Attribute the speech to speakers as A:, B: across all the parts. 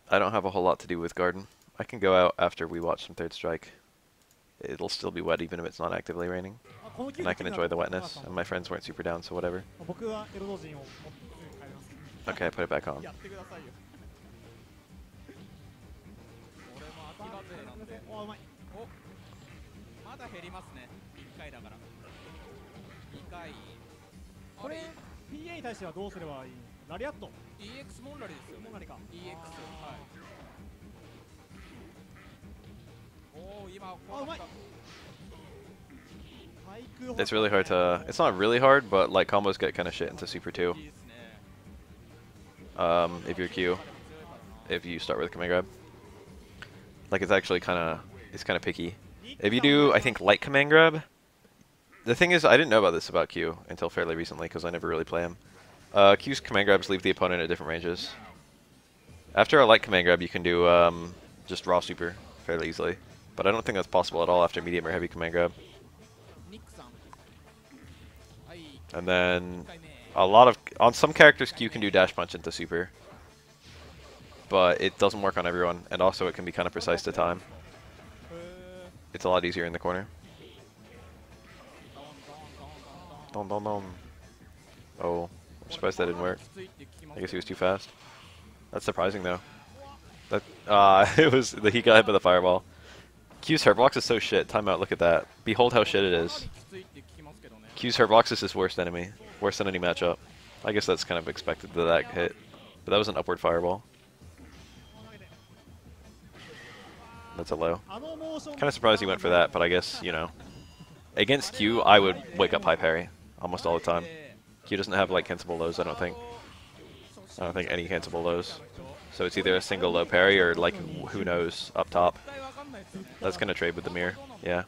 A: I don't have a whole lot to do with garden. I can go out after we watch some Third Strike. It'll still be wet even if it's not actively raining. And I can enjoy the wetness, and my friends weren't super down, so whatever. Okay, I put it back on. It's really hard to... It's not really hard, but like combos get kind of shit into Super 2. If you're Q. If you start with command grab. Like it's actually kind of... It's kind of picky. If you do, I think, light command grab... The thing is, I didn't know about this about Q until fairly recently, because I never really play him. Q's command grabs leave the opponent at different ranges. After a light command grab, you can do just raw super fairly easily. But I don't think that's possible at all after medium or heavy command grab. And then a lot of... On some characters, Q can do dash punch into super. But it doesn't work on everyone, and also it can be kind of precise to time. It's a lot easier in the corner. Dom dom dom. Oh, I'm surprised that didn't work. I guess he was too fast. That's surprising though. That it was he got hit by the fireball. Q's hurtbox is so shit. Timeout. Look at that. Behold how shit it is. Q's hurtbox is his worst enemy. Worse than any matchup. I guess that's kind of expected that hit, but that was an upward fireball. That's a low. Kind of surprised he went for that, but I guess, you know. Against Q, I would wake up high parry almost all the time. Q doesn't have like cancelable lows, I don't think. I don't think any cancelable lows. So it's either a single low parry or like who knows up top. That's gonna trade with the mirror. Yeah.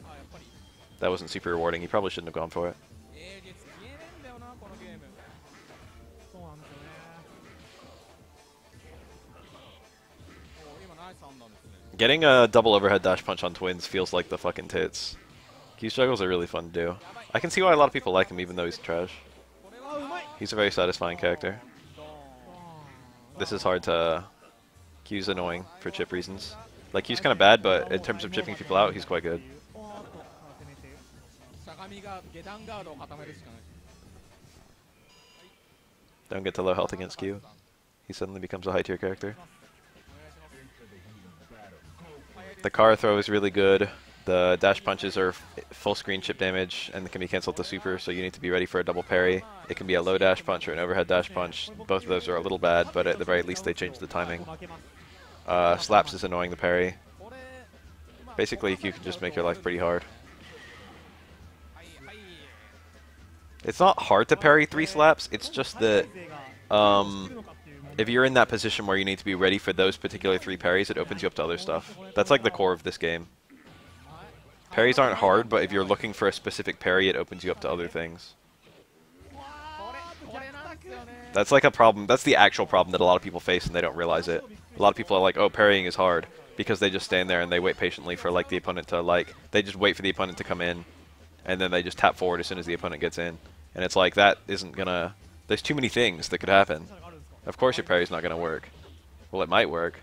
A: That wasn't super rewarding. He probably shouldn't have gone for it. Getting a double overhead dash punch on twins feels like the fucking tits. Q struggles are really fun to do. I can see why a lot of people like him even though he's trash. He's a very satisfying character. This is hard to... Q's annoying for chip reasons. Like, Q's kind of bad, but in terms of chipping people out, he's quite good. Don't get to low health against Q. He suddenly becomes a high tier character. The car throw is really good. The dash punches are full screen chip damage and can be cancelled to super, so you need to be ready for a double parry. It can be a low dash punch or an overhead dash punch. Both of those are a little bad, but at the very least they change the timing. Slaps is annoying the parry. Basically, you can just make your life pretty hard. It's not hard to parry 3 slaps, it's just that if you're in that position where you need to be ready for those particular 3 parries, it opens you up to other stuff. That's like the core of this game. Parries aren't hard, but if you're looking for a specific parry, it opens you up to other things. That's like a problem. That's the actual problem that a lot of people face and they don't realize it. A lot of people are like, oh, parrying is hard, because they just stand there and they wait patiently for like the opponent to like, they just wait for the opponent to come in, and then they just tap forward as soon as the opponent gets in. And it's like, that isn't gonna, there's too many things that could happen. Of course your parry's not gonna work. Well, it might work,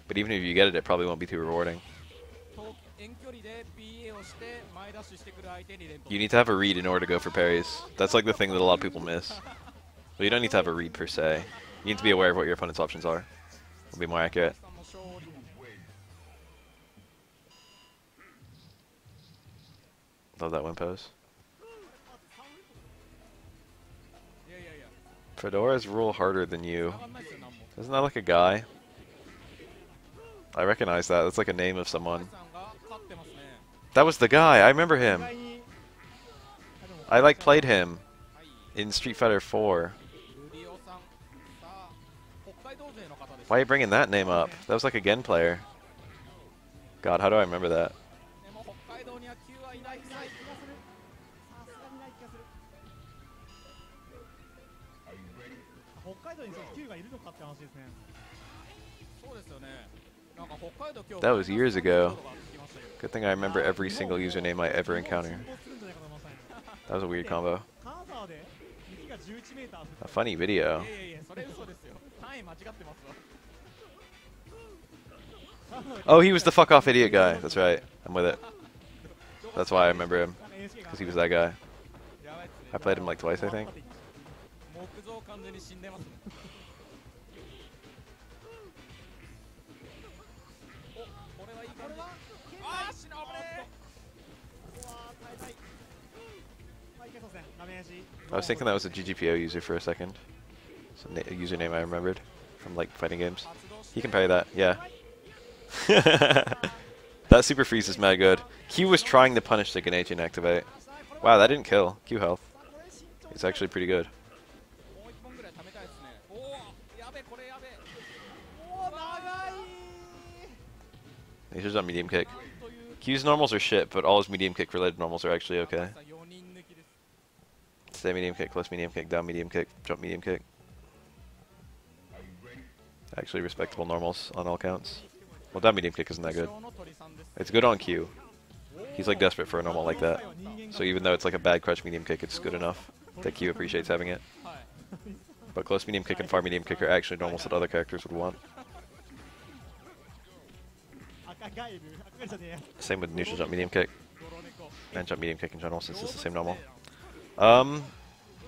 A: but even if you get it, it probably won't be too rewarding. You need to have a read in order to go for parries. That's like the thing that a lot of people miss. Well, you don't need to have a read per se. You need to be aware of what your opponent's options are. It'll be more accurate. Love that win pose. Fedora's rule harder than you. Isn't that like a guy? I recognize that. That's like a name of someone. That was the guy. I remember him. I like played him in Street Fighter 4. Why are you bringing that name up? That was like a Gen player. God, how do I remember that? That was years ago. Good thing I remember every single username I ever encounter. That was a weird combo. A funny video. Oh, he was the fuck off idiot guy. That's right. I'm with it. That's why I remember him. Because he was that guy. I played him like twice, I think. I was thinking that was a GGPO user for a second. It's a username I remembered from like fighting games. He can parry that, yeah. That super freeze is mad good. Q was trying to punish the Gennadian activate. Wow, that didn't kill. Q health. It's actually pretty good. He's just on medium kick. Q's normals are shit, but all his medium kick related normals are actually okay. Stay medium kick, close medium kick, down medium kick, jump medium kick. Actually respectable normals on all counts. Well, down medium kick isn't that good. It's good on Q. He's like desperate for a normal like that. So even though it's like a bad crutch medium kick, it's good enough that Q appreciates having it. But close medium kick and far medium kick are actually normals that other characters would want. Same with neutral jump medium kick. And jump medium kick in general, since it's the same normal.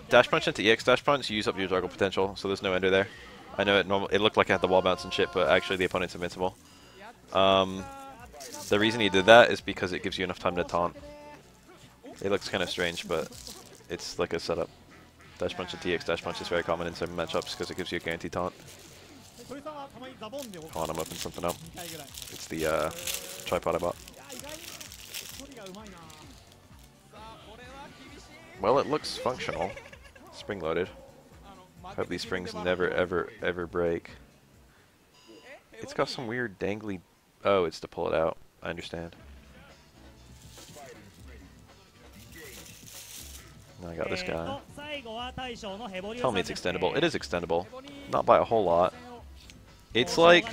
A: Dash punch into EX dash punch, you use up your juggle potential, so there's no ender there. I know it looked like it had the wall bounce and shit, but actually the opponent's invincible. The reason he did that is because it gives you enough time to taunt. It looks kind of strange, but it's like a setup. Dash punch into EX dash punch is very common in some matchups because it gives you a guaranteed taunt. Hold on, I'm opening something up. It's the tripod I bought. Well, it looks functional. Spring loaded. Hope these springs never ever break. It's got some weird dangly... Oh, it's to pull it out. I understand. Now I got this guy. Tell me it's extendable. It is extendable. Not by a whole lot. It's like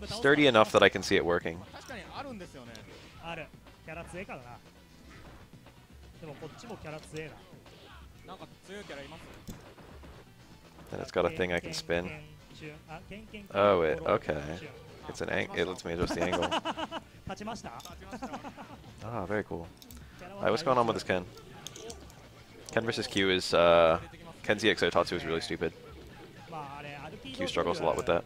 A: sturdy enough that I can see it working. And it's got a thing I can spin. Oh, okay. It's an angle. It lets me adjust the angle. Ah, very cool. Alright, what's going on with this Ken? Ken versus Q is, Ken's EXO Tatsu is really stupid. Q struggles a lot with that.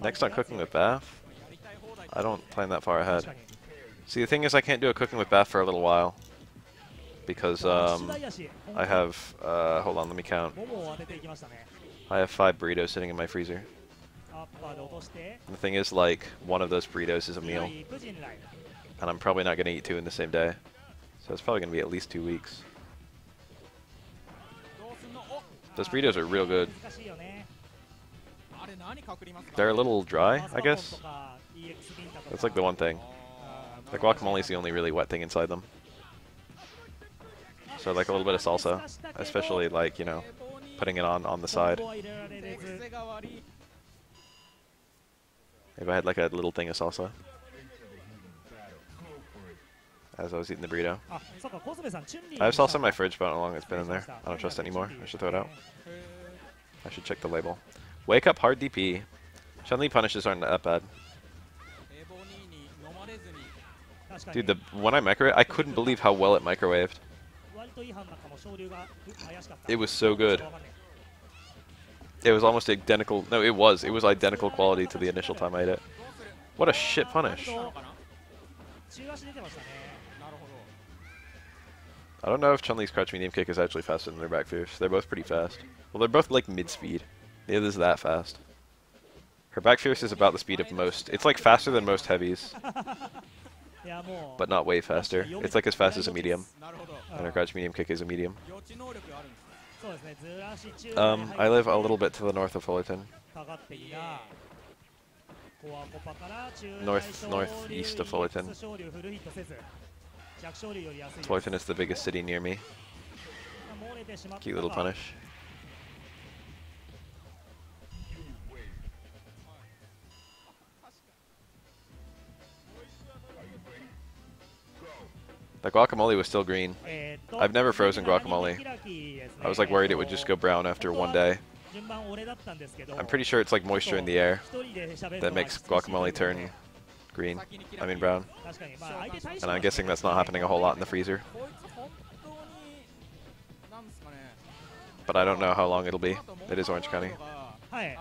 A: Next on Cooking with Bath. I don't plan that far ahead. See, the thing is I can't do a Cooking with Bath for a little while. Because, I have, hold on, let me count. I have 5 burritos sitting in my freezer. And the thing is, like, one of those burritos is a meal. And I'm probably not going to eat 2 in the same day. So it's probably going to be at least 2 weeks. Those burritos are real good. They're a little dry, I guess. That's like the one thing. The guacamole is the only really wet thing inside them. So like a little bit of salsa, especially like, you know, putting it on the side. If I had like a little thing of salsa as I was eating the burrito. I have salsa in my fridge, but I don't know how long it's been in there. I don't trust it anymore. I should throw it out. I should check the label. Wake up hard DP. Chun-Li punishes aren't that bad. Dude, when I microwaved, I couldn't believe how well it microwaved. It was so good. It was almost identical. No, it was. It was identical quality to the initial time I ate it. What a shit punish. I don't know if Chun-Li's crouch medium kick is actually faster than their back fierce. They're both pretty fast. Well, they're both like mid-speed. Neither is that fast. Her back fierce is about the speed of most. It's like faster than most heavies. But not way faster. It's like as fast as a medium. And her crouch medium kick is a medium. I live a little bit to the north of Fullerton. Northeast of Fullerton. Fullerton is the biggest city near me. Cute little punish. The guacamole was still green. I've never frozen guacamole. I was like worried it would just go brown after one day. I'm pretty sure it's like moisture in the air that makes guacamole turn green. I mean brown. And I'm guessing that's not happening a whole lot in the freezer. But I don't know how long it'll be. It is Orange County. I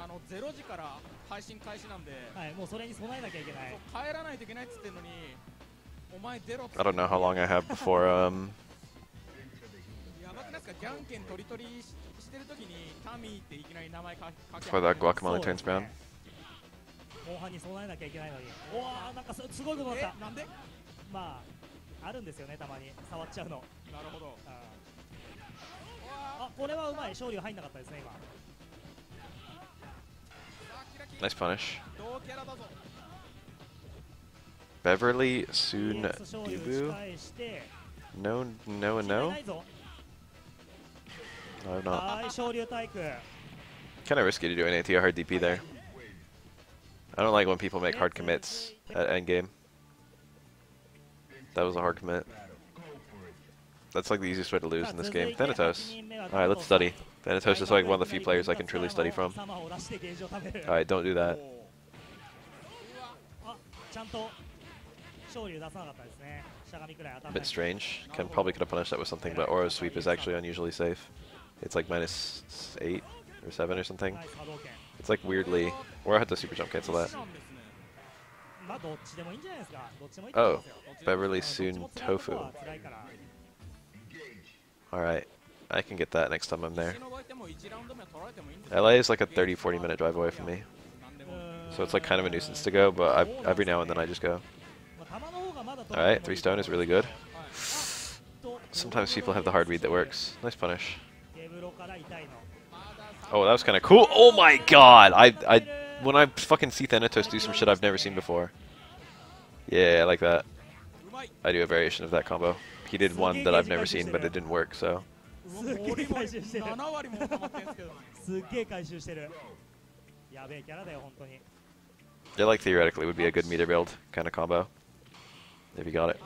A: don't know how long I have before before that guacamole turns brown. Nice punish. Beverly soon debut. No, no, and no. No, I'm not. Kind of risky to do an anti hard DP there. I don't like when people make hard commits at endgame. That was a hard commit. That's like the easiest way to lose in this game. Thanatos. Alright, let's study. Thanatos is like one of the few players I can truly study from. Alright, don't do that. A bit strange. Probably could have punished that with something, but Aura's sweep is actually unusually safe. It's like -8 or 7 or something. It's like weirdly... Aura had to super jump cancel that. Oh, Beverly soon tofu. Alright, I can get that next time I'm there. LA is like a 30-40 minute drive away from me. So it's like kind of a nuisance to go, but every now and then I just go. Alright, 3 stone is really good. Sometimes people have the hard read that works. Nice punish. Oh, that was kind of cool. Oh my god! When I fucking see Thanatos do some shit I've never seen before. Yeah, I like that. I do a variation of that combo. He did one that I've never seen, but it didn't work, so. Yeah, like theoretically would be a good meter build kind of combo. If you got it.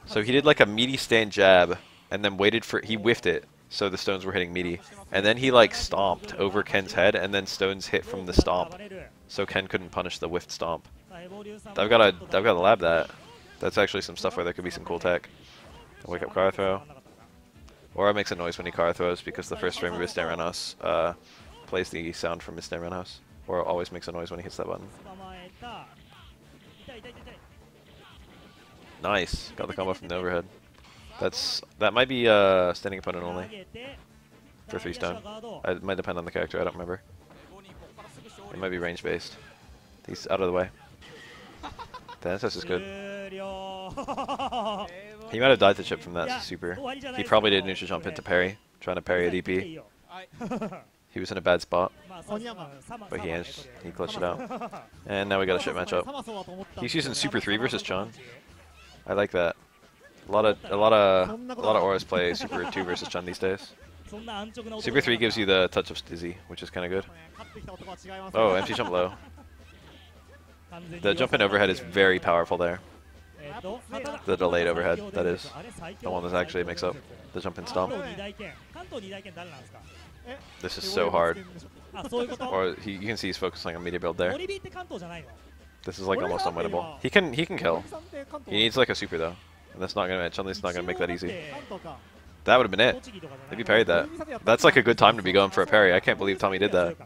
A: So he did like a meaty stand jab, and then waited for... He whiffed it, so the stones were hitting meaty. And then he like stomped over Ken's head, and then stones hit from the stomp. So Ken couldn't punish the whiffed stomp. I've gotta lab that. That's actually some stuff where there could be some cool tech. Wake up Kara throw. Aura makes a noise when he Kara throws because the first frame of his stand roundhouse plays the sound from his stand roundhouse. Aura always makes a noise when he hits that button. Nice. Got the combo from the overhead. That might be standing opponent only. For 3 stone. It might depend on the character, I don't remember. It might be range based. He's out of the way. Thanatos is good. He might have died to chip from that super. He probably did neutral jump into parry, trying to parry a DP. He was in a bad spot, but he clutched it out. And now we got a shit matchup. He's using Super 3 versus Chun. I like that. A lot of auras play Super 2 versus Chun these days. Super 3 gives you the touch of Stizzy, which is kind of good. Oh, empty jump low. The jump in overhead is very powerful there. The delayed overhead, that is. The one that actually makes up the jump in stomp. This is so hard. Or you can see he's focusing on media build there. This is like almost unwinnable. He can kill. He needs like a super though. And that's not gonna Chun-Li's not gonna make that easy. That would have been it. If he parried that. That's like a good time to be going for a parry. I can't believe Tommy did that.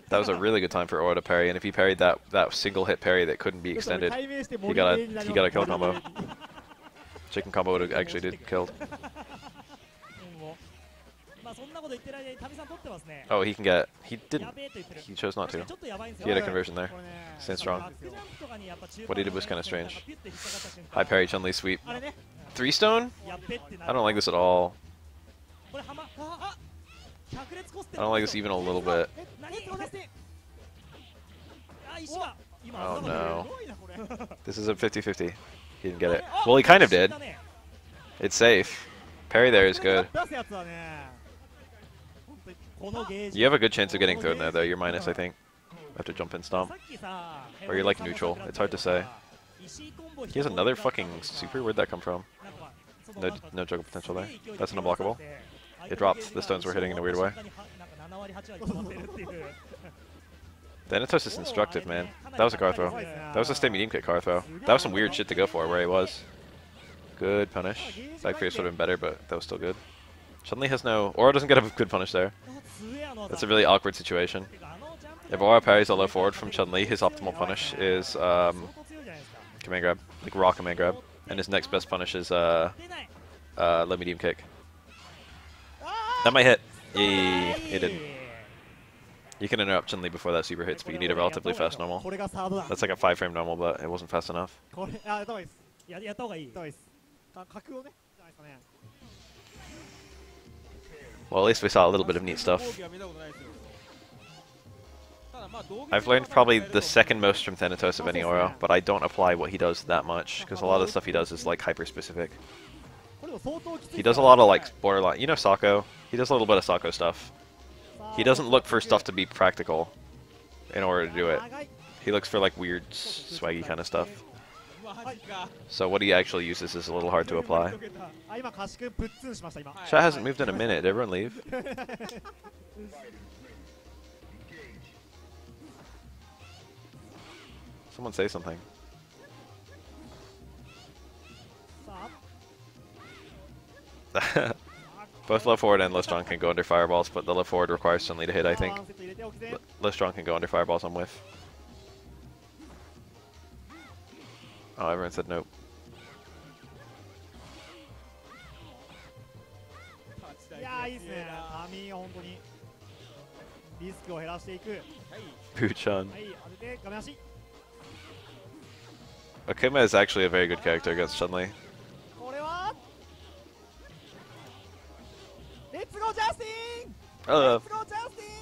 A: That was a really good time for Aura to parry, and if he parried that single hit parry that couldn't be extended, he got a kill combo. Chicken combo would have actually did killed. Oh, he can get... He didn't. He chose not to. He had a conversion there. Stand strong. What he did was kind of strange. High parry, Chun-Li sweep. 3 stone? I don't like this at all. I don't like this even a little bit. Oh no. This is a 50-50. He didn't get it. Well, he kind of did. It's safe. Parry there is good. You have a good chance of getting thrown there, though. You're minus, I think. Have to jump in stomp. Or you're like neutral. It's hard to say. He has another fucking super? Where'd that come from? No juggle potential there. That's an unblockable. It dropped. The stones were hitting in a weird way. Thanatos is instructive, man. That was a car throw. That was a stay medium kick car throw. That was some weird shit to go for where he was. Good punish. Back face would have been better, but that was still good. Chun-Li has no... Aura doesn't get a good punish there. That's a really awkward situation. If Aura parries a low forward from Chun-Li, his optimal punish is command grab. Like raw command grab. And his next best punish is low medium kick. That might hit. It didn't. You can interrupt Chun-Li before that super hits, but you need a relatively fast normal. That's like a 5-frame normal, but it wasn't fast enough. Well, at least we saw a little bit of neat stuff. I've learned probably the second most from Thanatos of any aura, but I don't apply what he does that much, because a lot of the stuff he does is like hyper-specific. He does a lot of like borderline, you know Sako? He does a little bit of Sako stuff. He doesn't look for stuff to be practical in order to do it. He looks for like weird, swaggy kind of stuff. So what he actually uses is a little hard to apply. Chat hasn't moved in a minute. Did everyone leave? Someone say something. Both low forward and low strong can go under fireballs, but the low forward requires Chun-Li to hit, I think. Low strong can go under fireballs, I'm with. Oh, everyone said nope. Boo-chan. Akuma is actually a very good character against Chun-Li.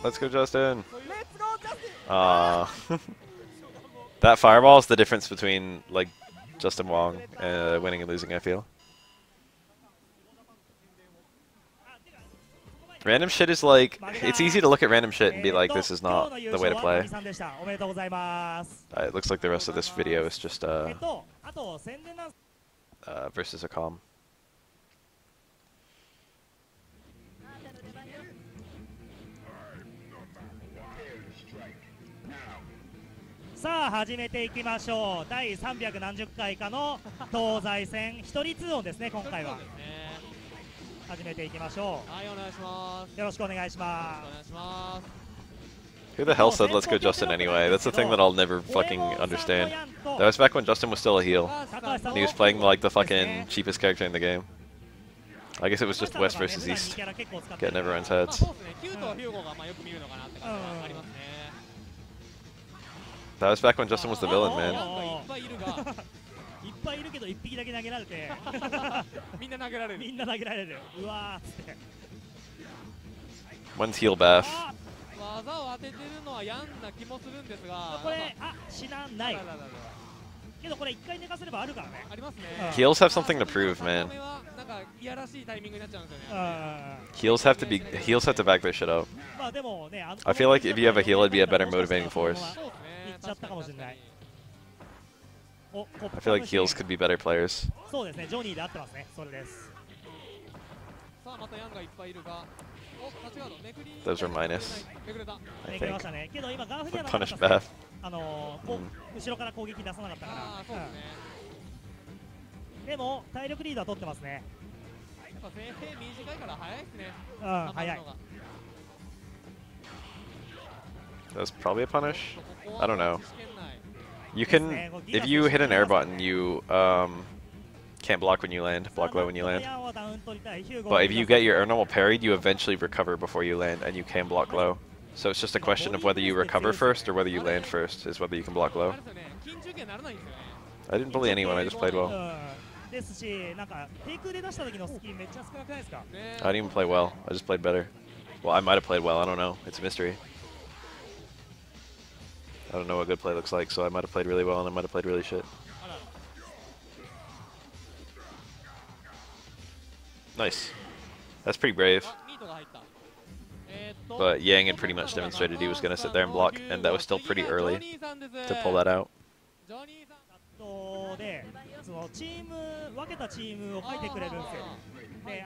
A: Let's go, Justin! That fireball is the difference between like Justin Wong winning and losing, I feel. Random shit is like, it's easy to look at random shit and be like, this is not the way to play. It looks like the rest of this video is just versus a calm.
B: さあ始めていきましょう。第300何十回かの東西戦一人通音ですね、今回は。始めていきましょう。はい、お願いします。よろしくお願いします。お願いします。
A: Who the hell said let's go Justin anyway? That's the thing that I'll never fucking understand. That was back when Justin was still a heel. And he was playing like the fucking cheapest character in the game. I guess it was just West versus East. Getting everyone's heads. That was back when Justin was the villain, man. When's heel bath? Heels have something to prove, man. Heels have to back their shit up. I feel like if you have a heel, it'd be a better motivating force. I feel like heels could be better players. Those were minus, I think. Like punish Beth. That's probably a punish? I don't know. You can, if you hit an air button, you can't block when you land, block low when you land. But if you get your air normal parried, you eventually recover before you land, and you can block low. So it's just a question of whether you recover first or whether you land first, is whether you can block low. I didn't bully anyone, I just played well. I didn't even play well, I just played better. Well, I might have played well, I don't know. It's a mystery. I don't know what good play looks like, so I might have played really well and I might have played really shit. Nice. That's pretty brave. But Yang had pretty much demonstrated he was going to sit there and block, and that was still pretty early to pull that out.
B: トでそのチーム分けたチームを書いてくれるんですよ。で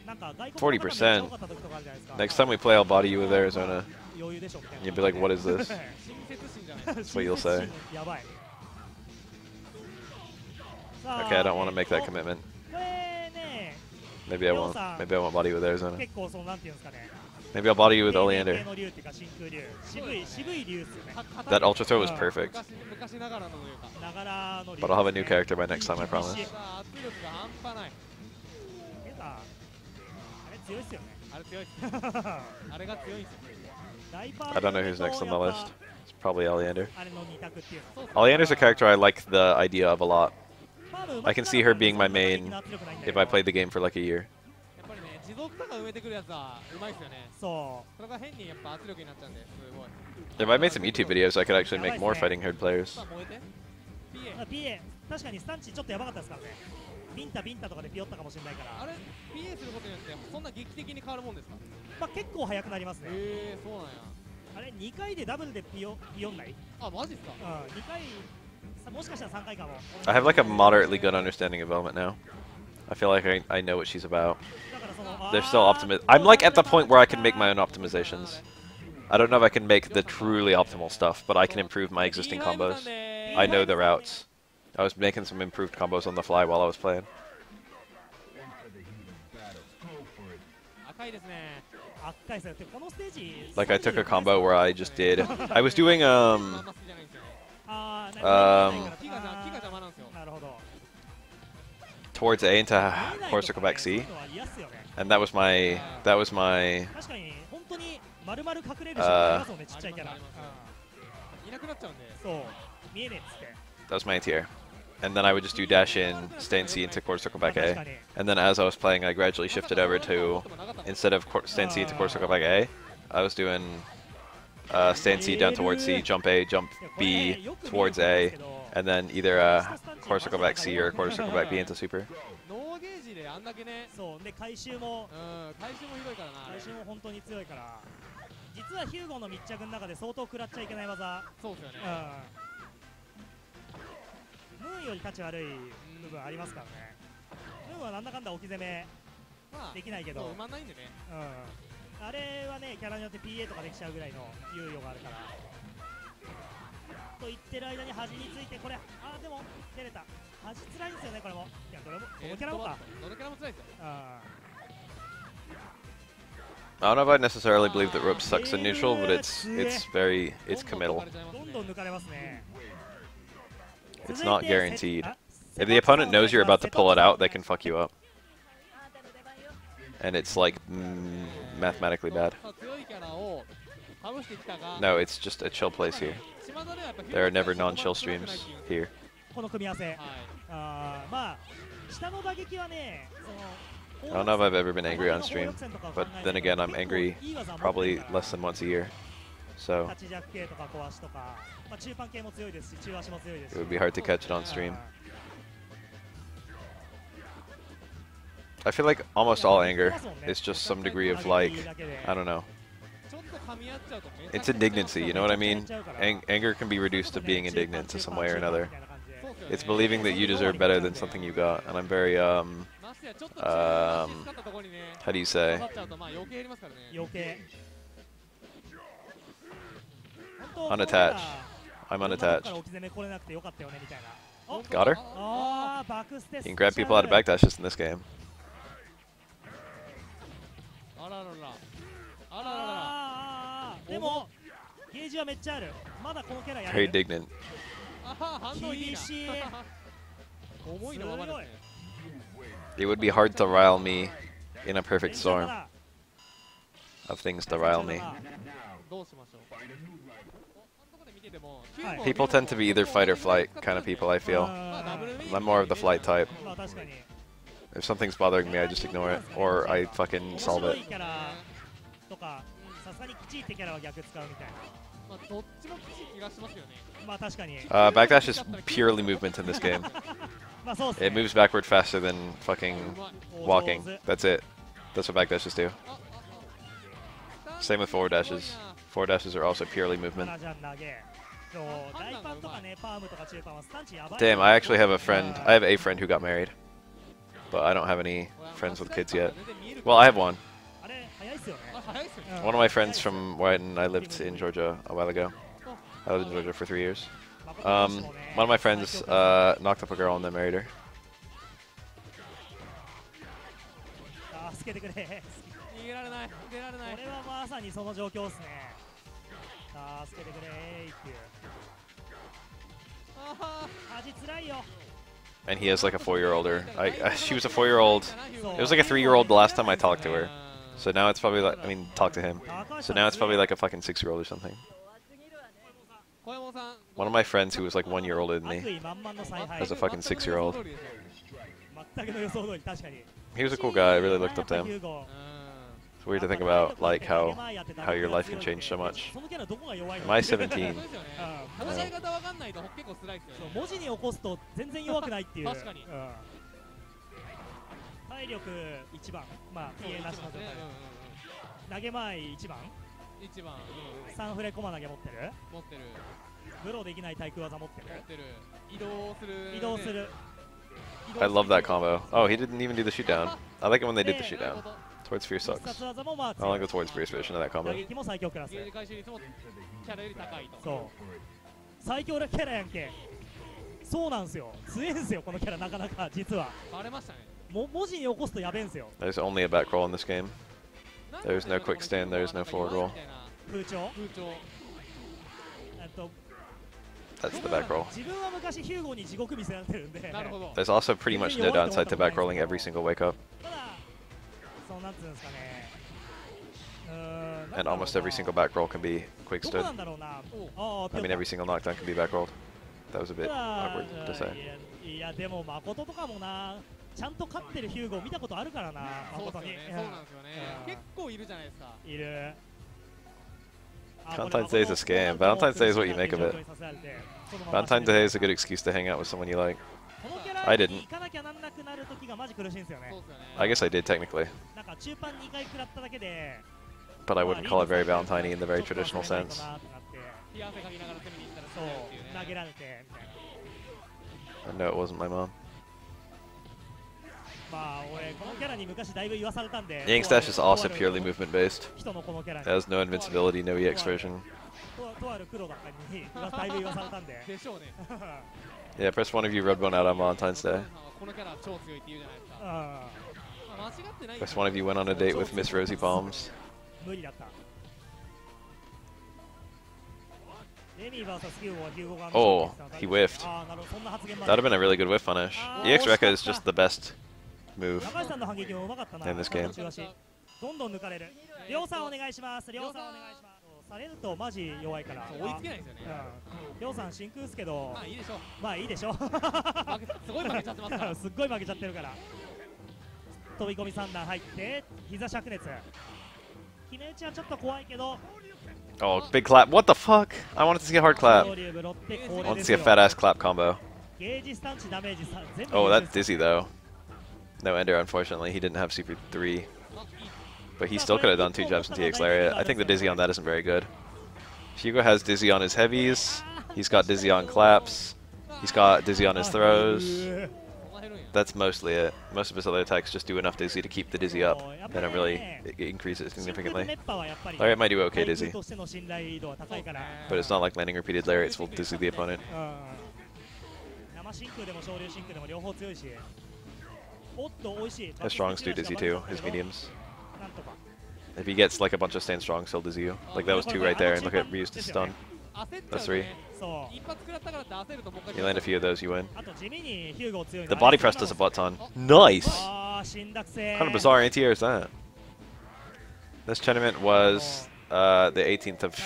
B: なんか外国の方めっちゃ多かった時とかあるじゃないですか。
A: Next time we play, I'll body you with Arizona.
B: 余裕でしょみたいな。
A: You'll be like, what is this?
B: 親切心じゃない。
A: That's what you'll say.
B: やばい。
A: Okay, I don't want to make that commitment.
B: これね、
A: Maybe I won't. Maybe I won't body you with Arizona.
B: 結構そのなんていうんですかね。
A: Maybe I'll body you with Oleander.
B: 系の竜っていうか真空竜、渋い竜っすよね。
A: That ultra throw was perfect.
B: 昔ながらの竜か。ながらの竜。
A: But I'll have a new character by next time, I promise.
B: 圧力が半端ない。あれ強いっすよね。あれ強いっす。あれが強いっすよ。
A: I don't know who's next on the list. It's probably Oleander. Oleander's a character I like the idea of a lot. I can see her being my main if I played the game for like a year. If I made some YouTube videos, I could actually make more fighting herd players.
B: 確かにスタンチちょっとやばかったですからね。ビンタとかでピヨったかもしれないから。あれ PA することによってそんな劇的に変わるもんですか？まあ結構速くなりますね。そうなんや。あれ2回でダブルでピヨんない？あ、マジっすか？うん、2回もしかしたら3回かも。
A: I have like a moderately good understanding of Element now. I feel like I know what she's about. They're still optimist. I'm like at the point where I can make my own optimizations. I don't know if I can make the truly optimal stuff, but I can improve my existing combos. I know the routes. I was making some improved combos on the fly while I was playing. Like I took a combo where I just did. I was doing towards A into forward circle back C, and that was my that was my anti-air. And then I would just do dash in, stay in C, into quarter circle back A. And then as I was playing, I gradually shifted over to, instead of stay in C into quarter circle back A, I was doing stay in C down towards C, jump A, jump B towards A, and then either quarter circle back C or quarter circle back B into super.
B: そうで回収もひどいからな。回収も本当に強いから。実はヒューゴの密着の中で相当食らっちゃいけない技。そうですよね。ムーンより立ち悪い部分ありますからね。ムーンはなんだかんだ置き攻めできないけど、埋まんないんでね。あれはね、キャラによって PA とかできちゃうぐらいの猶予があるから。と言ってる間に端について、これ、でも出れた。端つらいんですよね、これも。いや、どのキャラもか。どのキャラもつらいですよ。
A: I don't know if I necessarily believe that rope sucks in neutral, but it's committal. It's not guaranteed. If the opponent knows you're about to pull it out, they can fuck you up. And it's like mathematically bad. No, it's just a chill place here. There are never non-chill streams here. I don't know if I've ever been angry on stream, but then again, I'm angry probably less than once a year. So it would be hard to catch it on stream. I feel like almost all anger is just some degree of like, I don't know. It's indignancy, you know what I mean? Anger can be reduced to being indignant to some way or another. It's believing that you deserve better than something you got, and I'm very, how do you say? Unattached. I'm unattached. Got her? You can grab people out of backdashes in this game. Very indignant. It would be hard to rile me in a perfect storm of things to rile me. People tend to be either fight or flight kind of people, I feel. I'm more of the flight type. If something's bothering me, I just ignore it, or I fucking solve it. Backdash is purely movement in this game. It moves backward faster than fucking walking. That's it. That's what backdashes do. Same with forward dashes. Forward dashes are also purely movement. Damn, I actually have a friend. I have a friend who got married, but I don't have any friends with kids yet. Well, I have one. One of my friends from when I lived in Georgia a while ago. I lived in Georgia for 3 years. One of my friends knocked up a girl and then married her. And he has like a 4-year-older. She was a 4-year-old. It was like a 3-year-old the last time I talked to her. So now it's probably like, I mean, talk to him. So now it's probably like a fucking 6-year-old or something. One of my friends who was like 1 year older than me has a fucking 6-year-old. He was a cool guy. I really looked up to him. It's weird to think about like how your life can change so much. Am I 17? I love that combo. Oh, he didn't even do the shoot down. I like it when they did the shoot down. Towards Fear sucks. I don't like the Towards Fear's version of that combo. There's only a back roll in this game. There's no quick stand, there's no forward roll. That's the back roll. There's also pretty much no downside to back rolling every single wake up. And almost every single back roll can be quick stood. I mean, every single knockdown can be back rolled. That was a bit awkward to say. Valentine's Day is a scam. Valentine's Day is what you make of it. Valentine's Day is a good excuse to hang out with someone you like. I didn't. I guess I did technically. But I wouldn't call it very Valentine-y in the very traditional sense. And no, it wasn't my mom. Yang Stash is also purely movement based. It has no invincibility, no EX version. Yeah, press one of you Redbone out on Valentine's Day. Press one of you went on a date with Miss Rosie Palms. Oh, he whiffed. That would have been a really good whiff punish. EX Rekka is just the best move in this game. Oh, big clap. What the fuck? I wanted to see a hard clap. I want to see a fat ass clap combo. Oh, that's dizzy though. No ender, unfortunately. He didn't have CP3. But he still could have done 2 jabs in TX Lariat. I think the dizzy on that isn't very good. Hugo has dizzy on his heavies. He's got dizzy on claps. He's got dizzy on his throws. That's mostly it. Most of his other attacks just do enough dizzy to keep the dizzy up. They don't really increase it significantly. Lariat might do okay dizzy. But it's not like landing repeated Lariats will dizzy the opponent. His strongs do dizzy too, his mediums. If he gets like a bunch of stand strongs, he'll dizzy you. Like that was 2 right there, and look at Ryu's stun. That's 3. You land a few of those, you win. The body press does a butt ton. Nice! What kind of bizarre anti-air is that? This tournament was the 18th of...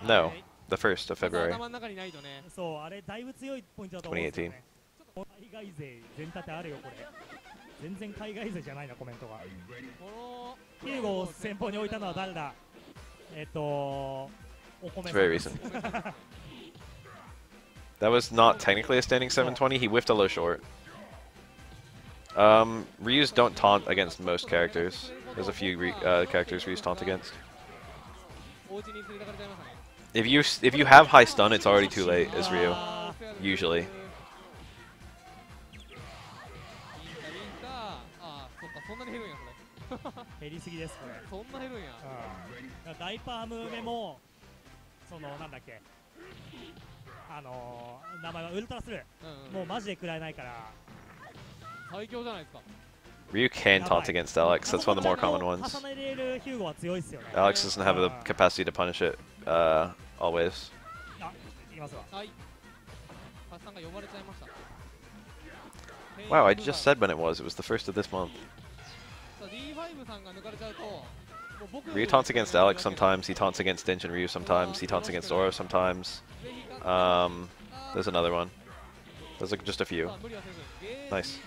A: no, the 1st of February. 2018.
B: 全然海外勢じゃないなコメントが。ヒューゴを先方に置いたのは誰だ？お米。
A: It's very recent. That was not technically a standing 720. He whiffed a low short. Ryus don't taunt against most characters. There's a few characters Ryus taunt against. If you have high stun, it's already too late as Ryu. Usually.
B: 減りすぎですこれ。そんな減るんや。大パーム目もそのなんだっけ、名前はウルトラスルー、もうマジで食らえないから最強じゃないですか。
A: Ryu can taunt against Alex. That's one of the more common ones. Alex doesn't have the capacity to punish it always. Wow, I just said when it was. It was the first of this month. Ryu taunts against Alex sometimes. He taunts against Dinge and Ryu sometimes. He taunts against Oro sometimes. There's another one. There's like just a few. Nice.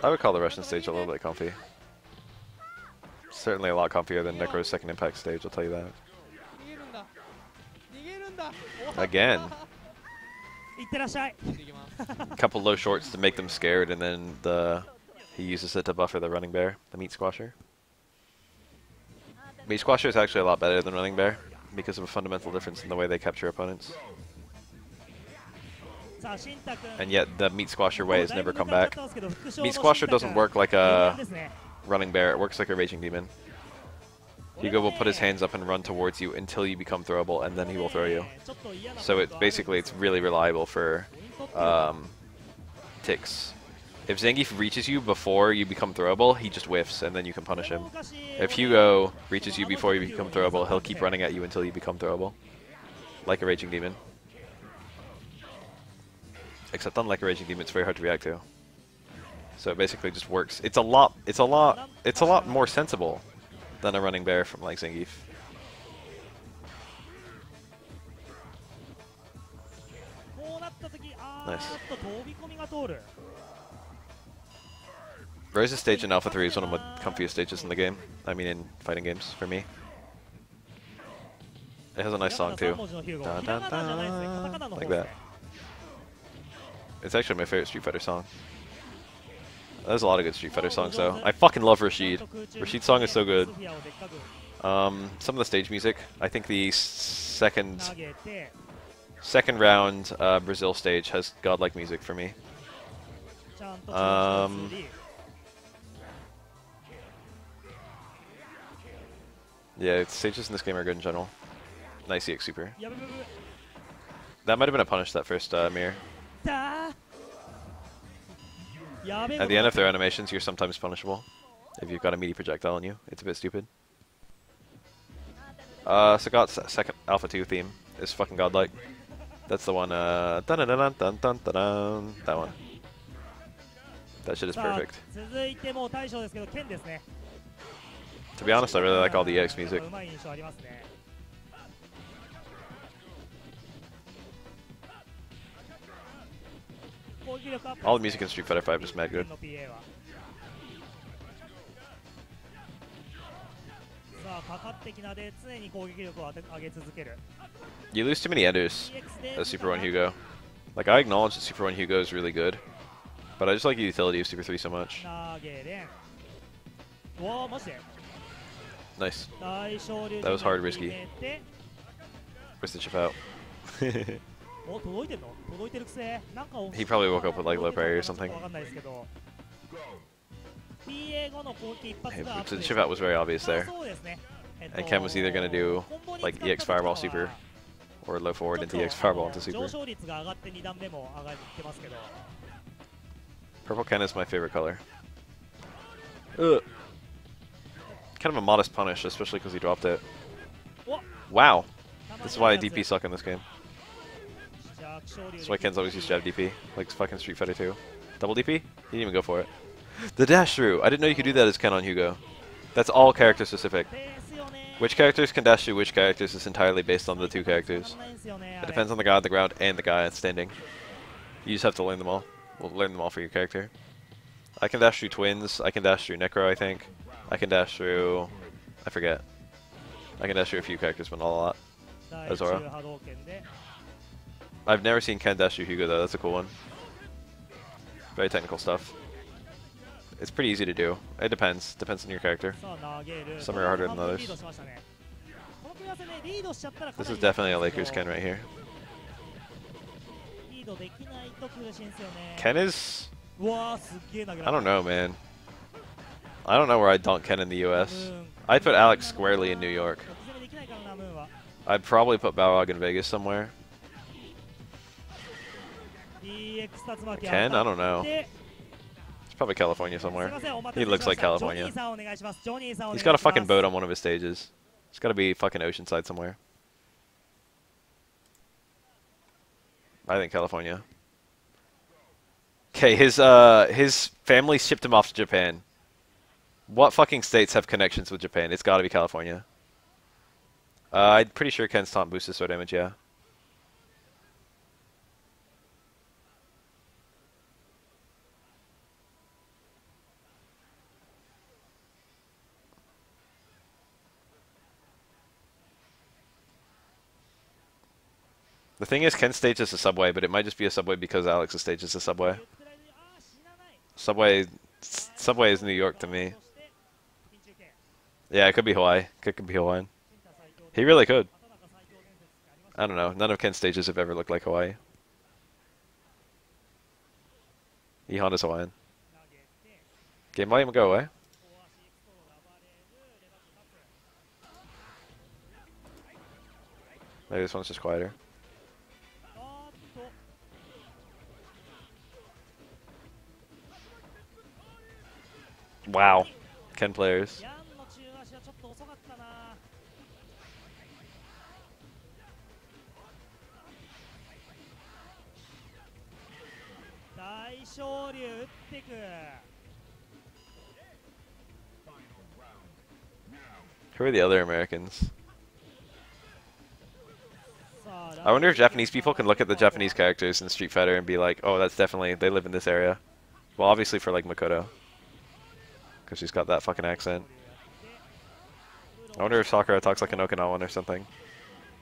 A: I would call the Russian stage a little bit comfy. Certainly a lot comfier than Necro's second impact stage, I'll tell you that. Again. A couple low shorts to make them scared, and then he uses it to buffer the running bear, the meat squasher. Meat squasher is actually a lot better than running bear because of a fundamental difference in the way they capture opponents. And yet the meat squasher way has never come back. Meat squasher doesn't work like a running bear, it works like a raging demon. Hugo will put his hands up and run towards you until you become throwable, and then he will throw you. So it's really reliable for ticks. If Zangief reaches you before you become throwable, he just whiffs, and then you can punish him. If Hugo reaches you before you become throwable, he'll keep running at you until you become throwable. Like a raging demon. Except unlike a raging demon, it's very hard to react to. So it basically just works. It's a lot more sensible than a running bear from like Zangief. Nice. Rose's stage in Alpha 3 is one of the comfiest stages in the game. I mean in fighting games, for me. It has a nice song too. Dun, dun, dun, like that. It's actually my favorite Street Fighter song. There's a lot of good Street Fighter songs though. I fucking love Rashid. Rashid's song is so good. Some of the stage music, I think the second round Brazil stage has godlike music for me. Yeah, stages in this game are good in general. Nice EX Super. That might have been a punish, that first mirror. At the end of their animations, you're sometimes punishable. If you've got a meaty projectile on you. It's a bit stupid. Sagat's second Alpha 2 theme is fucking godlike. That's the one, dun dun dun dun dun dun dun. That one. That shit is perfect. To be honest, I really like all the EX music. All the music in Street Fighter 5 is mad good. You lose too many enders as Super 1 Hugo. Like, I acknowledge that Super 1 Hugo is really good, but I just like the utility of Super 3 so much. Nice. That was hard risky. Where's the chip out? He probably woke up with like low parry or something. Hey, the chip out was very obvious there. And Ken was either going to do like EX Fireball Super or low forward into EX Fireball into Super. Purple Ken is my favorite color. Ugh. Kind of a modest punish, especially because he dropped it. Wow. This is why DP suck in this game. That's why Ken's always used to have DP, like fucking Street Fighter 2. Double DP? He didn't even go for it. The dash through! I didn't know you could do that as Ken on Hugo. That's all character specific. Which characters can dash through which characters is entirely based on the two characters. It depends on the guy on the ground and the guy standing. You just have to learn them all. Well, learn them all for your character. I can dash through twins, I can dash through Necro, I think. I can dash through... I forget. I can dash through a few characters, but not a lot. Azora. I've never seen Ken dash through Hugo though, that's a cool one. Very technical stuff. It's pretty easy to do. It depends. Depends on your character.
B: さあ投げる
A: Some are harder
B: 半
A: than
B: 分リード
A: others.
B: しましたね。この組み合わせね、リードしちゃったらか
A: This
B: な
A: is
B: り
A: definitely a Lakers Ken right here.
B: リードできないと苦しいんですよね。
A: Ken is...
B: うわー、すっげー投げ
A: I
B: られ
A: don't
B: た。
A: know, man. I don't know where I'd dunk Ken in the US. I'd put Alex squarely in New York.
B: 攻めできないからな、ムーンは。
A: I'd probably put Balrog in Vegas somewhere.
B: DX 竜巻
A: Ken? I
B: 当た
A: don't know.
B: って
A: It's probably California
B: すい
A: somewhere.
B: ません、お待
A: He
B: たせし
A: looks
B: ま
A: like
B: した。ジョ
A: California.
B: ニーさんお願いします。ジョニーさんお願い
A: He's
B: します
A: got a fucking boat on one of his stages. It's got to be fucking Oceanside somewhere. I think California. Okay, his family shipped him off to Japan. What fucking states have connections with Japan? It's got to be California. I'm pretty sure Ken's taunt boosted sword damage, yeah. The thing is, Ken's stage is a subway, but it might just be a subway because Alex's stage is a subway. Subway is New York to me. Yeah, it could be Hawaii. Could be Hawaiian. He really could. I don't know. None of Ken's stages have ever looked like Hawaii. Honda's Hawaiian. Game volume, go away. Maybe this one's just quieter. Wow. Ken players.
B: ヤンの中足はちょっと遅かったな。大昇龍打っていく。
A: Who are the other Americans? I wonder if Japanese people can look at the Japanese characters in Street Fighter and be like, oh, that's definitely, they live in this area. Well, obviously for like Makoto. Because she's got that fucking accent. I wonder if Sakura talks like an Okinawan or something.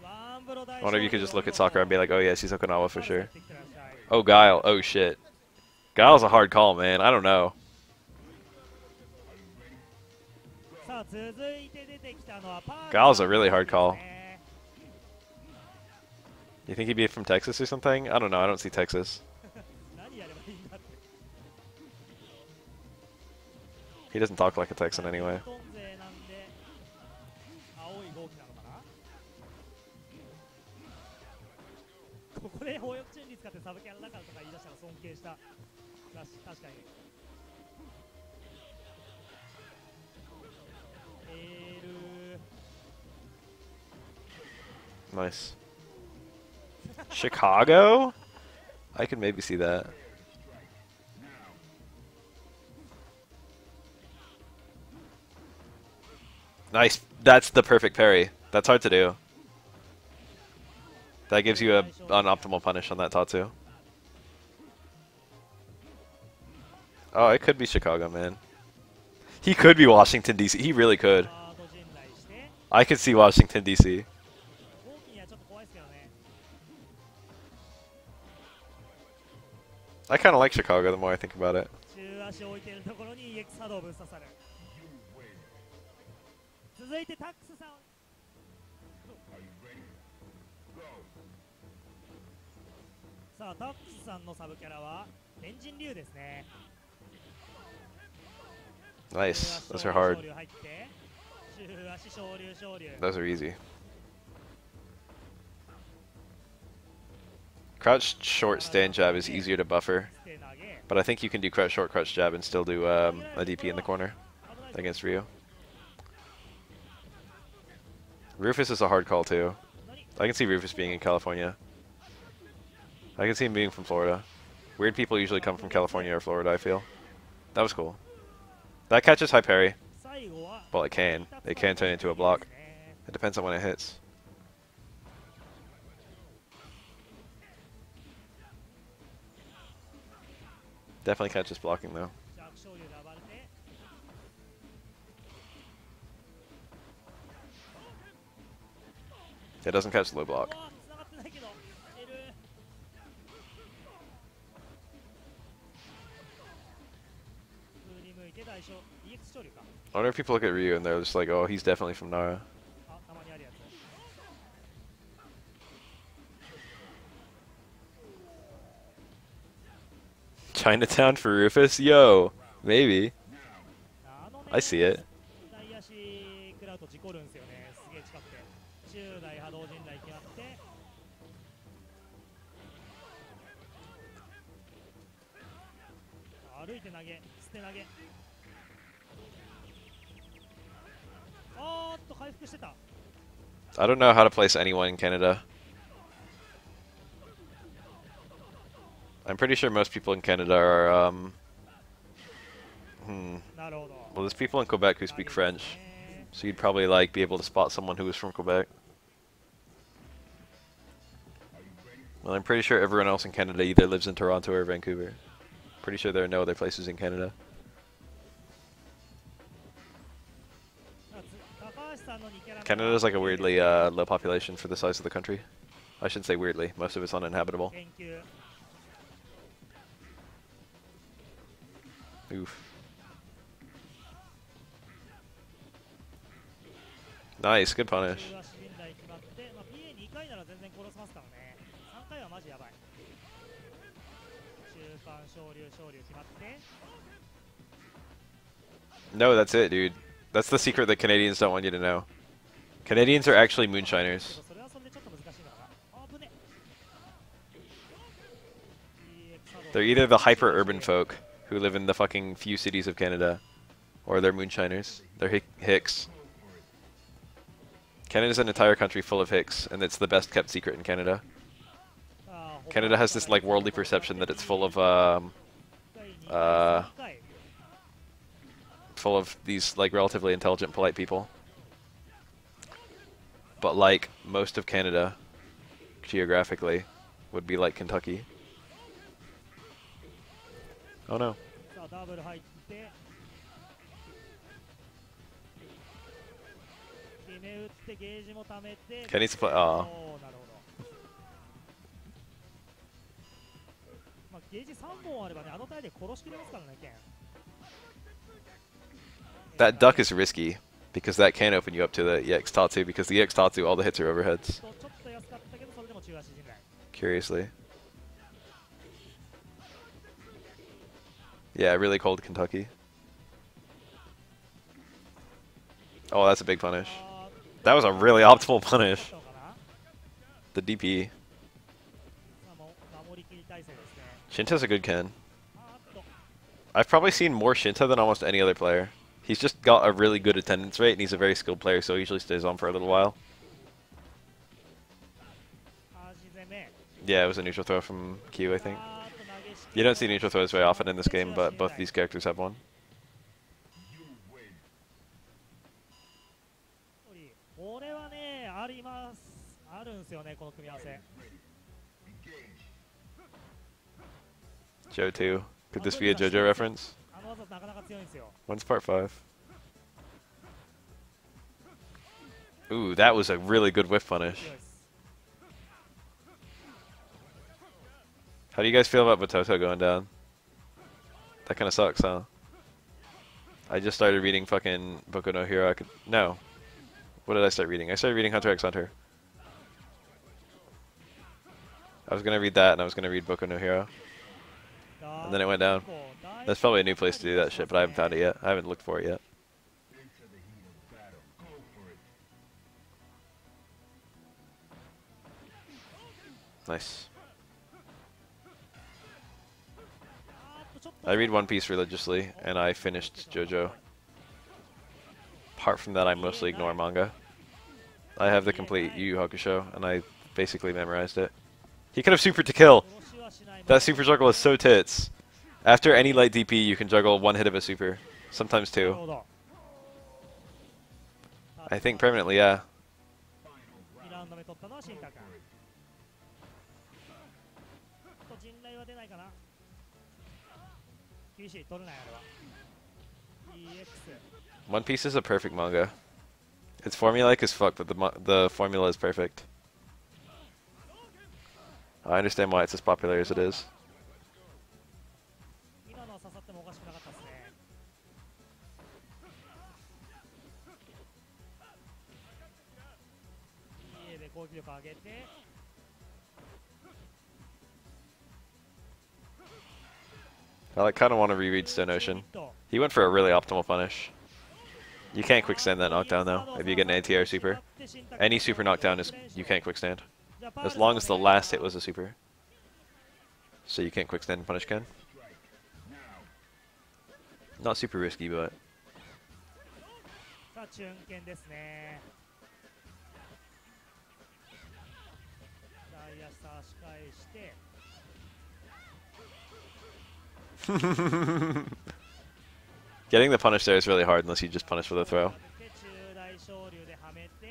A: I wonder if you could just look at Sakura and be like, oh yeah, she's Okinawa for sure. Oh, Guile. Oh shit. Guile's a hard call, man. I don't know. Guile's a really hard call. You think he'd be from Texas or something? I don't know. I don't see Texas. He doesn't talk like a Texan anyway.
B: ここで放翼チュンリ使ってサブキャラだからとか言い出したら尊敬した。確かに。
A: Nice. Chicago? I could maybe see that. Nice. That's the perfect parry. That's hard to do. That gives you an optimal punish on that Tatsu. Oh, it could be Chicago, man. He could be Washington, D.C. He really could. I could see Washington, D.C. I kind of like Chicago the more I think about it.
B: 続いてタックスさん。さあ、タックスさんのサブキャラは天神竜ですね。
A: Nice. Those are hard. Those are easy. Crouch short stand jab is easier to buffer, but I think you can do crouch short crouch jab and still do a DP in the corner against Ryu. Rufus is a hard call too. I can see Rufus being in California. I can see him being from Florida. Weird people usually come from California or Florida, I feel. That was cool. That catches high parry. Well, it can. It can turn into a block. It depends on when it hits. Definitely catches blocking though. It doesn't catch low block. I wonder if people look at Ryu and they're just like, oh, he's definitely from Nara. Chinatown for Rufus? Yo, maybe. I see it. I don't know how to place anyone in Canada. I'm pretty sure most people in Canada are, well, there's people in Quebec who speak French, so you'd probably, like, be able to spot someone who was from Quebec. Well, I'm pretty sure everyone else in Canada either lives in Toronto or Vancouver. Pretty sure there are no other places in Canada. Canada's like a weirdly low population for the size of the country. I shouldn't say weirdly, most of it's uninhabitable. Oof. Nice, good punish. No, that's it, dude. That's the secret that Canadians don't want you to know. Canadians are actually moonshiners. They're either the hyper-urban folk who live in the fucking few cities of Canada, or they're moonshiners. They're hicks. Canada's an entire country full of hicks, and it's the best kept secret in Canada. Canada has this like worldly perception that it's full of these like relatively intelligent, polite people. But like most of Canada, geographically, would be like Kentucky. Oh no. Kenny needs to play. Aw. That duck is risky, because that can open you up to the EX Tatsu, because the EX Tatsu, all the hits are overheads. Curiously. Yeah, really cold Kentucky. Oh, that's a big punish. That was a really optimal punish. The DP. Shinta's a good Ken. I've probably seen more Shinta than almost any other player. He's just got a really good attendance rate, and he's a very skilled player, so he usually stays on for a little while. Yeah, it was a neutral throw from Q, I think. You don't see neutral throws very often in this game, but both these characters have one. Joe 2. Could this be a JoJo reference? When's part 5? Ooh, that was a really good whiff punish. How do you guys feel about Batoto going down? That kind of sucks, huh? I just started reading fucking Boku no Hero. No. What did I start reading? I started reading Hunter x Hunter. I was gonna read that, and I was gonna read Boku no Hero. And then it went down. That's probably a new place to do that shit, but I haven't found it yet. I haven't looked for it yet. Nice. I read One Piece religiously, and I finished JoJo. Apart from that, I mostly ignore manga. I have the complete Yu Yu Hakusho, and I basically memorized it. He could have supered to kill! That super juggle is so tits. After any light DP, you can juggle one hit of a super. Sometimes two. I think permanently, yeah. One Piece is a perfect manga. It's formulaic as fuck, but the formula is perfect. I understand why it's as popular as it is. I like kind of want to reread Stone Ocean. He went for a really optimal punish. You can't quick stand that knockdown though if you get an anti-air super. Any super knockdown is you can't quick stand. As long as the last hit was a super. So you can't quick stand and punish Ken. Not super risky, but. Getting the punish there is really hard unless you just punish with a throw.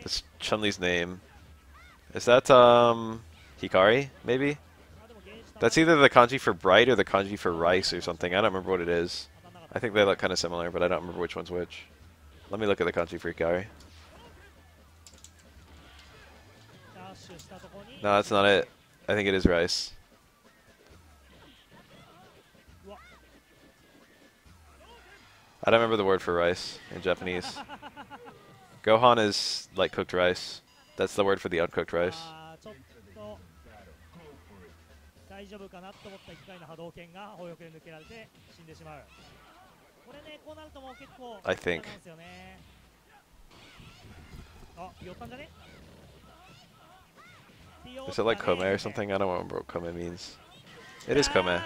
A: That's Chun-Li's name. Is that Hikari, maybe? That's either the kanji for bright or the kanji for rice or something. I don't remember what it is. I think they look kind of similar, but I don't remember which one's which. Let me look at the kanji for Hikari. No, that's not it. I think it is rice. I don't remember the word for rice in Japanese. Gohan is like cooked rice. That's the word for the uncooked rice. I think. Is it like Kome or something? I don't remember what Kome means. It is Kome.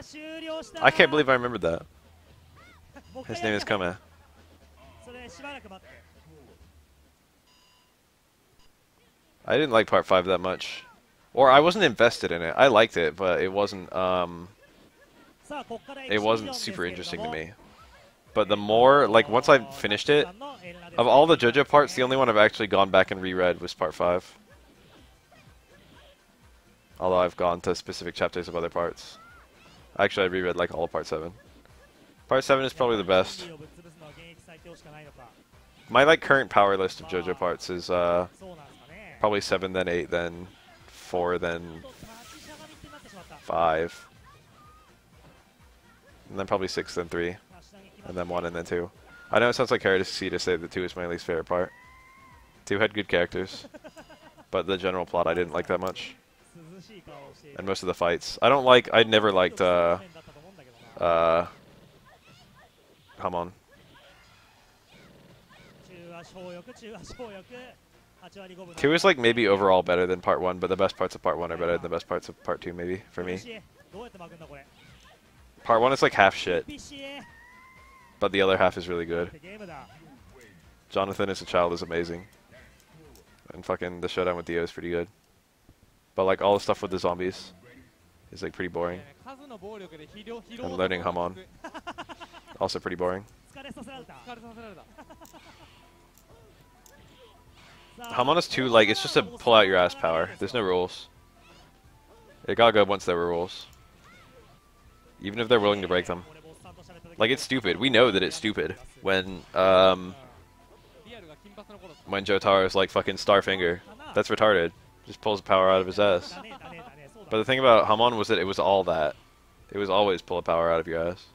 A: I can't believe I remembered that. His name is Kome. I didn't like part 5 that much. Or I wasn't invested in it. I liked it, but it wasn't super interesting to me. But the more, like, once I finished it, of all the JoJo parts, the only one I've actually gone back and reread was part 5. Although I've gone to specific chapters of other parts. Actually, I reread, like, all of part 7. Part 7 is probably the best. My, like, current power list of JoJo parts is, probably 7, then 8, then 4, then 5. And then probably 6, then 3. And then 1, and then 2. I know it sounds like heresy to say that 2 is my least favorite part. 2 had good characters. But the general plot I didn't like that much. And most of the fights. I never liked, Hamon. 2 is like maybe overall better than part 1, but the best parts of part 1 are better than the best parts of part 2 maybe, for me. Part 1 is like half shit, but the other half is really good. Jonathan as a child is amazing. And fucking the showdown with Dio is pretty good. But like all the stuff with the zombies is like pretty boring. And learning Hamon, also pretty boring. Hamon is 2, like, it's just a pull out your ass power. There's no rules. It got good once there were rules. Even if they're willing to break them. Like, it's stupid. We know that it's stupid when Jotaro's like fucking Starfinger. That's retarded. Just pulls power out of his ass. But the thing about Hamon was that it was all that. It was always pull a power out of your ass.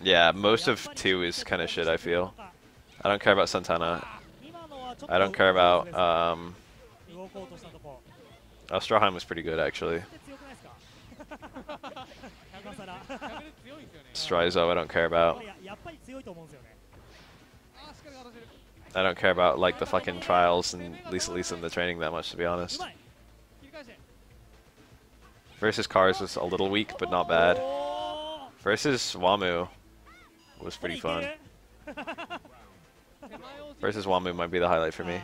A: Yeah, most of 2 is kind of shit, I feel. I don't care about Santana. I don't care about, Straheim was pretty good, actually. Strizo, I don't care about. I don't care about, like, the fucking trials and Lisa in the training that much, to be honest. Versus Cars was a little weak, but not bad. Versus Wamu was pretty fun. Versus Wamu might be the highlight for me.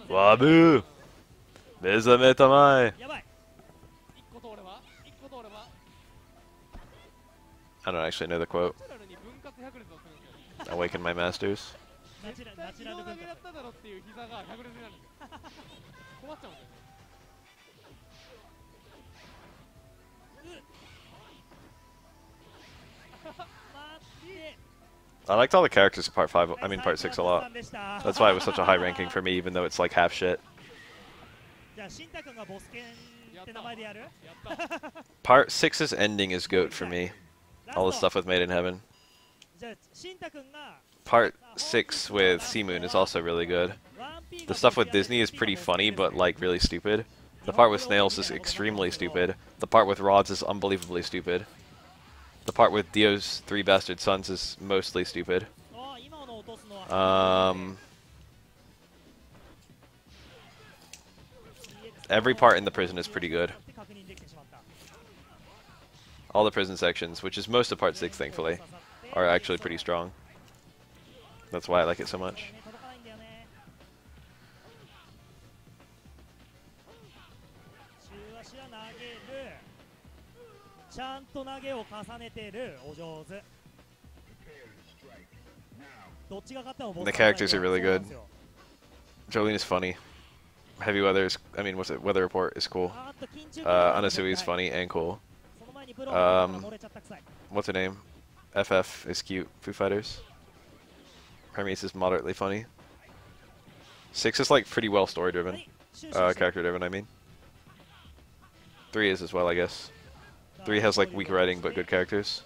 A: Wamu! Mezame tamae.
B: やばい。
A: I don't actually know the quote. Awaken my masters.
B: ナチュラル分割。
A: I liked all the characters in part 5, I mean part 6 a lot. That's why it was such a high ranking for me, even though it's like half shit. Part 6's ending is GOAT for me. All the stuff with Made in Heaven. Part 6 with Sea Moon is also really good. The stuff with Disney is pretty funny, but like really stupid. The part with Snails is extremely stupid. The part with Rods is unbelievably stupid. The part with Dio's 3 bastard sons is mostly stupid. Every part in the prison is pretty good. All the prison sections, which is most of part 6 thankfully, are actually pretty strong. That's why I like it so much. The characters are really good. Jolene is funny. Heavy Weather is, I mean, what's it? Weather Report is cool. Anasui is funny and cool. What's her name? FF is cute. Foo Fighters. Hermes is moderately funny. 6 is like pretty well story driven. Character driven, I mean. 3 is as well, I guess. 3 has like weak writing but good characters.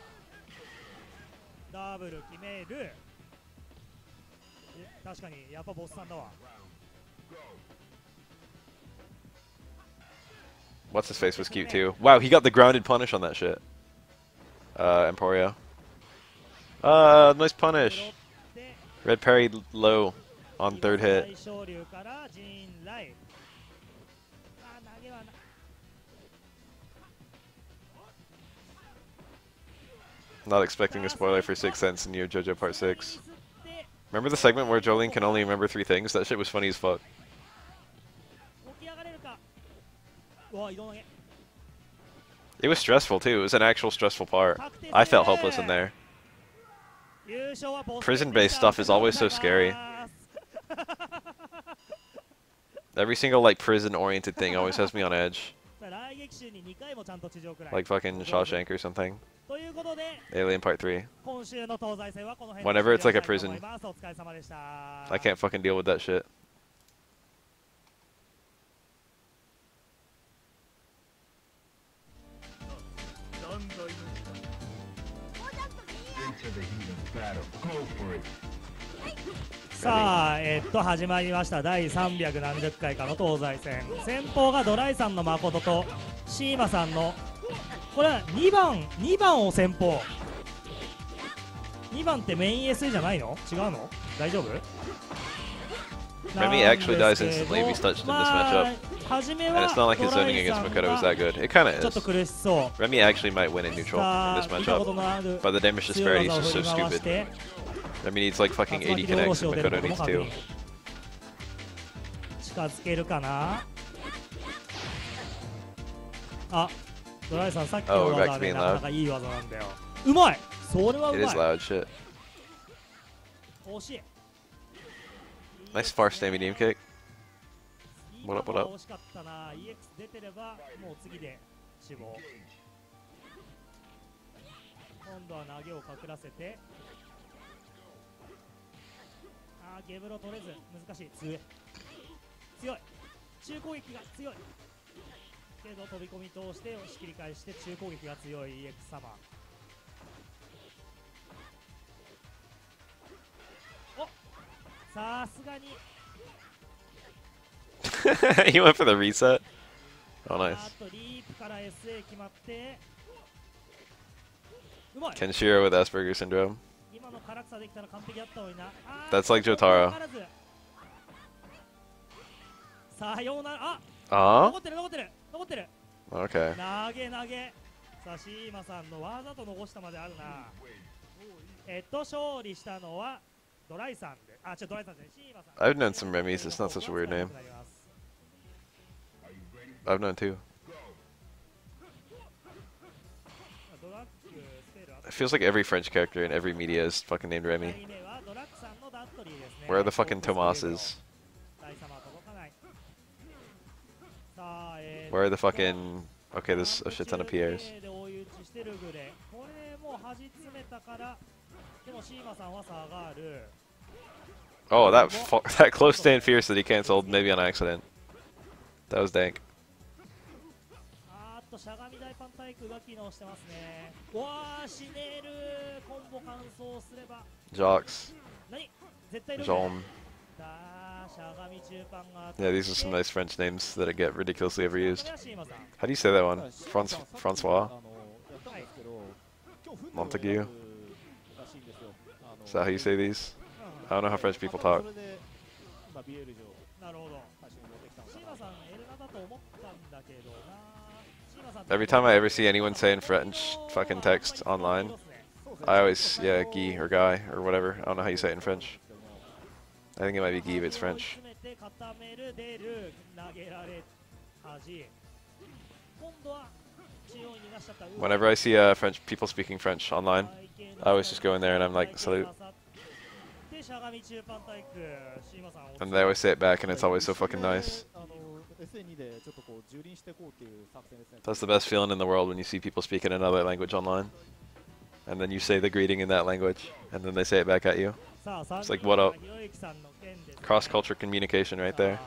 A: What's his face was cute too. Wow, he got the grounded punish on that shit. Emporio. Nice punish. Red parry low on 3rd hit. Not expecting a spoiler for 6th Sense in Neo JoJo Part 6. Remember the segment where Jolene can only remember 3 things? That shit was funny as fuck. It was stressful too. It was an actual stressful part. I felt hopeless in there. Prison-based stuff is always so scary. Every single like prison-oriented thing always has me on edge. Like fucking Shawshank or something. Alien Part 3. Whenever it's like a prison, I can't fucking deal with that shit.
B: さあ、始まりました第300何十回かの東西戦。先方がドライさんの誠とシーマさんの、これは2番を先方。2番ってメイン SE じゃないの？違うの？大丈夫
A: ？Remy actually dies instantly if he's touched in this matchup. And it's not like his zoning against Makoto is that good. It kinda is. Remy actually might win in neutral in this matchup. But the damage disparity is just so stupid. Remy needs like fucking 80 connects and Makoto needs 2.
B: 近づけるかなあ、ドライさんさっきの技ね、なかなかいい技なんだよ。うまいそれはうまい
A: It is loud shit.
B: 惜しい
A: Nice far stay medium kick. What up, what up?
B: 惜しかったな EX 出てればもう次で死亡今度は投げをかくらせてゲブロ取れず難しい強い中攻撃が強いけど飛び込み通して押し切り返して中攻撃が強い EX サマーおさすがに
A: He went for the reset. Oh, nice. Kenshiro with Asperger's syndrome. That's like Jotaro. Okay.
B: 勝利したのはドライさんで、ドライさんじゃない、シーマさん。
A: I've known some Remy's, it's not such a weird name. I've known two. It feels like every French character in every media is fucking named Remy. Where are the fucking Tomases? Where are the fucking... Okay, there's a shit ton of Pierres. Oh, that close stand fierce that he cancelled, maybe on accident. That was dank. Jocks. Jean. Yeah, these are some nice French names that get ridiculously overused. How do you say that one? Francois? Montague? Is that how you say these? I don't know how French people talk. Every time I ever see anyone saying French fucking text online, I always, yeah, Guy or Guy or whatever. I don't know how you say it in French. I think it might be Guy, but it's French. Whenever I see French people speaking French online, I always just go in there and I'm like, salute. And they always say it back and it's always so fucking nice. That's the best feeling in the world when you see people speaking another language online. And then you say the greeting in that language, and then they say it back at you. It's like, what up? Cross-culture communication right there.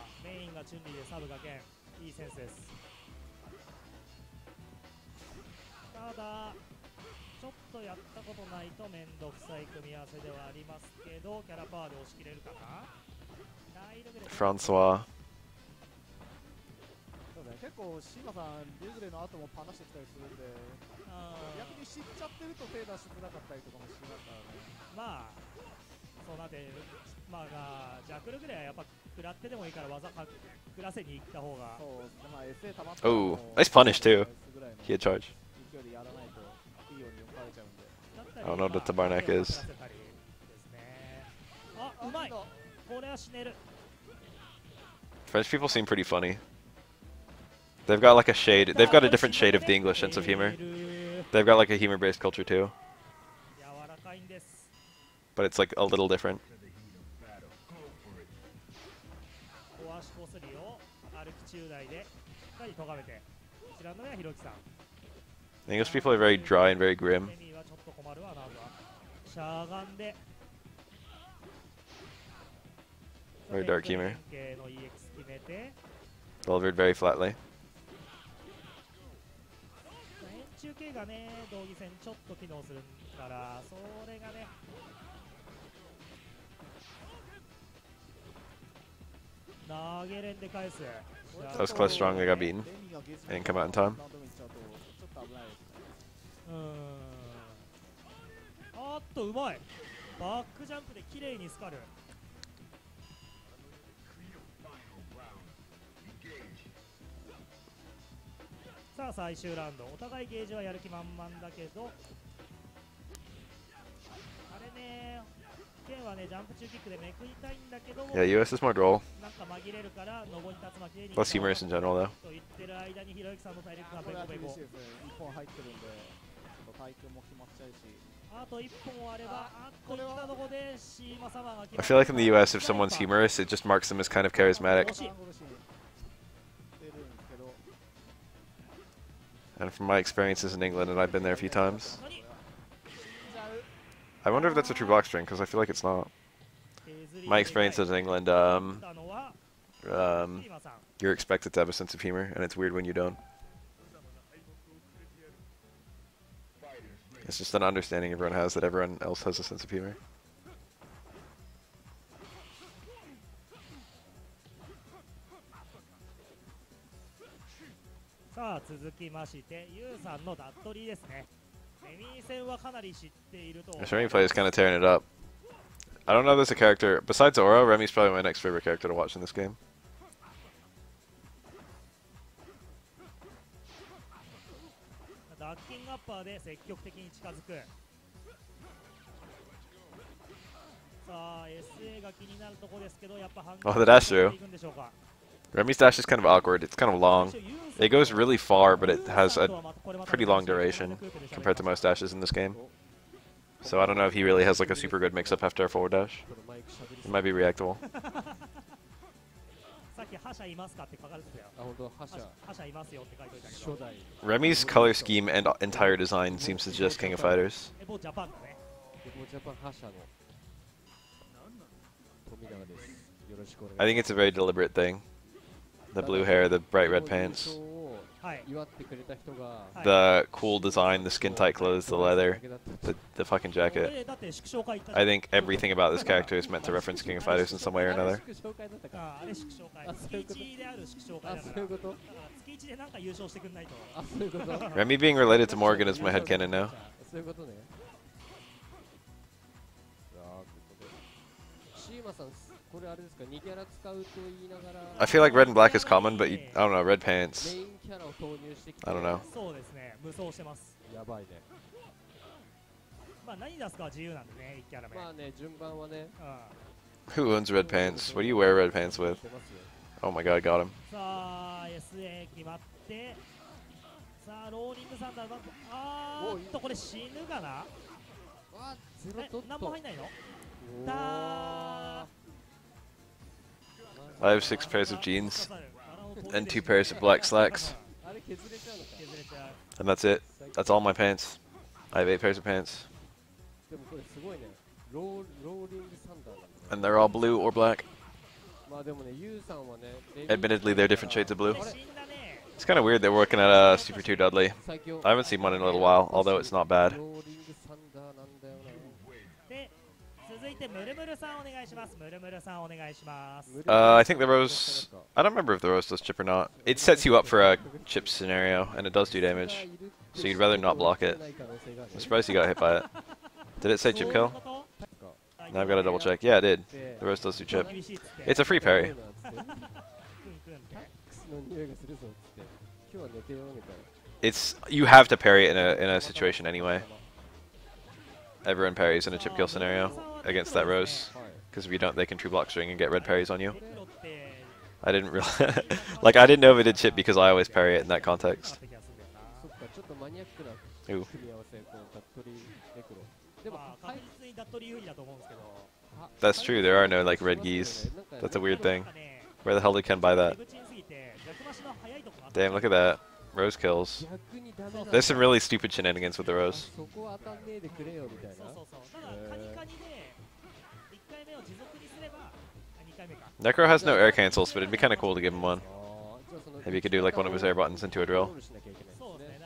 A: Francois.
C: 結構シーマさん、リュグレの後も話してきたりするんで、逆に知っちゃってると手出しづらかったりとかもしますからね。
B: まあ、そうなんで、まあ、ジャクルぐらいはやっぱ食らってでもいいから技食らせに行った方が。そうですね、まあ SA 溜まったら。
A: Oh, nice punish too. He had charge. I don't know what the Tabarnak is.
B: あ、うまい。これは死ねる。
A: French people seem pretty funny. They've got like a shade. They've got a different shade of the English sense of humor. They've got like a humor-based culture too. But it's like a little different. English people are very dry and very grim. Very dark humor. Delivered very flatly.
B: 中継がね、道義戦ちょっと機能するから、それがね。投げれんで返す。
A: That was close strong, they got beaten. They didn't come out in time.
B: あっと、うまい。バックジャンプで綺麗にスカル。さあ最終ラウンド、お互いゲージはやる気満々だけど、あれね、ケンはね、ジャンプ中キックでめくりたいんだけど、
A: Yeah, US is more droll.
B: なんか紛れるから、上り竜巻で
A: Less humorous in general, though.
B: と言ってる間にひろゆきさんの体力がベコベコ。
C: 1本入ってるんで、体験も決まっちゃうし。
B: あと1本あれば、あっといったとこでシーマ様が決まる。
A: I feel like in the US, if someone's humorous, it just marks them as kind of charismatic. And from my experiences in England, and I've been there a few times, I wonder if that's a true box string, because I feel like it's not. My experiences in England, you're expected to have a sense of humor, and it's weird when you don't. It's just an understanding everyone has that everyone else has a sense of humor.
B: さあ続きまして、ユウさんのダットリーですね。レミー戦はかなり知っていると。
A: Remy play is kind of tearing it up. I don't know if there's a character besides Aura. Remy's probably my next favorite character to watch in this game.
B: ダッキングアッパーで積極的に近づく。さあ SA が気になるところですけど、やっぱ反撃していくんでしょうか。
A: Remy's dash is kind of awkward. It's kind of long. It goes really far, but it has a pretty long duration compared to most dashes in this game. So I don't know if he really has like a super good mix-up after a forward dash. It might be reactable. Remy's color scheme and entire design seems to suggest King of Fighters. I think it's a very deliberate thing. The blue hair, the bright red pants, the cool design, the skin-tight clothes, the leather, the fucking jacket. I think everything about this character is meant to reference King of Fighters in some way or another. Remy being related to Morgan is my headcanon now. I feel like red and black is common, but I don't know, red pants. I don't know. Who owns red pants? What do you wear red pants with? Oh my god, got him. I have 6 pairs of jeans and 2 pairs of black slacks. And that's it. That's all my pants. I have 8 pairs of pants. And they're all blue or black. Admittedly, they're different shades of blue. It's kind of weird they're working at Super 2 Dudley. I haven't seen one in a little while, although it's not bad. I think the Rose... I don't remember if the Rose does chip or not. It sets you up for a chip scenario, and it does do damage. So you'd rather not block it. I'm surprised you got hit by it. Did it say chip kill? Now I've got to double check. Yeah, it did. The Rose does do chip. It's a free parry. You have to parry it in a situation anyway. Everyone parries in a chip kill scenario against that Rose, because if you don't, they can true block string and get red parries on you. I didn't realize, like I didn't know if it did chip because I always parry it in that context. Ooh. That's true. There are no like red geese. That's a weird thing. Where the hell did Ken buy that? Damn! Look at that. Rose kills. There's some really stupid shenanigans with the Rose. Necro has no air cancels, but it'd be kind of cool to give him one. Maybe he could do like one of his air buttons into a drill.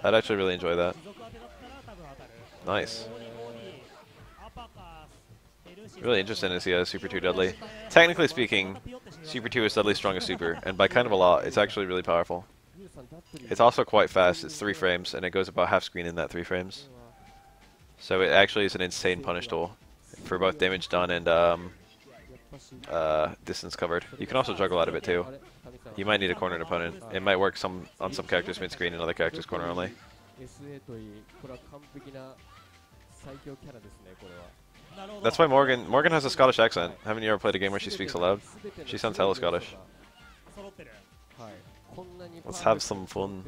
A: I'd actually really enjoy that. Nice. Really interesting to see a Super 2 Dudley. Technically speaking, Super 2 is Dudley's strongest super, and by kind of a lot, it's actually really powerful. It's also quite fast. It's 3 frames, and it goes about half screen in that 3 frames. So it actually is an insane punish tool for both damage done and distance covered. You can also juggle out of it too. You might need a cornered opponent. It might work on some characters mid-screen and other characters corner only. That's why Morgan has a Scottish accent. Haven't you ever played a game where she speaks aloud? She sounds hella Scottish. Let's have some fun.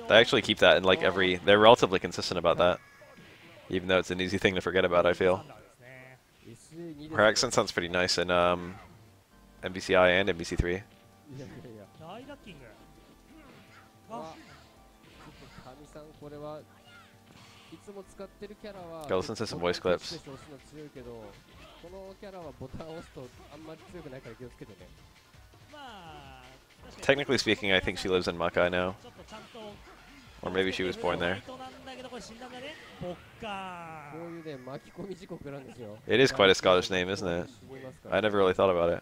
A: They actually keep that in like they're relatively consistent about that. Even though it's an easy thing to forget about, I feel. Her accent sounds pretty nice in MVCI and MVC3. Go listen to some voice clips. Technically speaking, I think she lives in Makai now. Or maybe she was born there. It is quite a Scottish name, isn't it? I never really thought about it.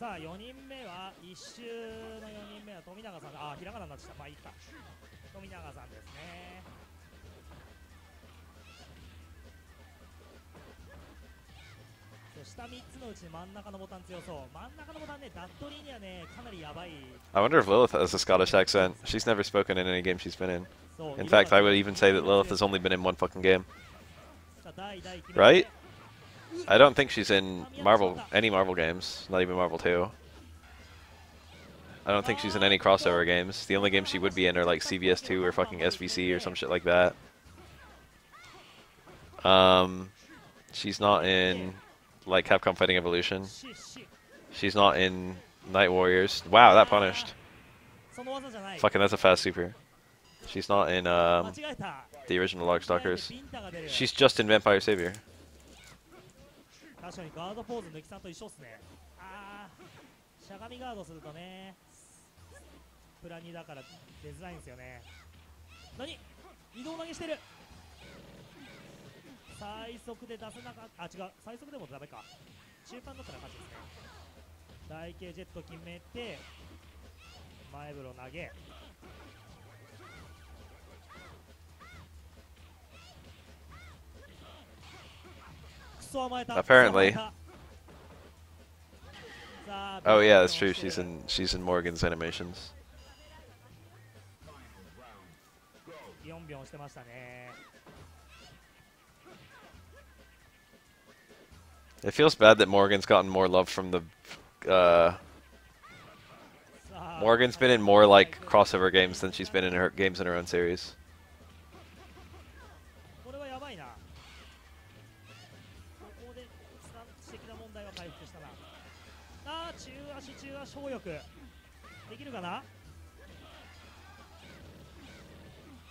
B: Sa 4人目は1周の4人目は富永さん。あ、ひらがなになってた。まあいいか。富永さんですね。そし
A: I wonder if Lilith has a Scottish accent. She's never spoken in any game she's been in. In fact, I would even say that Lilith has only been in one fucking game. Right? I don't think she's in any Marvel games, not even Marvel 2. I don't think she's in any crossover games. The only games she would be in are like CVS2 or fucking SVC or some shit like that. She's not in like Capcom Fighting Evolution. She's not in Night Warriors. Wow, that punished. Fucking, that's a fast super. She's not in the original Darkstalkers. She's just in Vampire Savior. Apparently. Oh yeah, that's true. She's in Morgan's animations. It feels bad that Morgan's gotten more love from the. Morgan's been in more like crossover games than she's been in her games in her own series.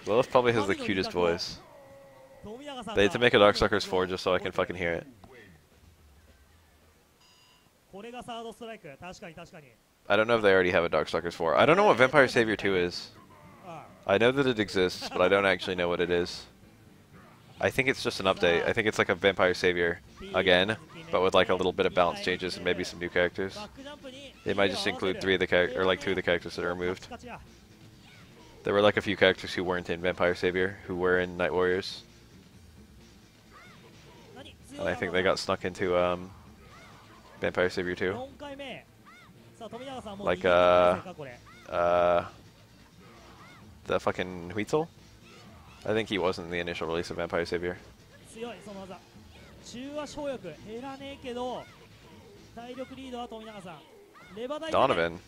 A: Lilith probably has the cutest voice. They had to make a Darkstalkers 4 just so I can fucking hear it. I don't know if they already have a Darkstalkers 4. I don't know what Vampire Savior 2 is. I know that it exists, but I don't actually know what it is. I think it's just an update. I think it's like a Vampire Savior again, but with like a little bit of balance changes and maybe some new characters. It might just include 2 of the characters that are removed. There were like a few characters who weren't in Vampire Savior, who were in Night Warriors. And I think they got snuck into Vampire Savior 2. Like the fucking Huitzel? I think he wasn't in the initial release of Vampire Savior. Donovan.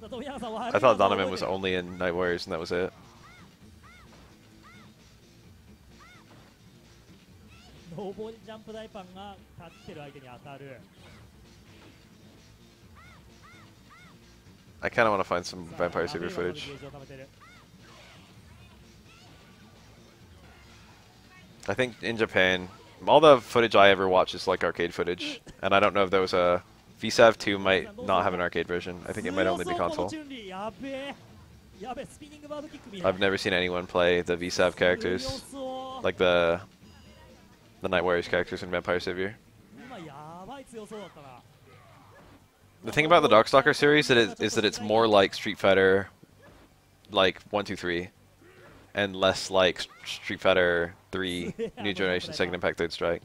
A: I thought Donovan was only in Night Warriors and that was it. I kind of want to find some Vampire Savior footage. I think in Japan, all the footage I ever watch is like arcade footage, and I don't know if there was a VSAV2 might not have an arcade version. I think it might only be console. I've never seen anyone play the VSAV characters, like the Night Warriors characters in Vampire Savior. The thing about the Darkstalker series is that it's more like Street Fighter, like 1, 2, 3, and less like Street Fighter 3, New Generation, Second Impact, Third Strike.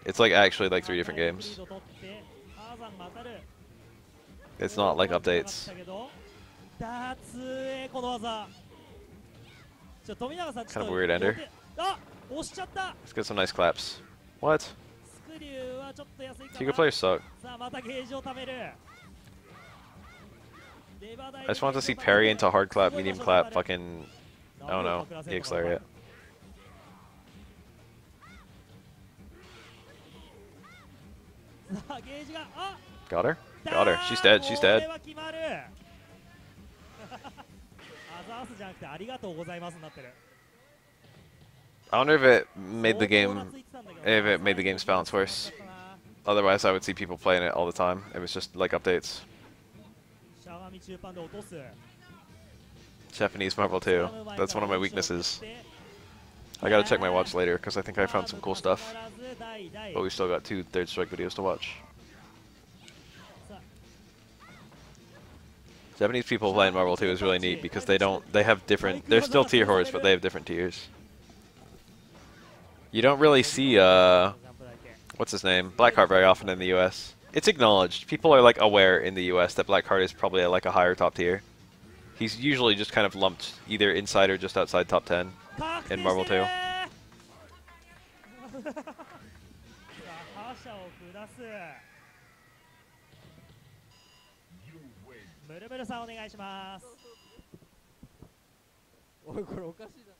A: It's like actually like 3 different games. It's not like updates. Kind of weird ender. Let's get some nice claps. What? Tiga players suck. I just want to see parry into hard clap, medium clap, fucking, I don't know, EX Lariat. Got her? Got her. She's dead. She's dead. I wonder if it made the game's balance worse. Otherwise, I would see people playing it all the time. It was just like updates. Japanese Marvel 2. That's one of my weaknesses. I gotta check my watch later because I think I found some cool stuff. But we still got 2 Third Strike videos to watch. Japanese people playing Marvel 2 is really neat because they have different, they're still tier horrors, but they have different tiers. You don't really see what's his name, Blackheart very often in the U.S. It's acknowledged. People are like aware in the U.S. that Blackheart is probably at, like a higher top tier. He's usually just kind of lumped either inside or just outside top 10 in Marvel 2.
B: ムルムルさんお願いします。
C: おいこれおかしいな。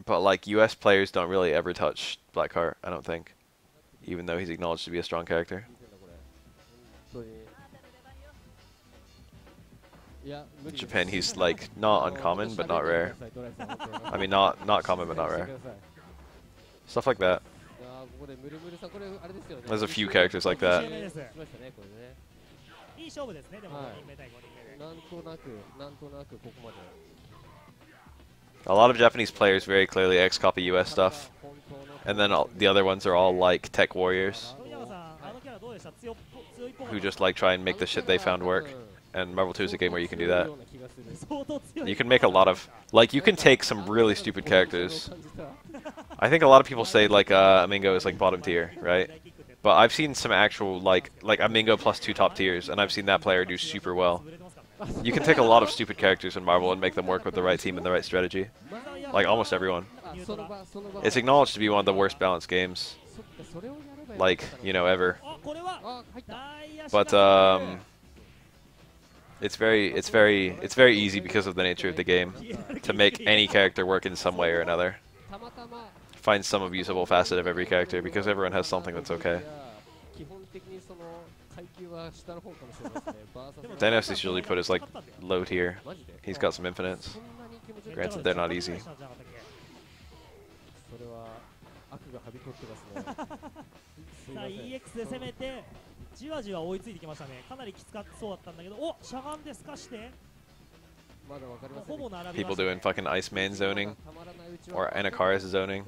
A: But like US players don't really ever touch Blackheart, I don't think, even though he's acknowledged to be a strong character. In Japan, he's like not uncommon but not rare. I mean, not common but not rare. Stuff like that. There's a few characters like that. A lot of Japanese players very clearly X-copy US stuff, and then the other ones are all like tech warriors who just like try and make the shit they found work. And Marvel 2 is a game where you can do that. You can make a lot of, like, you can take some really stupid characters. I think a lot of people say like Amingo is like bottom tier, right? But I've seen some actual like Amingo plus 2 top tiers, and I've seen that player do super well. You can take a lot of stupid characters in Marvel and make them work with the right team and the right strategy. Like almost everyone. It's acknowledged to be one of the worst balanced games, like, you know, ever. But it's very easy because of the nature of the game to make any character work in some way or another. Find some abusable facet of every character because everyone has something that's okay. Thanos is usually put as like low tier. He's got some infinites. Granted, they're not easy.
B: さあ EX で攻めてじわじわ追いついてきましたね。かなりきつかそうだったんだけど、お、しゃがんですかして。ほぼ並びま
A: People
B: した
A: doing fucking Iceman zoning or Anakaris zoning.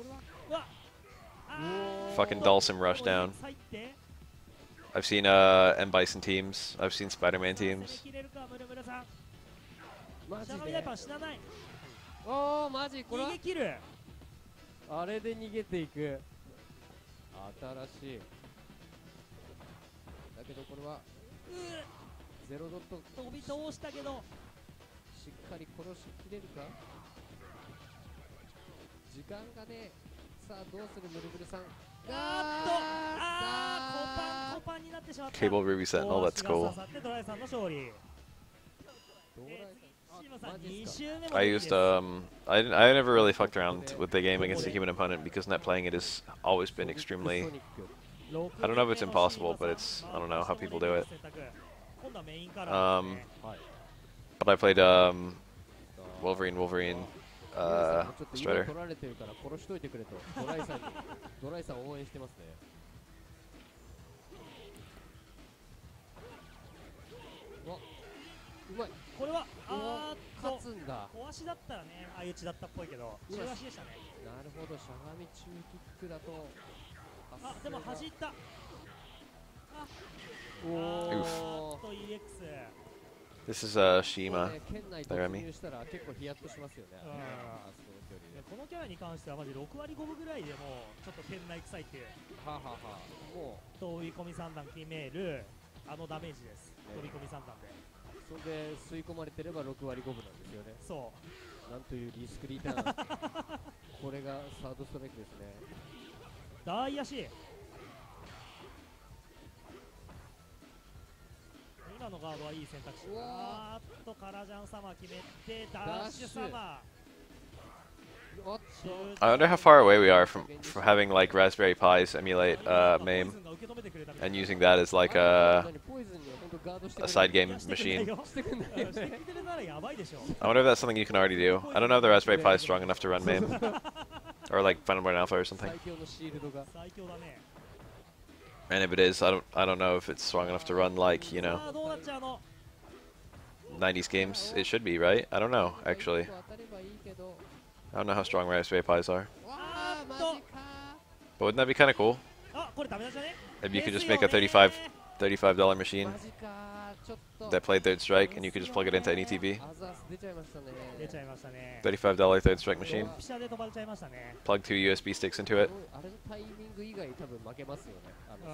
A: Fucking Dhalsim rush down. I've seen M Bison teams. I've seen Spider-Man teams.
B: しゃがみダイパン死なない。
C: おーマジこれ
B: 逃げ切る。
C: あれで逃げていく。新しいだけどこれはゼロドット
B: 飛び通したけど
C: しっかり殺しきれるか。時間がね。さあどうするムルブルさん。
B: コパンになってしまった。
A: Cable Ruby Sentinel, let's go. I used I never really fucked around with the game against a human opponent because net playing it has always been extremely, I don't know if it's impossible, but it's, I don't know how people do it. But I played Wolverine Strider.
C: Uai.
B: これは
C: 勝つんだ。
B: 小足だったらね、相打ちだったっぽいけど、中足でしたね。
C: なるほど、しゃがみ中キックだと。
B: あ、でも弾いた。
C: お
B: ー。EX。
A: This is Shima.
C: 県内突入したら結構ヒヤッとしますよね。
B: このキャラに関してはマジ6割5分ぐらいでもうちょっと県内臭いっていう。
C: はあはあはあ。もう
B: 飛び込み3段決めるあのダメージです。飛び込み3段で。
C: それで吸い込まれてれば6割5分なんですよね。そう。なんというリスクリターン。これがサードストライクですね。
B: 大足。今のガードはいい選択肢。カラジャンサマー決めてダッシュサマー。
A: I wonder how far away we are from having like Raspberry Pis emulate MAME and using that as like a side game machine. I wonder if that's something you can already do. I don't know if the Raspberry Pi is strong enough to run MAME or like Final Born Alpha or something. And if it is, I don't know if it's strong enough to run like, you know, 90s games. It should be, right? I don't know actually. I don't know how strong Raspberry Pis are. But wouldn't that be kind of cool? If you could just make a $35 machine. that played Third Strike, and you could just plug it into any TV.
B: 出ちゃいましたね。
A: $35 Third Strike machine.
B: ピシャで飛ばれちゃいましたね。
A: Plug 2 USB sticks into it.
C: あれのタイミング以外多分負けますよね。ソニッ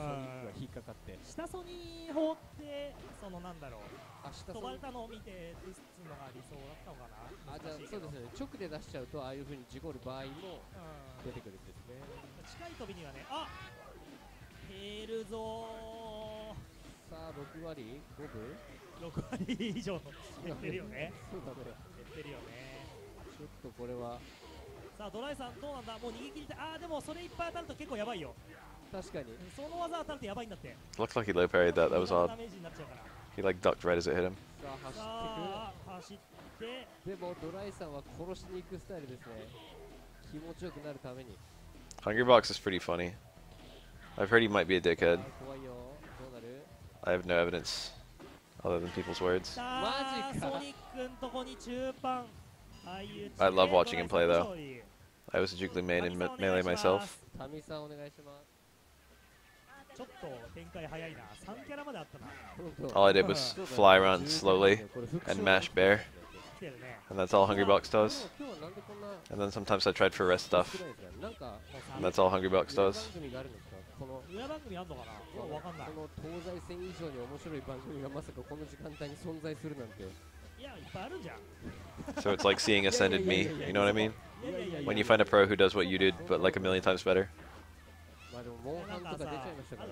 C: クが引っかかって。
B: 下ソニー砲ってそのなんだろう。
C: 飛
B: ばれたのを見て打つのが理想だったのかな。
C: じゃあそうですね。直で出しちゃうとああいう風に事故る場合も出てくるんですね。
B: 近い飛びにはね、あ、減るぞー。さあ6割5分6割以上減ってるよね。
C: そうだね。
B: 減ってるよね。
C: ちょっとこれは
B: さあドライさんどうなんだ。もう逃げ切りたい。あーでもそれいっぱい当たると結構やばいよ。
C: 確かに
B: その技当たるとやばいんだって。
A: Looked like he low parried that. That was odd.
B: ダメージになっちゃうから。
A: He like ducked right as it hit him.
C: さあ走ってでもドライさんは殺しに行くスタイルですね。気持ちよくなるために。
A: Hungrybox is pretty funny. I've heard he might be a dickhead.
C: 怖いよ。どうなる
A: I have no evidence other than people's words.
B: マジか。ソニックんとこに中盤。
A: I love watching him play though. I was a Jiggly main in Melee myself.
C: タミさんお願いします。
B: ちょっと展開早いな。3キャラまであったな。
A: All I did was fly around slowly and mash bear. And that's all Hungrybox does. And then sometimes I tried for rest stuff. And that's all Hungrybox does.
B: 裏番組あんのかな。わかんない。
C: この東西線以上に面白い番組がまさかこの時間帯に存在するなんて。
B: いや、いっぱいあるじゃん。
A: So it's like seeing Ascended me, you know what I mean? When you find a pro who does what you did, but like a million times better.
C: まあでもモンハンとか出ちゃいましたから。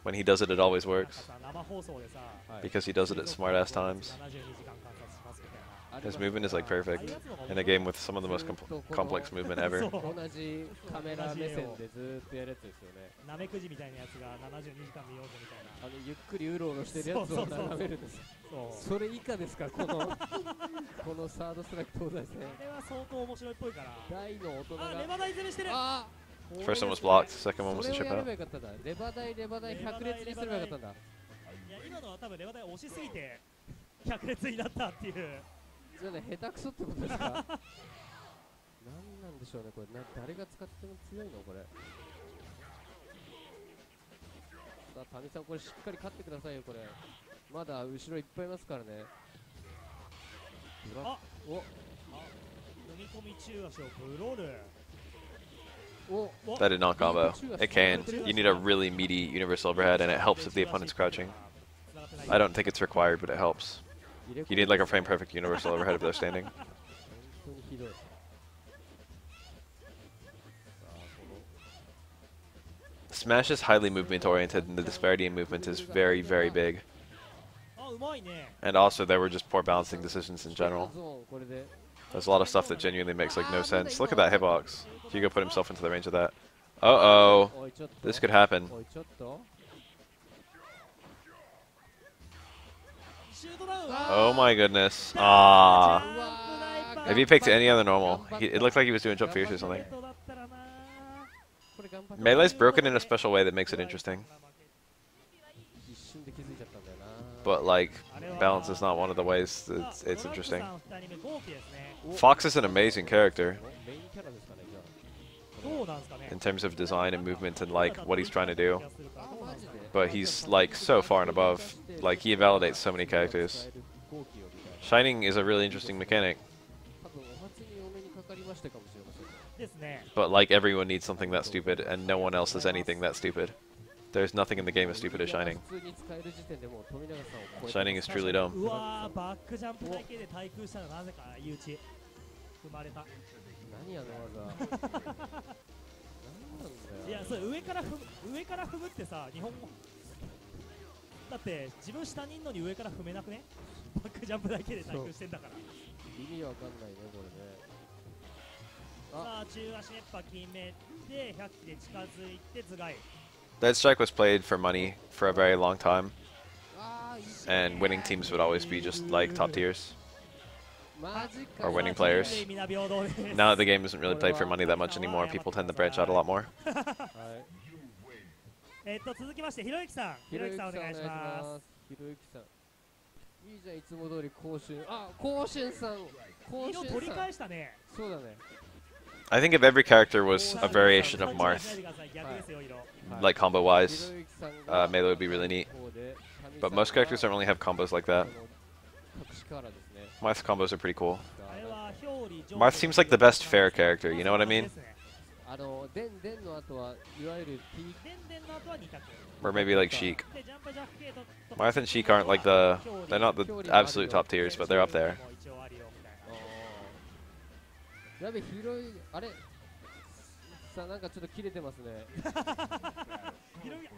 A: When he does it, it always works.
B: 生放送でさ。
A: Because he does it at smart ass times. His movement is like perfect in a game with some of the most complex movement ever.
C: 同じカメラ目線でずっとやるやつですよね。
B: なめくじみたいなやつが72時間見ようぜみたいな。
C: ゆっくりうろうろしてるやつを眺めるんです。それ以下ですか、このサードストライク東西線。
B: これは相当面白いっぽいから。
C: 大の大人が。
B: レバダイ攻めしてる。
A: First one was blocked, second one was a chip out.
C: レバダイ100列にすればよかったんだ。
B: いや今のは多分レバダイ押しすぎて100列になったっていう。
C: じゃあね、下手くそってことですか。何なんでしょうね、これ誰が使っても強いのこれ。さあタミさん、これしっかり勝ってくださいよ。これまだ後ろいっぱいいますからね。
B: あお、踏み込み中足をブロール。
A: That did not combo. It can. You need a really meaty universal overhead, and it helps if the opponent's crouching. I don't think it's required, but it helps. You need like a frame perfect universal overhead if they're standing. Smash is highly movement oriented, and the disparity in movement is very, very big. And also, there were just poor balancing decisions in general. There's a lot of stuff that genuinely makes like no sense. Look at that hitbox. Hugo put himself into the range of that. Uh-oh. This could happen. Oh my goodness. Ah. If he picked any other normal, it looked like he was doing jump fierce or something. Melee's broken in a special way that makes it interesting. But like, balance is not one of the ways that it's interesting. Fox is an amazing character in terms of design and movement and like what he's trying to do. But he's like so far and above. Like he invalidates so many characters. Shining is a really interesting mechanic. But like everyone needs something that stupid and no one else has anything that stupid. There's nothing in the game as stupid as Shining. Shining is truly dumb.
B: いや、それ上から踏むってさ、日本語だって自分下にいるのに上から踏めなくね。バックジャンプだけで対空してんだから。
C: 意味わかんないね、これね。
B: さあ、中足熱波決めて、100機で近づいて頭蓋。
A: That strike was played for money for a very long time. And winning teams would always be just like top tiers. Or winning players. Now that the game isn't really played for money that much anymore, people tend to branch out a lot more.
B: 続きまして、ひろゆきさん。ひろゆきさんお願いします。
C: ひろゆきさん。いいじゃん、いつも通り甲春。あ、甲春さん。
B: 色取り返したね。
C: そうだね。
A: I think if every character was a variation of Marth, like combo-wise, Melee would be really neat. But most characters don't really have combos like that. Marth's combos are pretty cool. Marth seems like the best fair character, you know what I mean? Or maybe like Sheik. Marth and Sheik aren't like they're not the absolute top tiers, but they're up there.
D: やべ、広い、あれさあ、なんかちょっと切れてますね。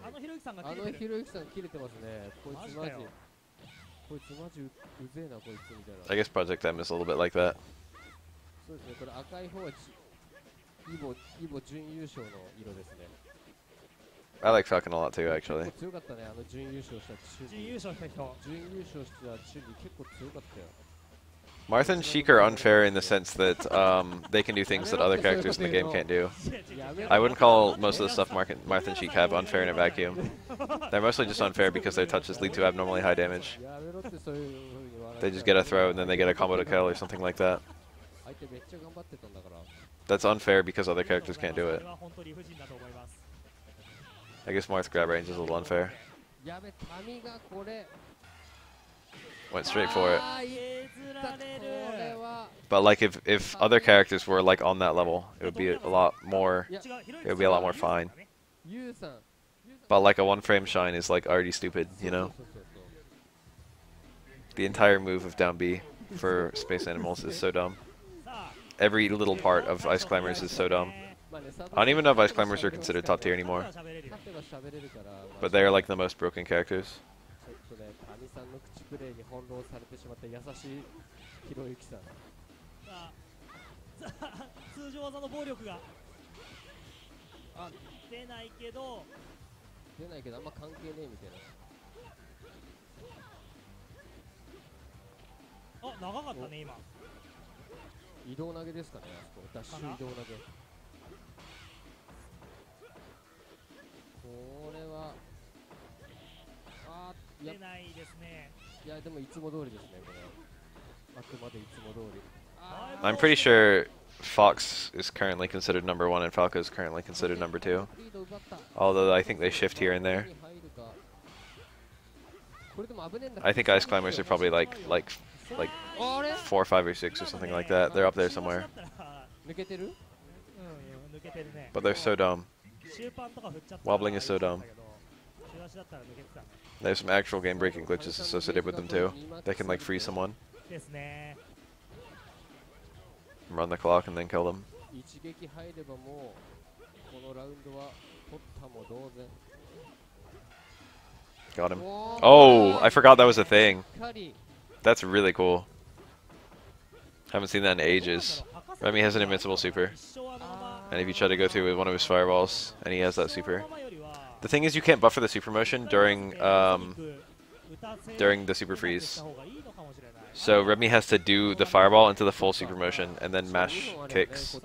B: あのひろゆきさんが
D: あのひろゆきさん切れてますね。こいつマジうぜえな、こいつみたいな。
A: I guess Project M is a little bit like that.
D: そうですね、これ赤い方はイボ準優勝の色ですね。
A: I like Falcon a lot too, actually.
D: 強かったね、あの準優勝したチュンリー結構強かったよ。
A: Marth and Sheik are unfair in the sense that they can do things that other characters in the game can't do. I wouldn't call most of the stuff Marth and Sheik have unfair in a vacuum. They're mostly just unfair because their touches lead to abnormally high damage. They just get a throw and then they get a combo to kill or something like that. That's unfair because other characters can't do it. I guess Marth's grab range is a little unfair. Went straight for it. But like if other characters were like on that level, it would be a lot more fine. But like a one frame shine is like already stupid, you know? The entire move of down B for Space Animals is so dumb. Every little part of Ice Climbers is so dumb. I don't even know if Ice Climbers are considered top tier anymore. But they are like the most broken characters.
D: さんの口プレイに翻弄されてしまった優しいひろゆきさん。
B: 通常技の暴力が出ないけど
D: あんま関係ねえみたいな。
B: 長かったね今。
D: 移動投げですかね、あそこダッシュ移動投げ。これは
B: 出ないですね。
D: いやでもいつも通りですね、これ。あくまでいつも通り。
A: I'm pretty sure Fox is currently considered number 1 and Falco is currently considered number 2. Although I think they shift here and there. I think Ice Climbers are probably like 4, 5, or 6 or something like that. They're up there somewhere. But they're so dumb. Wobbling is so dumb. There's some actual game-breaking glitches associated with them too. They can like freeze someone, run the clock, and then kill them. Got him. Oh, I forgot that was a thing. That's really cool. Haven't seen that in ages. Remy has an invincible super. And if you try to go through with one of his fireballs, and he has that super. The thing is, you can't buffer the super motion during the super freeze. So Remy has to do the fireball into the full super motion and then mash kicks.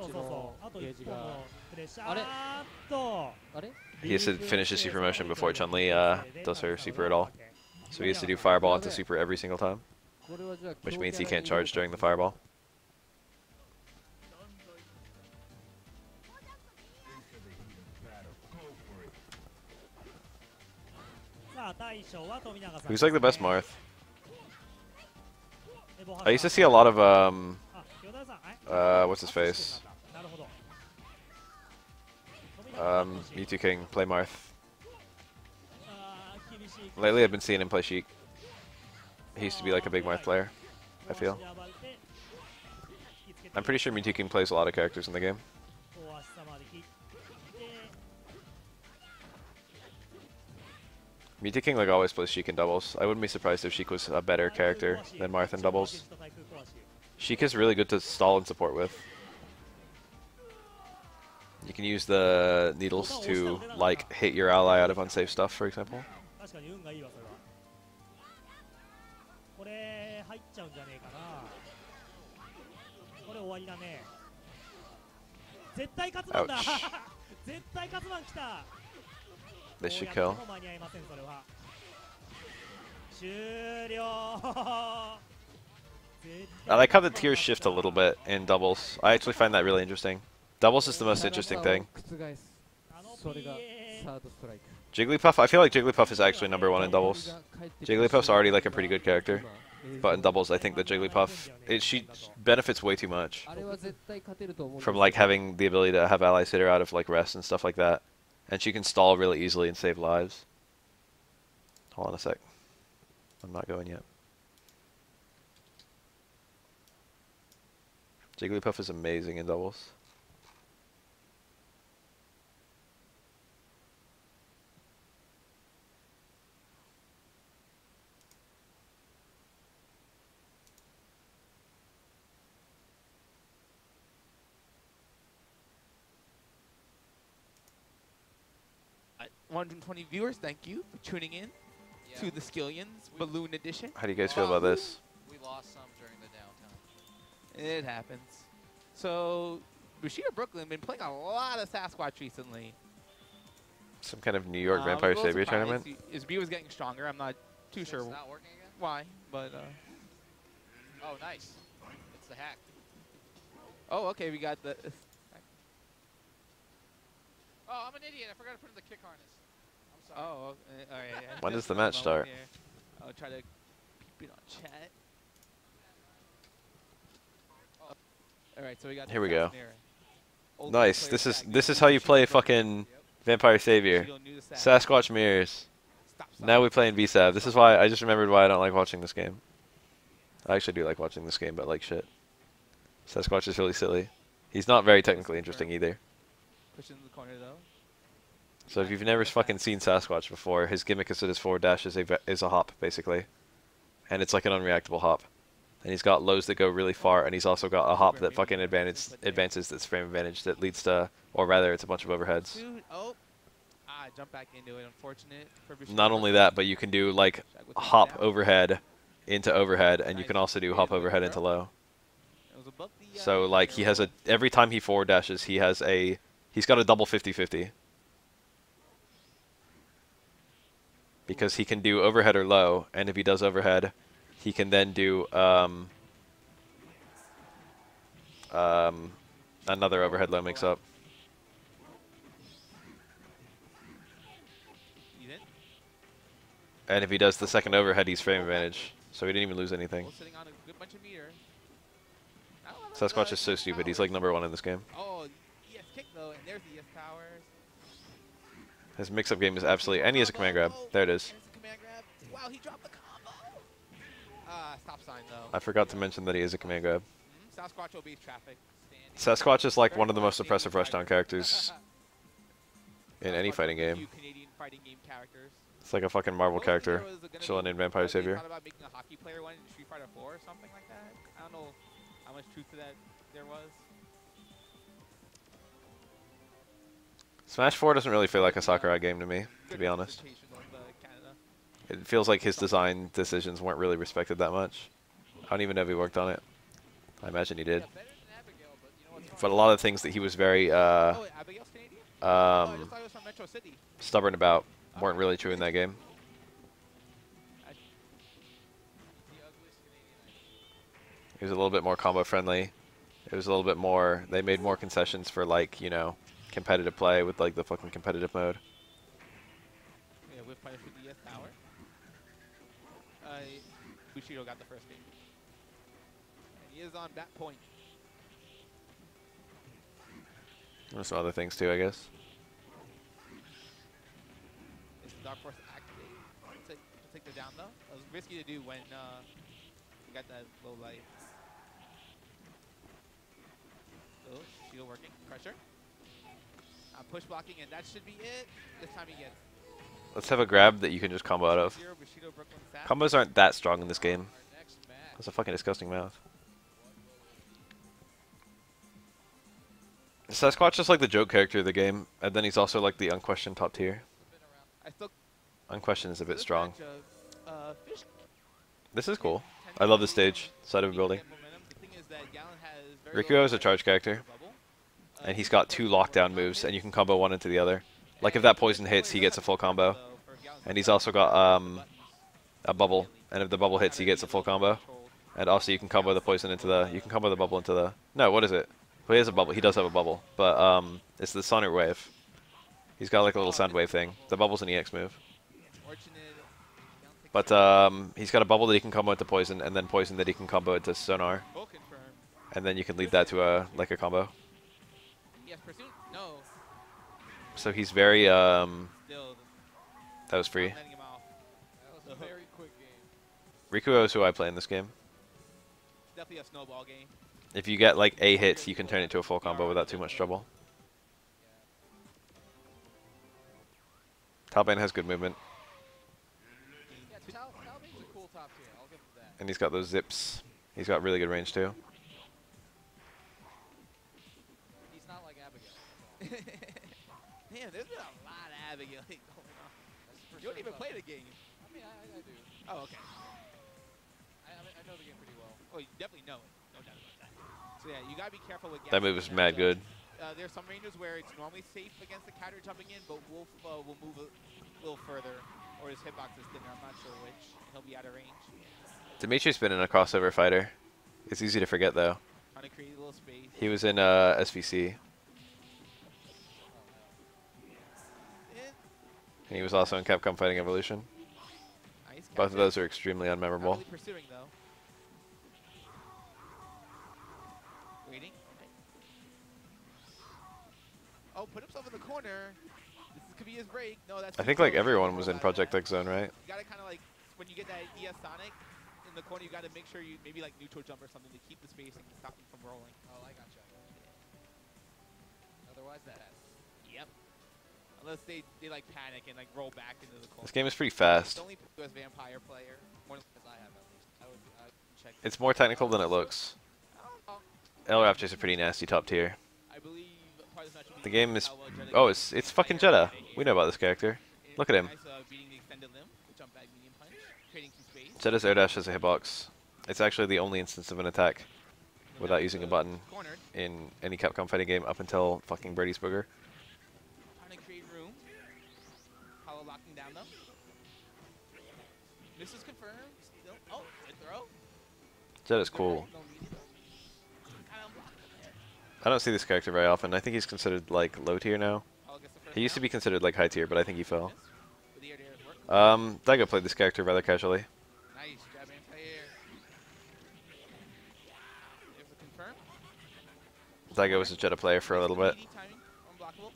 A: He has to finish his super motion before Chun-Li does her super at all. So he has to do fireball into super every single time, which means he can't charge during the fireball. Who's like the best Marth? I used to see a lot of what's his face? Mewtwo King play Marth. Lately I've been seeing him play Sheik. He used to be like a big Marth player, I feel. I'm pretty sure Mewtwo King plays a lot of characters in the game. Mewtwo King like always plays Sheik in doubles. I wouldn't be surprised if Sheik was a better character than Marth in doubles. Sheik is really good to stall and support with. You can use the needles to like hit your ally out of unsafe stuff, for example. Ouch. They should kill. I like how the tiers shift a little bit in doubles. I actually find that really interesting. Doubles is the most interesting thing.
B: あの
D: それが
B: PA
D: サードストライク。
A: Jigglypuff, I feel like Jigglypuff is actually #1 in doubles. Jigglypuff's already like a pretty good character, but in doubles, I think that Jigglypuff, she benefits way too much
D: あれは絶対勝てると思うんです
A: from like having the ability to have allies hit her out of like rest and stuff like that, and she can stall really easily and save lives. Hold on a sec. I'm not going yet. Jigglypuff is amazing in doubles.
E: At 120 viewers, thank you for tuning in to the Skillions Balloon Edition.
A: How do you guys feel about this?
F: We lost some during the downtime.
E: It happens. So, Bushido Brooklyn been playing a lot of Sasquatch recently.
A: Some kind of New York
E: I'm a
A: Vampire
E: little
A: Savior
E: surprised.
A: tournament?
E: His B was getting stronger. I'm not too
F: So
E: sure
F: it's not working again?
E: why, but
F: Oh, nice. It's the hack.
E: oh, okay, we got the.
F: Oh, I'm an idiot. I forgot to put in the kick harness. I'm sorry.
E: Oh, all right. Yeah.
A: When does
E: Just
A: the
E: one
A: match
E: moment
A: start?
E: here. I'll try to peep it on chat. All right, so we got.
A: Here we
E: the
A: go.
E: Fascinator. Ultimate
A: Nice.
E: player
A: This
E: tag.
A: is how you play fucking Vampire Savior.
E: Bushido knew the Sas.
A: Sasquatch mirrors.
E: Stop,
A: Now we play in VSAV. This is why I just remembered why I don't like watching this game. I actually do like watching this game, but like shit. Sasquatch is really silly. He's not very technically interesting either.
E: Push in the corner though.
A: So if you've never fucking seen Sasquatch before, his gimmick is that his forward dash is a hop, basically. And it's like an unreactable hop. And he's got lows that go really far, and he's also got a hop that fucking advances that's frame advantage that leads to, or rather, it's a bunch of overheads.
E: Dude, oh. I jumped back into it. Unfortunate for Bushido.
A: Not only that, but you can do like hop overhead into overhead, and you can also do hop overhead into low.
E: It was above the,
A: So like he has a, every time he forward dashes, he's got a double 50-50. Because he can do overhead or low, and if he does overhead, he can then do another overhead low mix up.
E: You didn't?
A: And if he does the second overhead, he's frame advantage. So he didn't even lose anything.
E: Both sitting on a good bunch of meter.
A: Sasquatch is so stupid. He's like #1 in this game.
E: Oh, ES kick though, and there's the ES powers.
A: His mix-up game is absolutely, and he has a command grab. There it is.
E: There's the command grab. Wow, he dropped the combo. Stop sign though.
A: I forgot to mention that he is a command grab.
E: Sasquatch obeys traffic.
A: Sasquatch is like one of the most oppressive rushdown characters in any fighting game.
E: Canadian fighting game characters.
A: It's like a fucking Marvel character chilling in Vampire
E: They
A: Savior.
E: thought about making a hockey player one in Street Fighter 4 or something like that. I don't know how much truth to that there was.
A: Smash 4 doesn't really feel like a Sakurai game to me, to be honest.
E: Representation of, Canada.
A: It feels like his design decisions weren't really respected that much. I don't even know if he worked on it. I imagine he did.
F: Yeah, better than Abigail, but you know what's
A: But a lot of things that he was very
E: Oh, wait, Abigail's Canadian? Oh, I just thought it was from Metro City.
A: stubborn about weren't really true in that game.
F: the ugliest Canadian I know.
A: He was a little bit more combo friendly. It was a little bit more, they made more concessions for like, you know, competitive play with like the fucking competitive mode.
E: Yeah, with Punish with the ES power. Bushido got the first game. And he is on that point.
A: There's some other things too, I guess.
E: Is the Dark Force activated to take the down though? It was risky to do when we got that low light. Oh, shield working. Pressure. Push blocking, and that should be it. This time he gets
A: Let's have a grab that you can just combo out of.
E: 0. Bushido, Brooklyn, Sas.
A: Combos aren't that strong in this game.
F: Our next match.
A: That's a fucking disgusting mouth. Sasquatch is like the joke character of the game, and then he's also like the unquestioned top tier.
E: I still
A: Unquestioned is a bit
E: this
A: strong.
E: matchup, Fish
A: This is cool.
E: tends
A: I love the
E: to
A: stage, side of a building.
E: get momentum. The thing is that Gallon has very
A: Rikuo
E: low
A: is a charge character,
E: bubble.
A: and he's got 2 lockdown moves, and you can combo one into the other. Like if that poison hits, he gets a full combo. And he's also got a bubble, and if the bubble hits, he gets a full combo. And also you can combo the poison into the, you can combo the bubble into the, no, what is it? Well, he has a bubble. He does have a bubble, but it's the sonic wave. He's got like a little sound wave thing. The bubble's an EX move. But he's got a bubble that he can combo into poison, and then poison that he can combo into sonar, and then you can lead that to a combo.
E: Yes, pursuit. No.
A: So he's very that was free.
E: Letting him off.
D: That was a very quick game.
A: Rikuo is who I play in this game.
E: Definitely a snowball game.
A: If you get like A hits, you can turn it into a full combo without too much trouble. Top lane has good movement,
D: Yeah, Talbane's a cool top tier. I'll give him that.
A: and he's got those zips. He's got really good range too.
D: He's not like Abigail.
E: Damn, there's been a lot of Abigail going on. You don't even play the game.
D: I mean, I do.
E: Oh, okay.
D: I know the game pretty well.
E: Oh, you definitely know it. No doubt about that. So yeah, you gotta be careful with
A: That move is mad good.
E: There's some ranges where it's normally safe against the counter jumping in, but Wolf will move a little further, or his hitbox is thinner. I'm not sure which. He'll be out of range.
A: Dimitri's been in a crossover fighter. It's easy to forget though.
E: Trying to create a little space.
A: He was in SVC. And he was also in Capcom Fighting Evolution.
E: Nice.
A: Both of those are extremely
E: Not
A: unmemorable.
E: really pursuing though. Waiting. Okay. Oh, put himself in the corner. This could be his break. No, that's.
A: I think like everyone was in Project X Zone, right?
E: You gotta kind of like when you get that ES Sonic in the corner, you gotta make sure you maybe like neutral jump or something to keep the space and stop him from rolling.
D: Oh, I gotcha. Otherwise, that happens.
E: Yep. Unless they like panic and like roll back into the corner.
A: This game is pretty fast.
E: It's only as vampire player. More
D: As I have at least. I would check.
A: It's more technical than it looks. El Raptor's a pretty nasty top tier.
E: I believe part of this match will be
A: The game is...
E: how well Jeddah
A: Oh,
E: gets
A: it's fucking Jeddah. We know about this character. Look at him.
E: Nice, beating the extended limb, the jump back medium punch, creating some space.
A: Jeddah's air dash has a hitbox. It's actually the only instance of an attack without using a button
E: Cornered,
A: in any Capcom fighting game up until fucking Brady's Booger.
E: trying to create room. Hollow locking down though. Misses confirmed. Still, oh, good throw.
A: Jeddah's cool.
E: No need it. Kind of blocked there.
A: I don't see this character very often. I think he's considered like low tier now.
E: Hollow gets the first
A: He used to
E: down.
A: be considered like high tier, but I think he fell.
E: Miss. With the air to air work.
A: Daigo played this character rather casually.
E: Nice jab anti-air. There's a confirm.
A: Daigo was a Jeddah player for a little bit.
E: Speedy timing, unblockable.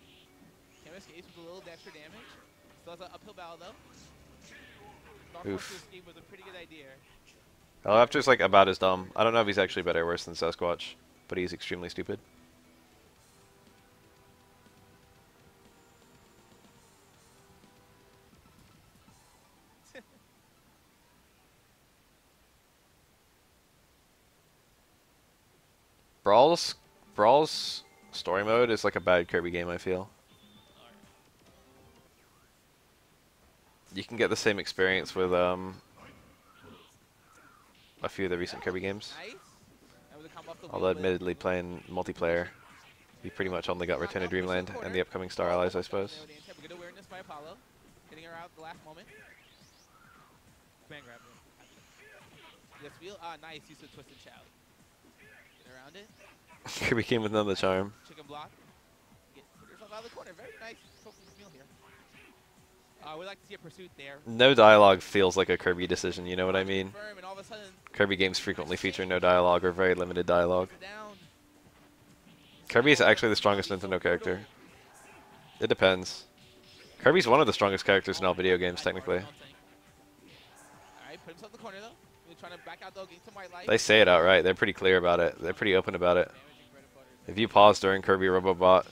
E: Can't escape with a little extra damage. Still has an uphill battle though. Dark Horse
A: Oof.
E: escape was a pretty good idea.
A: El Raptor's like about as dumb. I don't know if he's actually better or worse than Sasquatch, but he's extremely stupid. Brawl's story mode is like a bad Kirby game, I feel. You can get the same experience with a few of the recent Kirby games.
E: Nice. And with a combo off the
A: Although
E: wheel, but
A: admittedly playing multiplayer, you pretty much only got Return to Dreamland and the upcoming Star Allies, I suppose.
E: There with the anti- Good awareness by Apollo. Hitting her out at the last moment. Command grab. Yes, wheel. Ah, nice. Use of twisted shout. Get around it.
A: Kirby came with another charm.
E: Chicken block. Get yourself out of the corner. Very nice. Focus the meal here. We'd like to see a pursuit there.
A: No dialogue feels like a Kirby decision, you know what I mean?
E: Confirm, and all of a sudden,
A: Kirby games frequently feature no dialogue or very limited dialogue.
E: it's down.
A: Kirby is actually the strongest Nintendo character. It depends. Kirby's one of the strongest characters in all video games, technically.
E: Alright, put himself in the corner though. Really trying to back out though, getting some white light.
A: They say it outright. They're pretty clear about it. They're pretty open about it. If you pause during Kirby Robobot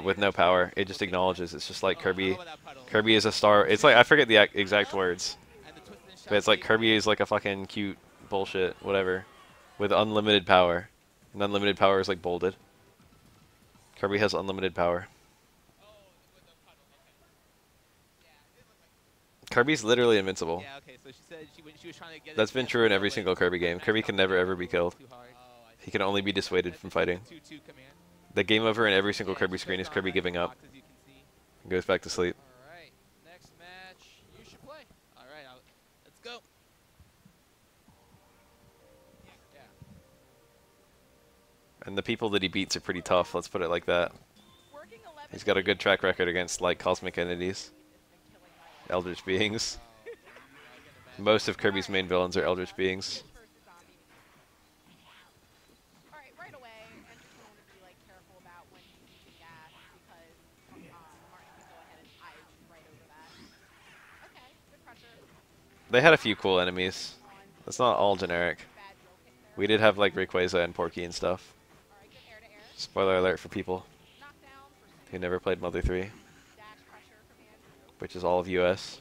A: with no power, it just acknowledges. It's just like Kirby. Kirby is a star. It's like, I forget the exact words, but it's like Kirby is like a fucking cute bullshit, whatever, with unlimited power. And unlimited power is like bolded. Kirby has unlimited power. Kirby's literally invincible.
E: Yeah, okay, so she said when she was trying to get
A: That's
E: it,
A: been
E: she
A: true in
E: had
A: every
E: to
A: single Kirby game. Kirby can never ever be killed.
E: too hard.
A: He can only be dissuaded from fighting.
E: 2-2 command.
A: The game over in every single Kirby screen is Kirby giving up.
E: As you can see.
A: And goes back to sleep.
D: All right, next match, you should play.
E: All right, let's go.
D: Yeah.
A: And the people that he beats are pretty tough, let's put it like that. He's got a good track record against, like, cosmic entities. Eldritch beings. Most of Kirby's main villains are Eldritch beings.
G: Alright, right away, and just want to be like careful about when he's using gas because Martin can go ahead and eye right over that. Okay, good pressure.
A: They had a few cool enemies. It's not all generic. We did have like Rayquaza and Porky and stuff.
G: Alright, good air to air.
A: Spoiler alert for people
G: Knockdown for Sue.
A: who never played Mother 3,
G: Dash pressure from Andrew.
A: which is all of US.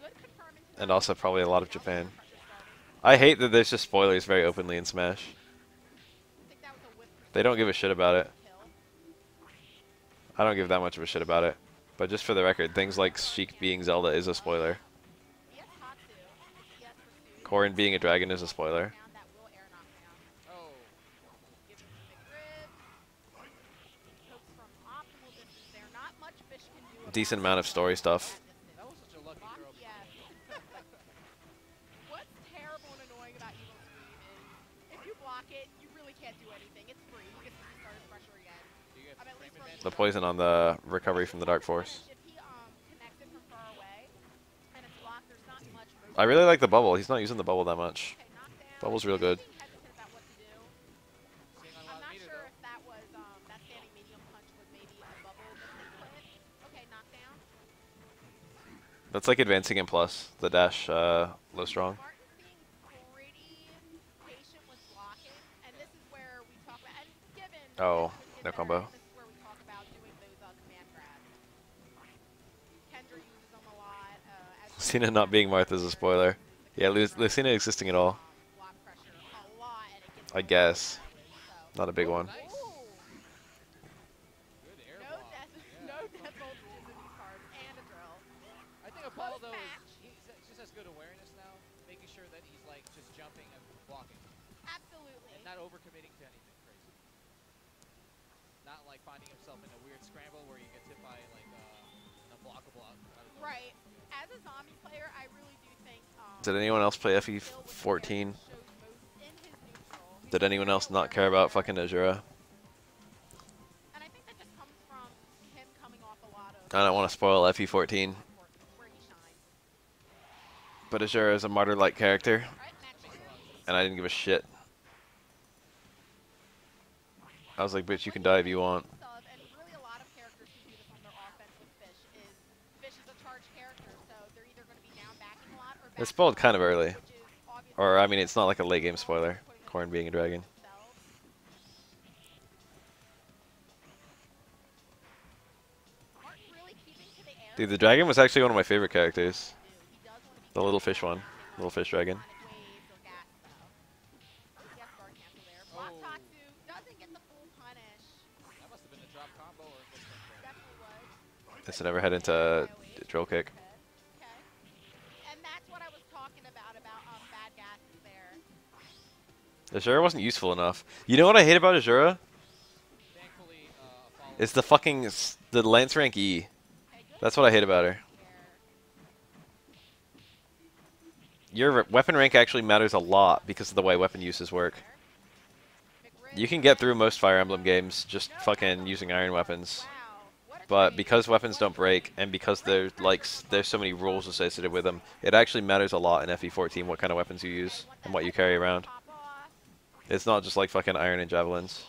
G: Good confirming to
A: And
G: that.
A: also probably a lot of Japan.
G: Pressure starting.
A: I hate that there's just spoilers very openly in Smash.
G: I think that was a whip
A: They don't give a shit about it.
G: kill.
A: I don't give that much of a shit about it. But just for the record, things like Sheik being Zelda is a spoiler.
G: Yes, Hatsu. Yes, for Sue.
A: Corrin being a dragon is a spoiler.
G: Down, that will air knockdown.
F: Oh.
G: Give him some big ribs. Hooks from optimal distance there. Not much fish can do.
A: Decent amount of story stuff.
F: That was such a lucky
G: Block,
F: throw.
G: yes. What's terrible and annoying about Evo Stream is if you block it, you really can't do anything. It's free. You get to restart his pressure again.
F: Do you get
G: I'm at
F: frame
G: least
F: advantage?
A: The poison on the recovery from the Dark Force.
G: If he connects it from far away and it's blocked, there's not much motion.
A: I really like the bubble. He's not using the bubble that much.
G: Okay, knockdown.
A: Bubble's real good.
G: Being hesitant about what to do.
F: Seeing on a
G: I'm
F: lot
G: not
F: of meter,
G: sure
F: though.
G: if that was that standing medium punch was maybe a bubble that they put. Okay, knockdown.
A: That's like advancing in plus. The dash low strong.
G: Martin's being pretty patient with blocking, and this is where we talk about. And given
A: Oh,
G: that
A: no combo.
G: this is where we talk about doing those command grabs. Kendra uses them a lot.
A: Lucina not being Martha's a spoiler. Yeah, Lucina existing at all.
G: Block pressure a lot, and it gets
A: I guess.
G: so.
A: Not a big one.
F: Nice.
G: Ooh.
F: Good air
G: No
F: block.
G: death,
F: Yeah.
G: no death ults in these cards, and a drill.
F: I think Apollo,
G: Close
F: though,
G: match.
F: just has good awareness now, making sure that he's, like, just jumping and blocking.
G: Absolutely.
F: And not overcommitting to anything crazy. Not, like, finding himself in a weird scramble where you get hit by, like, an unblockable out of nowhere.
G: Right. As a zombie player, I really do think.
A: Did anyone else play
G: Bill with the
A: FE14?
G: character shows most in his neutral.
A: Did anyone else not care about fucking Azura?
G: And I think that just comes from him coming off a lot of.
A: I don't want to spoil FE14,
G: where he shines.
A: but Azura is a martyr-like character,
G: Right, match.
A: and I didn't give a shit. I was like, bitch, you can die if you want.
G: And really a lot of characters who do this on their offense with Fish is a charged character, so they're either going to be down backing a lot or
A: It's
G: backing
A: spoiled
G: up,
A: kind of early.
G: which is obviously
A: Or, I mean, it's not like a late game spoiler. Corrin being a dragon.
G: themselves. Martin really keeping to the air.
A: Dude, the dragon was actually one of my favorite characters.
G: He does want to be
A: The little fish one. Little fish dragon.
G: waves or gas though. Yes, guard cancel there. Block
F: Oh.
G: Tatsu doesn't get the full punish.
F: That must have been a drop combo or a good thing.
G: Definitely was.
A: Guess I never head into drill kick.
G: Okay. And that's what I was talking about bad gases there.
A: Azura wasn't useful enough. You know what I hate about Azura?
F: Thankfully, Apollo.
A: It's the fucking the Lance rank E.
G: Okay, good
A: That's what I hate about her.
G: here.
A: Your weapon rank actually matters a lot because of the way weapon uses work.
G: McRib
A: You can get through most Fire Emblem games just fucking using iron weapons.
G: Wow. What a
A: But
G: trade.
A: because weapons don't break, and because there's there's so many rules associated with them, it actually matters a lot in FE14 what kind of weapons you use and what you carry around.
G: Pop off.
A: It's not just like fucking iron and javelins.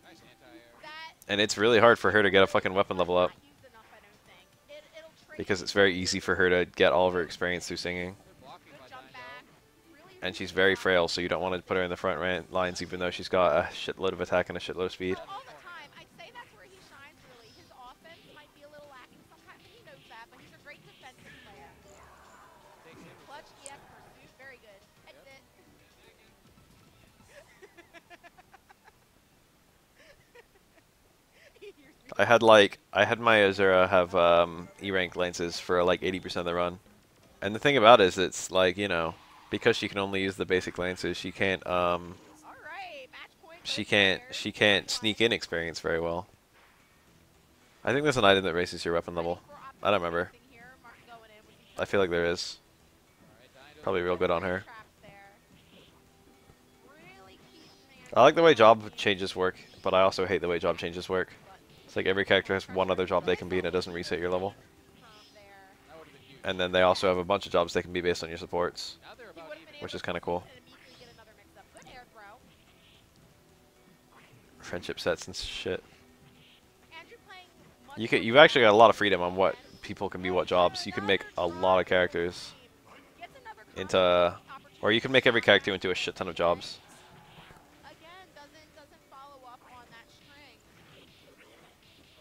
F: Nice anti-air.
G: That
A: And it's really hard for her to get a fucking weapon level up
G: not used enough, I don't think. It'll trade
A: because it's very easy for her to get all of her experience through singing.
F: Good blocking
G: good
F: by
G: jump
F: Dino.
G: back. Really,
A: And she's
G: really
A: very
G: strong.
A: frail, so you don't want to put her in the front lines even though she's got a shitload of attack and a shitload of speed.
G: So all the time, I'd say that's where he shines really. His offense might be a little lacking sometimes, and he knows that, but he's a great defensive player.
F: Takes him.
G: Clutch EX pursuit, very good. Exit. He hears me.
A: I had my Azura have E rank lances for like 80% of the run. And the thing about it is it's like, you know, because she can only use the basic lances, she can't
G: All right, match point.
A: she can't sneak in experience very well. I think there's an item that raises your weapon level. I don't remember. I feel like there is.
F: Alright, Dino.
A: Probably real good on her. I like the way job changes work, but I also hate the way job changes work. It's like every character has one other job they can be and it doesn't reset your level.
F: That would have been huge.
A: And then they also have a bunch of jobs they can be based on your supports,
F: Now they're about even.
A: which is kind of cool.
G: And immediately get another mix-up. Good air throw.
A: Friendship sets and shit.
G: Andrew playing much
A: You've actually got a lot of freedom on what people can be, what jobs. You can make a lot of characters
G: gets another
A: into, or you can make every character into a shit ton of jobs.
G: again doesn't follow up on that string.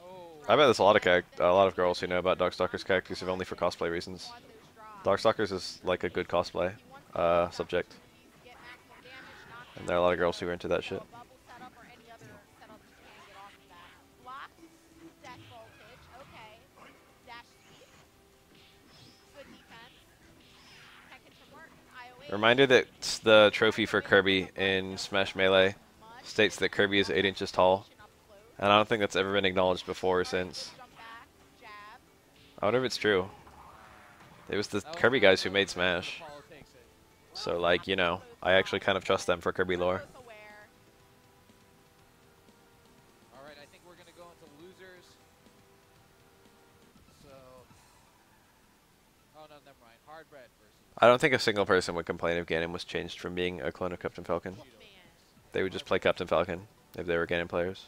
F: Oh.
A: I bet there's a lot of girls who know about Darkstalkers characters if only for cosplay reasons.
G: On those drops.
A: Darkstalkers is like a good cosplay subject,
G: Get maximum damage, knock
A: and there are a lot of girls who are into that shit.
G: bubble setup or any other setup you can get off of that. Block, dash voltage, okay. Dash speed. Good defense. Tekken from work. IOA.
A: Reminder that the trophy for Kirby in Smash Melee states that Kirby is 8 inches tall, and I don't think that's ever been acknowledged before or since.
G: Jump back, jab.
A: I wonder if it's true. It was the Kirby guys who made Smash,
F: Apollo takes it.
A: so like, you know, I actually kind of trust them for Kirby lore.
G: Both aware.
F: All right, I think we're gonna go into losers. So. Oh no, never mind. Hard red versus.
A: I don't think a single person would complain if Ganon was changed from being a clone of Captain Falcon.
G: Man.
A: They would just play Captain Falcon if they were Ganon players.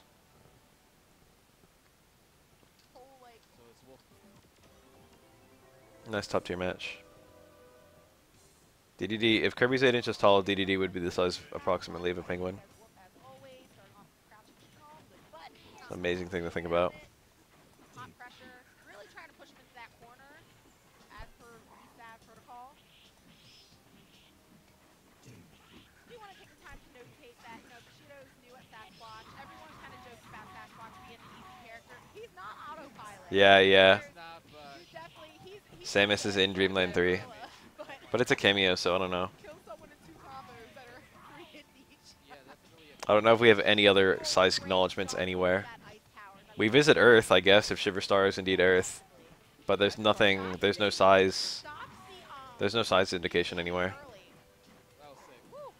G: Whole, like,
F: So it's Wolf.
A: Nice top tier match. DDD, if Kirby's 8 inches tall, DDD would be the size approximately of a penguin.
G: as always, starting off crouching strong, good butt.
A: It's an amazing thing to think about.
G: Hot pressure, really trying to push him into that corner as per VSAV protocol. Do want to take the time to notate that, you know, Bushido's new at Sasquatch. Everyone kind of jokes about Sasquatch being an easy character. He's not autopilot.
A: Yeah, yeah.
F: It's not, but
G: You definitely, he's
F: Oh,
A: Samus is in Dreamland 3. But it's a cameo, so I don't know.
G: kill someone in 2 combos that are 3 hits each.
F: yeah, that's really a
A: I don't know if we have any other size acknowledgements anywhere.
G: That ice tower, that
A: We visit Earth, I guess, if Shiverstar is indeed Earth. But there's nothing, there's no size,
G: stops the,
A: there's no size indication anywhere.
G: early.
F: that was sick.
G: Woo.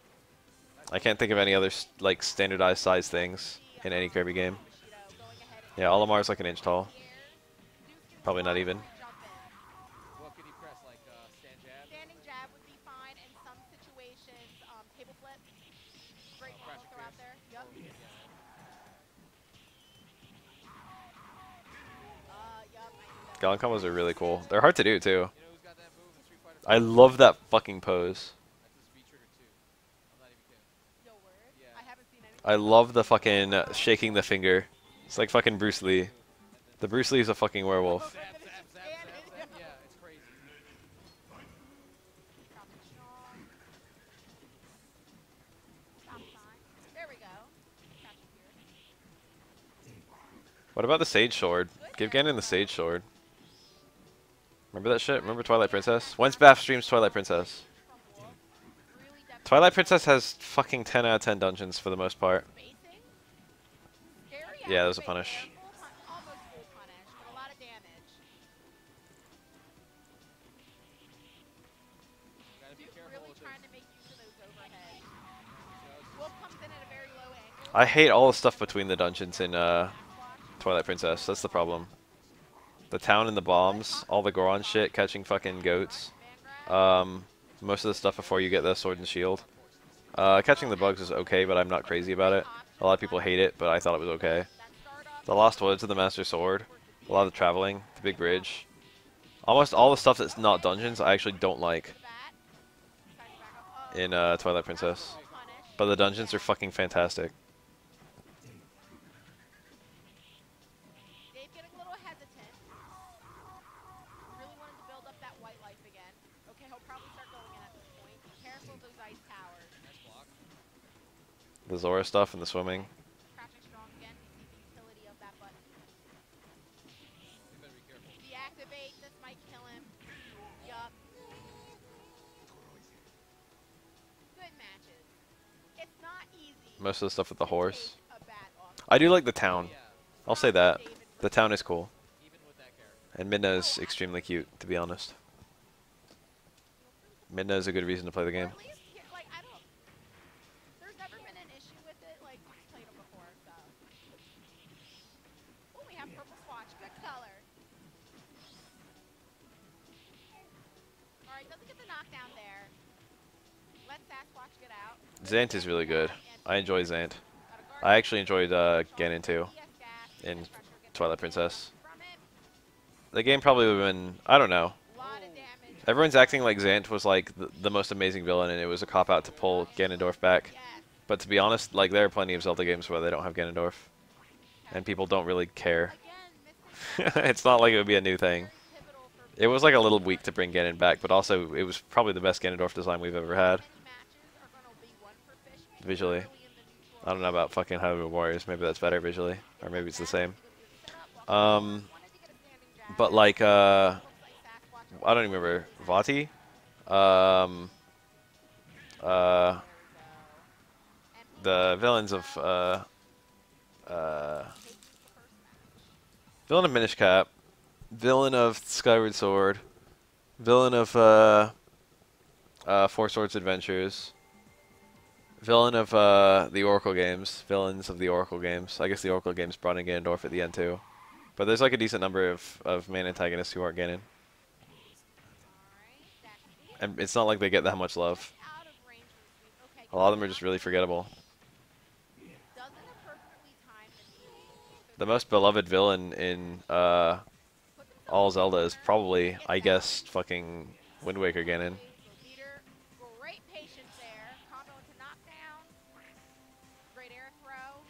A: I can't think of any other, like, standardized size things in any Kirby game.
G: Bushido going ahead and
A: Yeah, Olimar's like an inch tall.
G: the air. Deuce getting
A: Probably not
G: close,
A: even.
G: jump in.
F: What could he press? Like stand jab?
G: Standing jab would be fine in some situations. Table flip. Great
F: Crash
G: normal
F: and
G: throw out
F: Chris.
G: there. Yep.
F: Yeah.
G: Yup. I knew that.
A: Gallon combos are really cool. They're hard to do, too.
F: You know who's got that move in Street Fighter?
A: I love that fucking pose.
F: That's his V trigger too. I'm not even kidding.
G: Yo, word.
F: Yeah.
G: I haven't seen anything.
A: I love the fucking shaking the finger. It's like fucking Bruce Lee. The Bruce Lee is a fucking werewolf.
F: Zap, zap, zap, zap, zap. Yeah, it's crazy.
G: Dropping strong. Stop sign. There we go. Catch him here.
A: What about the Sage Sword? Give Ganon the Sage Sword. Remember that shit? Remember Twilight Princess? When's Bath streams Twilight Princess?
G: From Wolf. Really definitely
A: Twilight Princess has fucking 10 out of 10 dungeons for the most part.
G: spacing. Scary
A: Yeah, there's a
G: activate
A: punish.
G: there. Almost full punish, but a lot of damage.
F: Gotta be
G: Duke
F: careful
G: really
F: with
G: trying
F: this.
G: to make use of those overheads.
F: You know,
G: Wolf comes in at a very low angle.
A: I hate all the stuff between the dungeons in
G: Sasquatch.
A: Twilight Princess. That's the problem. The town and the bombs, all the Goron shit, catching fucking goats.
G: Van grab.
A: Most of the stuff before you get the sword and shield. Catching the bugs is okay, but I'm not crazy about it. A lot of people hate it, but I thought it was okay.
G: That startup.
A: The Lost Woods of the Master Sword, a lot of the traveling, the big bridge. Almost all the stuff that's not dungeons I actually don't like
G: Bat. Deciding to back up.
A: in Twilight Princess.
G: Full punish.
A: But the dungeons are fucking fantastic.
G: Dave getting a little hesitant. Really wanted to build up that white life again. Okay, he'll probably start going in at this point. Be careful of those ice towers.
F: nice block.
A: The Zora stuff and the swimming.
G: Crouching strong again. We see the utility of that button.
F: You better be careful.
G: Deactivate. This might kill him. Yup. Good matches. It's not easy.
A: Most of the stuff with the
G: to
A: horse.
G: take a bat off.
A: I do like the town.
F: Yeah,
A: I'll say that. The town is cool.
F: even with that character.
A: And Midna is extremely cute, to be honest. Midna is a good reason to play the
G: Or
A: game.
G: at least, like, I don't. There's never been an issue with it. Alright, doesn't get the knockdown there. Let Sasquatch get out.
A: Zant is really good. I enjoy Zant.
G: Got a guard
A: I actually enjoyed Ganon too
G: PS gas.
A: in
G: PS pressure gets
A: Twilight
G: the
A: Princess.
G: from it.
A: The game probably would have been, I don't know.
G: Lot of damage.
A: Everyone's acting like Zant was like the most amazing villain, and it was a cop out to pull Ganondorf back.
G: Yes.
A: But to be honest, like there are plenty of Zelda games where they don't have Ganondorf, and people don't really care.
G: Again, missing
A: It's not like it would be a new thing.
G: very pivotal for
A: It was like a little weak to bring Ganon back, but also it was probably the best Ganondorf design we've ever had.
G: many matches are gonna be one for fish
A: Visually.
G: early in the neutral.
A: I don't know about fucking Hyrule Warriors. Maybe that's better visually, or maybe it's the same.
G: Wanted to get a standing jab.
A: But like,
G: Looks like Sasquatch
A: I don't even remember Vati. The villains of villain of Minish Cap, villain of Skyward Sword, villain of Four Swords Adventures, villain of the Oracle games, villains of the Oracle games. I guess the Oracle games brought in Ganondorf at the end too. But there's like a decent number of main antagonists who aren't Ganon. And it's not like they get that much love.
G: out of range of the sweep. Okay,
A: A lot of them are just really forgettable.
G: doesn't it perfectly time the knee.
A: The most beloved villain in all Zelda is probably, I guess, fucking Wind Waker Ganon.
G: Leader, great patience there. Combo into knockdown. Great air throw.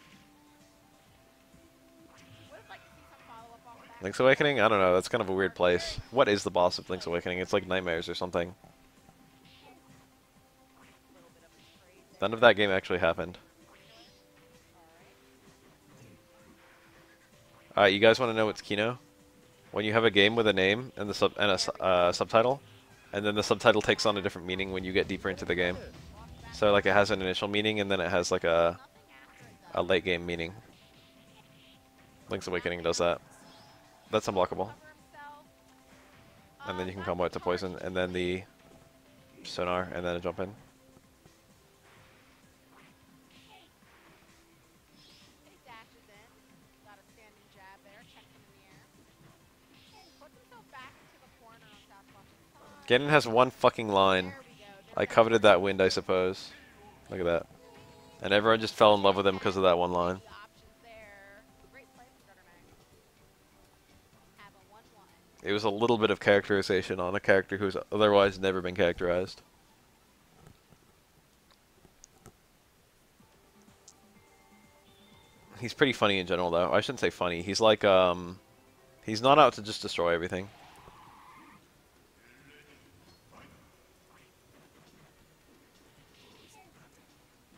G: Would have liked to see some follow-up off of that.
A: Link's Awakening? I don't know. That's kind of a weird place. What is the boss of Link's Awakening? It's like Nightmares or something. None of that game actually happened. Alright, you guys want to know what's Kino? When you have a game with a name and a subtitle, and then the subtitle takes on a different meaning when you get deeper into the game. So like it has an initial meaning and then it has like a late game meaning. Link's Awakening does that. That's unblockable. And then you can combo it to poison, and then the sonar, and then a jump in.
G: He dashes in. Got a standing jab there. Checks him in the air. Puts himself back into the corner on Sasquatch's side.
A: Ganon has one fucking line.
G: There we go.
A: I coveted that wind, I suppose. Look at that. And everyone just fell in love with him because of that one line.
G: The options there. Great play from Gutterman. Have a 1-1.
A: It was a little bit of characterization on a character who's otherwise never been characterized. He's pretty funny in general, though. I shouldn't say funny. He's like, he's not out to just destroy everything.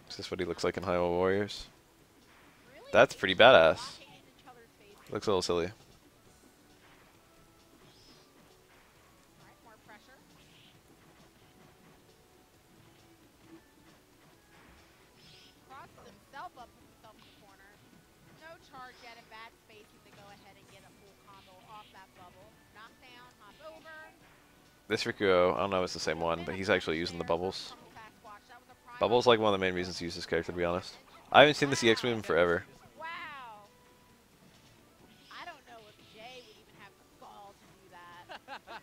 A: Is this what he looks like in Hyrule Warriors?
G: Really?
A: That's pretty badass.
G: Knocking in each other's faces.
A: Looks a little silly.
G: Alright, more pressure. Crosses himself up, puts himself in the corner. No charge yet in bad spacing to go ahead and get a full combo off that bubble. Knockdown, hop over.
A: This Rikuo, I don't know if it's the same one, but he's actually using the bubbles.
G: From Sasquatch. That was a prime
A: Bubbles like one of the main reasons to use this character, to be honest. I haven't seen this EX move in forever.
G: Wow. I don't know if Jay would even have the gall to do that.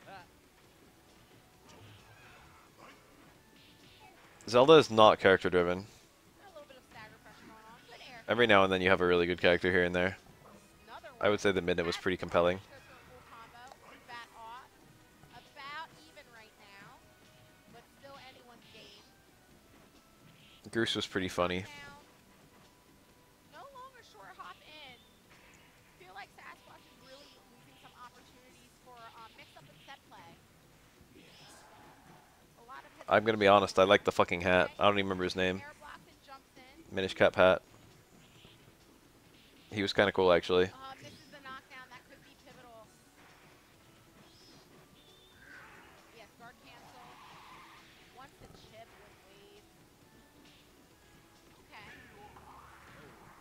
A: Zelda is not character driven.
G: A little bit of stagger pressure going on. Good air.
A: Every now and then you have a really good character here and there.
G: Another
A: I would
G: one.
A: say the Midnight was pretty compelling.
G: Goes for a full combo. Bat off. About even right now, but still anyone's game.
A: Goose was pretty funny.
G: Down. No longer short hop in. Feel like Sasquatch is really losing some opportunities for mix-up and set play. A lot of hits
A: I'm gonna be honest, I like the fucking hat. I don't even remember his name.
G: air blocks and jumps in.
A: Minish Cap hat. He was kind of cool, actually.
G: This is the knockdown that could be pivotal. Yes, guard cancel. Once the chip with wave. Okay.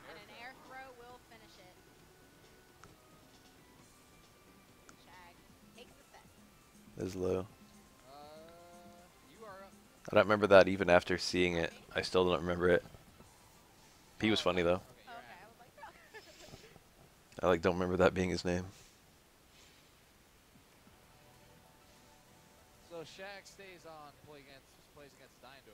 G: And an air throw will finish it. Shag takes the set.
A: Is low.
F: You are up.
A: I don't remember that even after seeing it. I still don't remember it. He was funny though.
F: Okay, you're
G: Okay, I was like,
A: I like don't remember that being his name.
D: So
F: So Shaq stays on, plays against Dindo.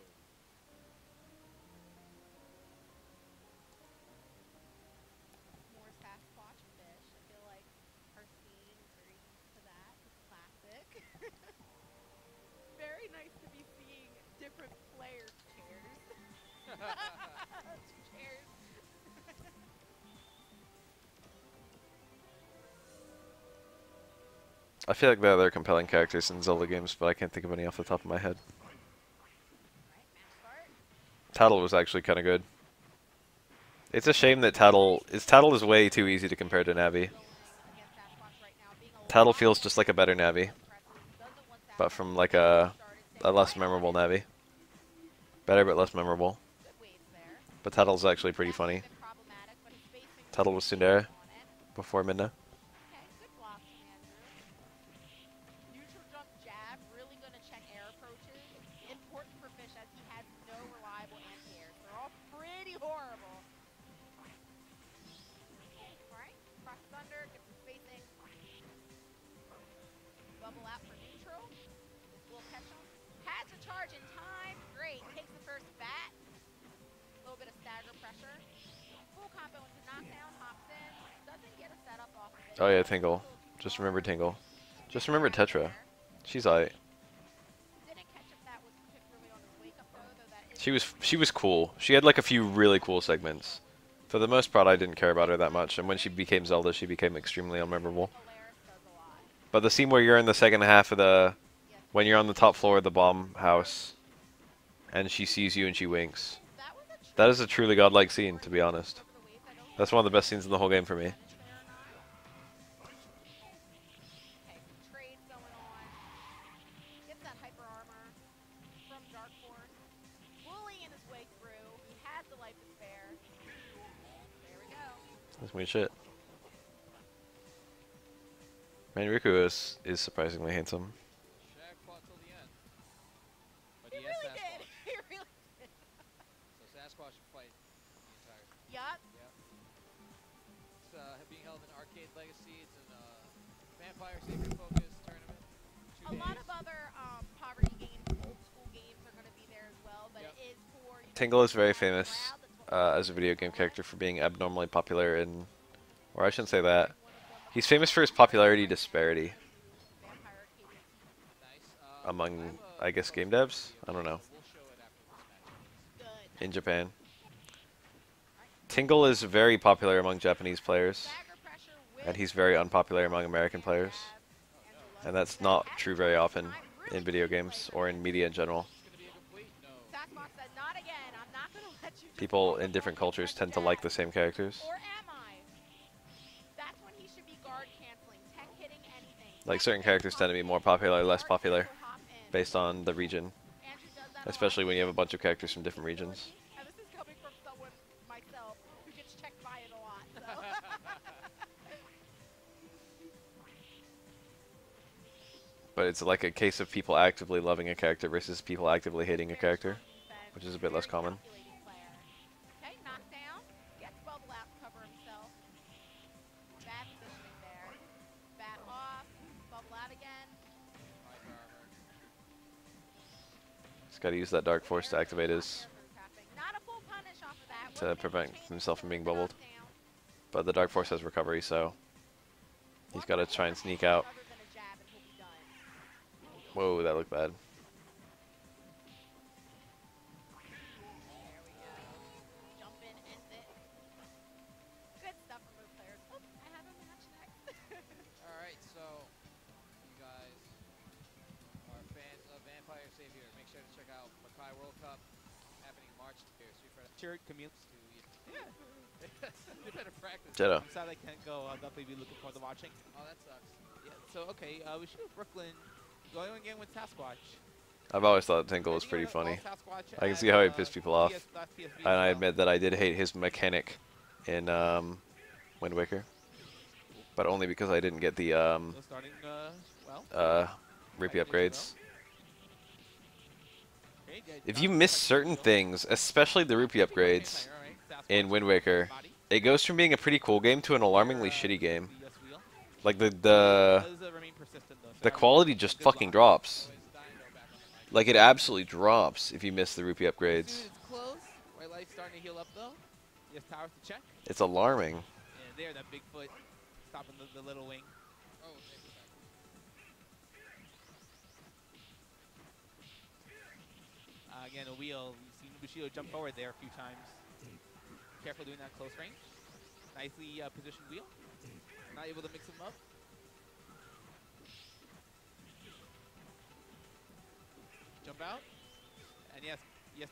G: More Sasquatch fish. I feel like our scene is very used to that. It's classic. Very nice to be seeing different players' chairs. Chairs.
A: I feel like there are other compelling characters in Zelda games, but I can't think of any off the top of my head. Tattle was actually kind of good. It's a shame that Tattle is way too easy to compare to Navi. Tattle feels just like a better Navi, but from like a less memorable Navi. Better but less memorable. But Tattle's actually pretty funny. Tattle was Tsundere before Midna.
G: Horrible. Right? Cross thunder, gets the spacing. Bubble out for neutral. This will catch him. Has a charge in time. Great. Takes the first bat. A little bit of stagger pressure. Full combo into knockdown. Hops in. Doesn't get a setup off of it.
A: Oh yeah, Tingle. Just remember Tingle. Just remember Tetra. She's alright. She was cool. She had like a few really cool segments. For the most part, I didn't care about her that much, and when she became Zelda, she became extremely unmemorable. But the scene where you're in the second half of the, when you're on the top floor of the bomb house, and she sees you and she winks, that is a truly godlike scene, to be honest. That's one of the best scenes in the whole game for me. That's weird shit. Manriku is surprisingly handsome.
F: Shaq fought till the end. But
G: he really did. He really did.
F: So Sasquatch should fight the entire time.
G: Yup.
F: Yep. It's being held in Arcade Legacy. It's a Vampire Savior focused tournament.
G: A lot of other poverty games, old school games are going to be there as well, but it is for...
A: Tingle is very famous as a video game character for being abnormally popular in, or I shouldn't say that. He's famous for his popularity disparity among, I guess, game devs? I don't know. In Japan. Tingle is very popular among Japanese players, and he's very unpopular among American players. And that's not true very often in video games or in media in general. People in different cultures tend to like the same characters. Like, certain characters tend to be more popular or less popular based on the region. Especially when you have a bunch of characters from different regions.
G: And this is coming from someone, myself, who gets checked by it a lot, so.
A: But it's like a case of people actively loving a character versus people actively hating a character, which is a bit less common.
G: Okay, knockdown. Gets bubble out to cover himself. Bad positioning there. Bat off. Bubble out again.
A: He's got to use that Dark Force to activate his...
G: Not a full punish off of that.
A: to prevent himself from being bubbled. But the Dark Force has recovery, so he's got to try and sneak out. Whoa, that looked bad.
F: Alright, so you guys are fans of Vampire Savior. Make sure to check out Makai World Cup happening March here.
E: Cheer community.
F: Yeah. You better practice.
A: Jetto.
E: I'm sad I can't go. I'll definitely be looking forward to watching.
F: Oh, that sucks.
E: Yeah. So okay, we should have Brooklyn going again with Sasquatch.
A: I've always thought Tingle was pretty funny. I can see how he pissed people off. And I admit that I did hate his mechanic in Wind Waker. But only because I didn't get the rupee upgrades. If you miss certain things, especially the rupee upgrades in Wind Waker, it goes from being a pretty cool game to an alarmingly shitty game. Like the quality just fucking drops. Like, it absolutely drops if you miss the rupee upgrades.
E: It's close. White Light's starting to heal up, though. Yes, towers to check.
A: It's alarming.
E: And there, that big foot stopping the little wing.
F: Oh, okay.
E: Again, a wheel. You've seen Bushido jump forward there a few times. Careful doing that close range. Nicely positioned wheel. Not able to mix them up. Jump out. And yes,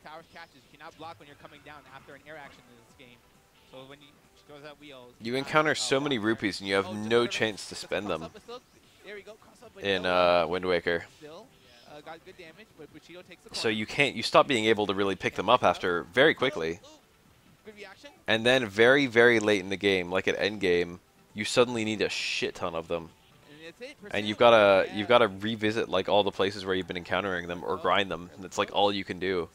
E: towers catches. You cannot block when you're coming down after an air action in this game. So when you throws that wheel,
A: You encounter so many rupees and you have no chance to spend them in Wind Waker.
E: Still, got good damage, but Bushido takes the
A: So you stop being able to really pick them up after very quickly.
E: Good reaction.
A: And then very, very late in the game, like at end game, you suddenly need a shit ton of them. And you've gotta revisit like all the places where you've been encountering them or grind them. That's like all you can do.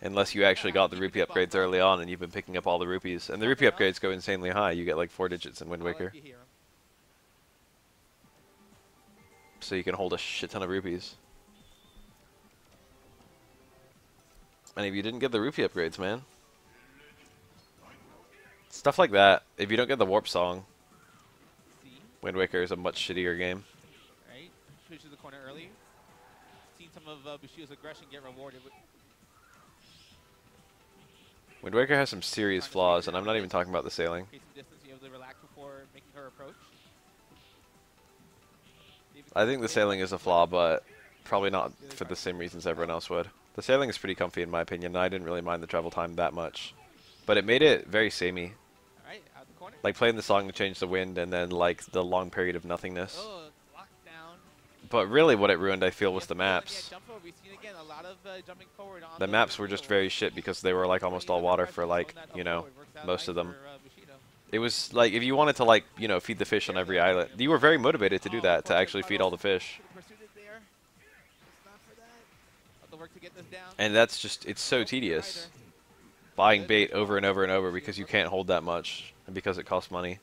A: Unless you actually got the rupee upgrades early on and you've been picking up all the rupees. And the rupee upgrades go insanely high. You get like 4 digits in Wind Waker. So you can hold a shit ton of rupees. And if you didn't get the rupee upgrades, man. Stuff like that. If you don't get the warp song, Wind Waker is a much shittier game.
E: Right, switch to the corner early. Seen some of Bushido's aggression get rewarded.
A: Wind Waker has some serious flaws, and I'm not even talking about the sailing.
E: Create some distance, you able to relax before making her approach.
A: I think the sailing is a flaw, but probably not for the same reasons everyone else would. The sailing is pretty comfy in my opinion, and I didn't really mind the travel time that much. But it made it very samey.
E: Alright, out the corner.
A: Like playing the song to change the wind and then like the long period of nothingness.
E: Oh, locked down.
A: But really what it ruined, I feel, was the maps.
E: We've seen again a lot of jumping forward on
A: The maps were just very shit because they were like almost all water for like, you know, most of them. It was like, if you wanted to like, you know, feed the fish on every island, you were very motivated to do that, to actually feed all the fish. And that's just, it's so tedious. Buying bait over and over and over because you can't hold that much, and because it costs money.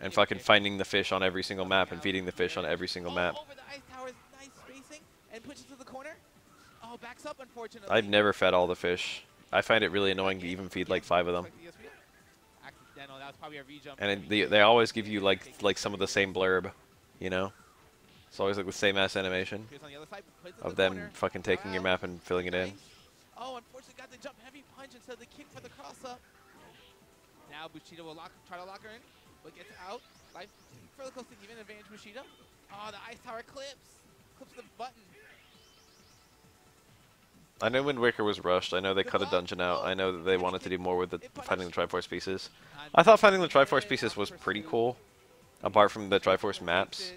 A: And fucking finding the fish on every single map and feeding the fish on every single map.
E: Over the ice towers, nice spacing, and pushes to the corner. Oh, backs up, unfortunately.
A: I've never fed all the fish. I find it really annoying to even feed like 5 of them.
E: That was probably a rejump.
A: And they always give you like some of the same blurb, you know? It's always like the same ass animation of them fucking taking your map and filling it in.
E: Oh, unfortunately got the jump heavy punch instead of the kick for the cross up. Now Bushido will try to lock her in, but gets out. Life further close to even advantage Bushido. Oh, the ice tower clips the button.
A: I know Wind Waker was rushed. I know they cut a dungeon out. I know that they wanted to do more with the finding the Triforce pieces. I thought finding the Triforce pieces was pretty cool, apart from the Triforce maps.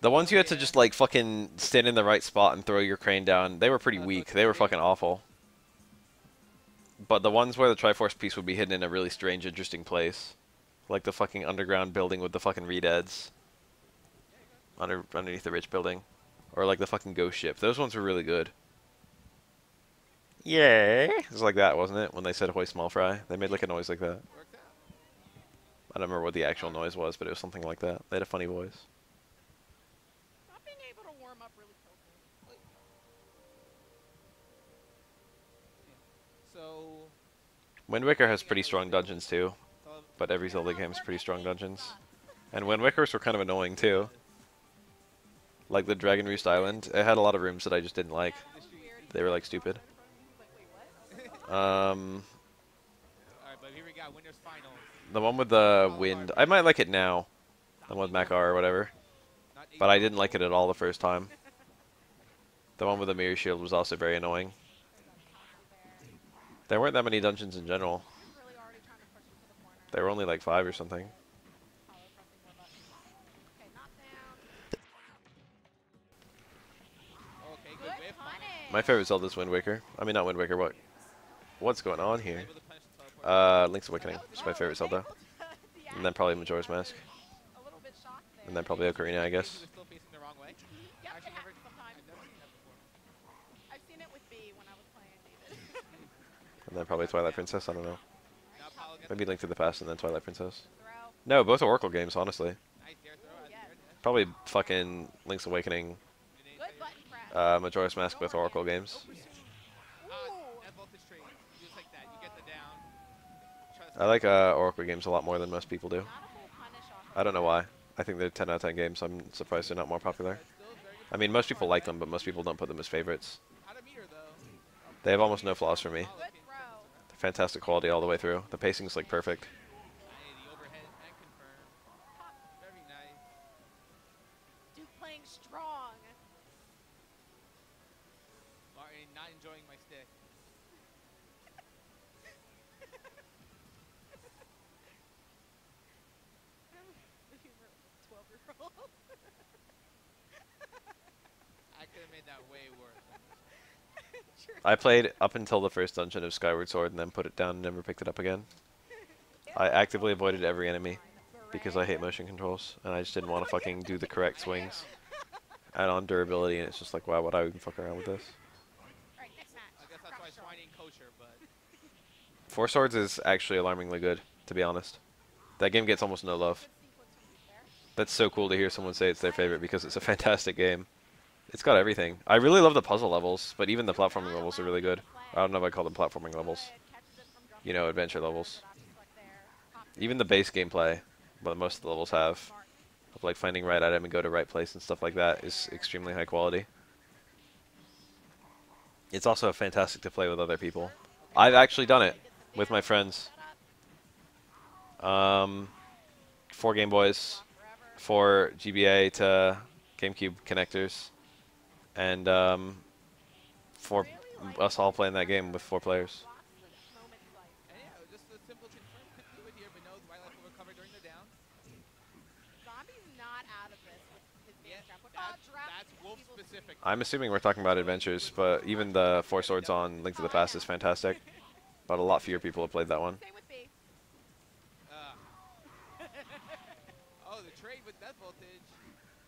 A: The ones you had to just like fucking stand in the right spot and throw your crane down, they were pretty weak. They were fucking awful. But the ones where the Triforce piece would be hidden in a really strange, interesting place, like the fucking underground building with the fucking redeads underneath the rich building, or like the fucking ghost ship, those ones were really good. Yay! It was like that, wasn't it? When they said "Ahoy, small fry," they made like a noise like that. I don't remember what the actual noise was, but it was something like that. They had a funny voice.
G: Not being able to warm up really kills me.
E: So
A: Wind Waker has pretty strong dungeons too, but every Zelda game has pretty strong dungeons. And Wind Wakers were kind of annoying too. Like the Dragon Roost Island, it had a lot of rooms that I just didn't like. They were like stupid.
E: Alright, but here we got Winner's Finals.
A: The one with the wind, I might like it now. The one with Makar or whatever. But I didn't like it at all the first time. The one with the mirror shield was also very annoying. There weren't that many dungeons in general. There were only like 5 or something. My favorite Zelda is Wind Waker. I mean, not Wind Waker, what's going on here? Link's Awakening is my favorite Zelda. And then probably Majora's Mask. And then probably Ocarina, I guess.
G: I've seen it with B when I was playing David.
A: And then probably Twilight Princess, I don't know. Maybe Link to the Past and then Twilight Princess. No, both are Oracle games, honestly. Probably fucking Link's Awakening,
G: Good button press.
A: Majora's Mask with Oracle games.
E: That voltage trade. Just like that. You get the down. Try to
A: I like Oracle games a lot more than most people do.
G: Not a full punish off of
A: I don't know
G: that.
A: why. I think they're 10 out of 10 games. I'm surprised they're not more popular.
E: still very good
A: I mean, most people like them, but most people don't put them as favorites.
E: Out of meter though.
A: They have almost no flaws for me.
G: Good throw.
A: Fantastic quality all the way through. The pacing's like perfect.
E: Hey, the overhead and confirm. Very nice.
G: Duke playing strong.
E: Martin not enjoying my stick.
G: The humor of a 12-year-old.
E: I could have made that way worse.
A: I played up until the first dungeon of Skyward Sword and then put it down and never picked it up again. I actively avoided every enemy because I hate motion controls and I just didn't want to fucking do the correct swings. Add on durability and it's just like, why would I even fuck around with this?
G: Alright, next match.
E: I guess that's why swine ain't kosher, but
A: Four Swords is actually alarmingly good, to be honest. That game gets almost no love.
G: Good sequence from Duke there.
A: That's so cool to hear someone say it's their favorite because it's a fantastic game. It's got everything. I really love the puzzle levels, but even the platforming levels are really good. I don't know if I call them platforming levels.
G: Good. Catches it from jumping.
A: You know, adventure levels.
G: Good option select there. Top
A: Even the base gameplay, what most of the levels have, of like finding right item and go to right place and stuff like that, is extremely high quality. It's also fantastic to play with other people. I've actually done it with my friends. 4 Game Boys, 4 GBA to GameCube connectors, and 4 us all playing that game with 4 players.
E: and yeah, just a simple confirm could do it here, but knows Wildlife will recover during the down.
G: Zombie's not out of this with his
E: Yeah,
G: base trap.
E: that's wolf specific.
A: I'm assuming we're talking about adventures, but even the 4 Swords on Link to the Past is fantastic. But a lot fewer people have played that one.
G: Same with B.
E: Oh, the trade with that voltage.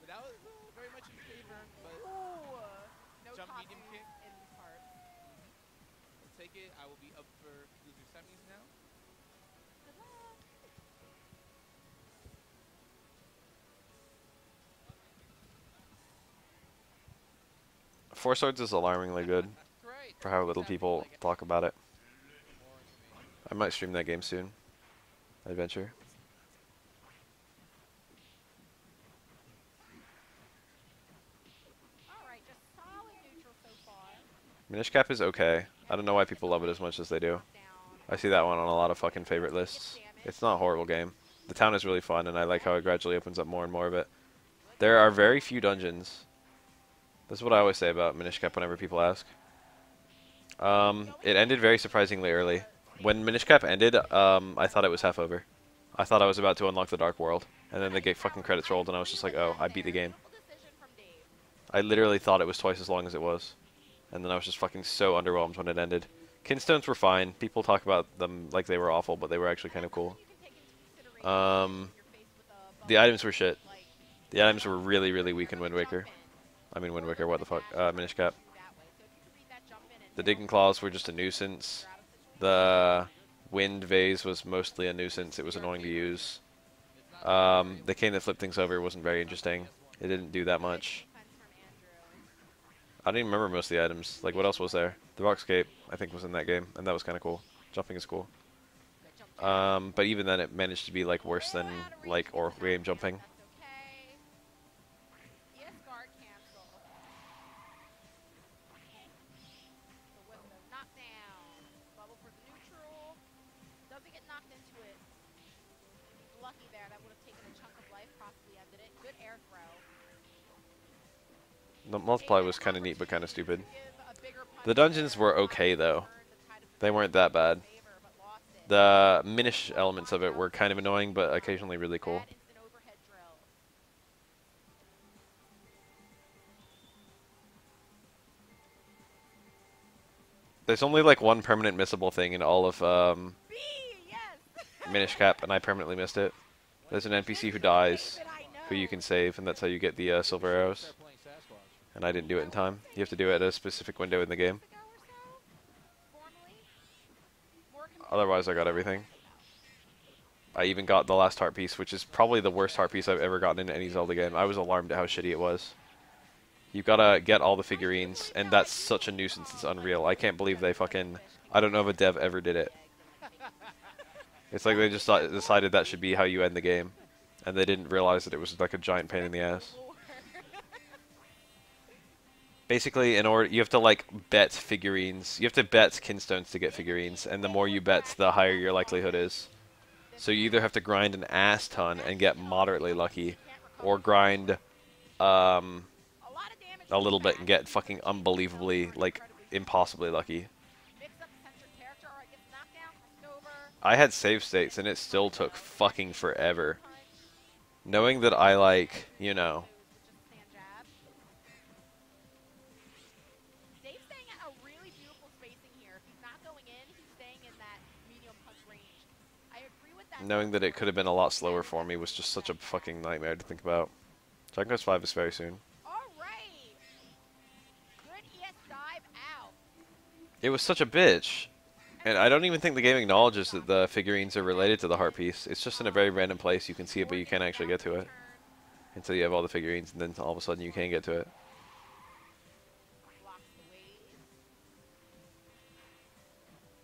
E: But that was very much in favor. But
G: Ooh. No
E: Jump
G: top
E: medium
G: twos
E: kick.
G: in these parts.
E: I'll take it. I will be up for loser semis now.
G: Good luck.
A: Four Swords is alarmingly good
F: Right.
A: for how little people talk about it. I might stream that game soon. Adventure.
G: Alright, just solid neutral so far.
A: Minish Cap is okay. I don't know why people love it as much as they do.
G: Down.
A: I see that one on a lot of fucking favorite lists. It's not a horrible game. The town is really fun, and I like how it gradually opens up more and more of it. There are very few dungeons. This is what I always say about Minish Cap whenever people ask. It ended very surprisingly early. When Minish Cap ended, I thought it was half over. I thought I was about to unlock the Dark World, and then the fucking credits rolled, and I was just like, oh, I beat the game.
G: Simple decision from Dave.
A: I literally thought it was twice as long as it was. And then I was just fucking so underwhelmed when it ended. Kinstones were fine. People talk about them like they were awful, but they were actually kind of cool.
G: You can take into consideration
A: Um,
G: you're faced with a
A: The
G: bubble,
A: items were shit.
G: like,
A: The items were really, really weak in Wind Waker.
G: jump in.
A: I mean Wind Waker, what the fuck? Minish Cap.
G: That way. So if you could read that jump in and
A: The
G: nail
A: Digging
G: it,
A: Claws were just a nuisance.
G: you're out of situation.
A: The Wind Vase was mostly a nuisance. It was annoying to use. The cane that flipped things over wasn't very interesting. It didn't do that much.
G: Defense from Andrew.
A: I don't even remember most of the items. Like, what else was there? The Rockscape, I think, was in that game, and that was kind of cool. Jumping is cool.
G: Good jump down.
A: But even then, it managed to be, like, worse than, like, Oracle game jumping.
G: That's okay. Yes, guard cancel. So with the knockdown, bubble for the neutral. Doesn't get knocked into it. He's lucky there. That would have taken a chunk of life, possibly ended it. Good air throw.
A: The multiply was kind of neat, but kind of stupid.
G: Give a bigger punch
A: The dungeons
G: there.
A: were okay, though.
G: Turned the tide of
A: They weren't that bad.
G: favor, but lost it.
A: The Minish elements of it were kind of annoying, but occasionally really cool.
G: Bad instant overhead drill.
A: There's only, like, one permanent missable thing in all of
G: B, yes.
A: Minish Cap, and I permanently missed it. There's an NPC who dies, who you can save, and that's how you get the silver arrows.
C: Start playing Sasquatch.
A: And I didn't do it in time. You have to do it at a specific window in the game. Otherwise, I got everything. I even got the last heart piece, which is probably the worst heart piece I've ever gotten in any Zelda game. I was alarmed at how shitty it was. You gotta get all the figurines, and that's such a nuisance, it's unreal. I can't believe they fucking... I don't know if a dev ever did it. It's like they just decided that should be how you end the game. And they didn't realize that it was like a giant pain in the ass. Basically, in order, you have to like bet figurines. You have to bet kinstones to get figurines, and the more you bet, the higher your likelihood is. So you either have to grind an ass ton and get moderately lucky, or grind a little bit and get fucking unbelievably, like, impossibly lucky. I had save states, and it still took fucking forever. Knowing that I, like, you know...
G: Dave's staying at a really beautiful spacing here. If he's not going in, he's staying in that medium punch range. I agree with that.
A: Knowing that it could have been a lot slower for me was just such a fucking nightmare to think about. Dragon Quest V is very soon.
G: Alright! Good ES dive out.
A: It was such a bitch. And I don't even think the game acknowledges that the figurines are related to the heart piece. It's just in a very random place. You can see it, but you can't actually get to it. Until you have all the figurines, and then all of a sudden you can get to it.
G: Blocks the wave.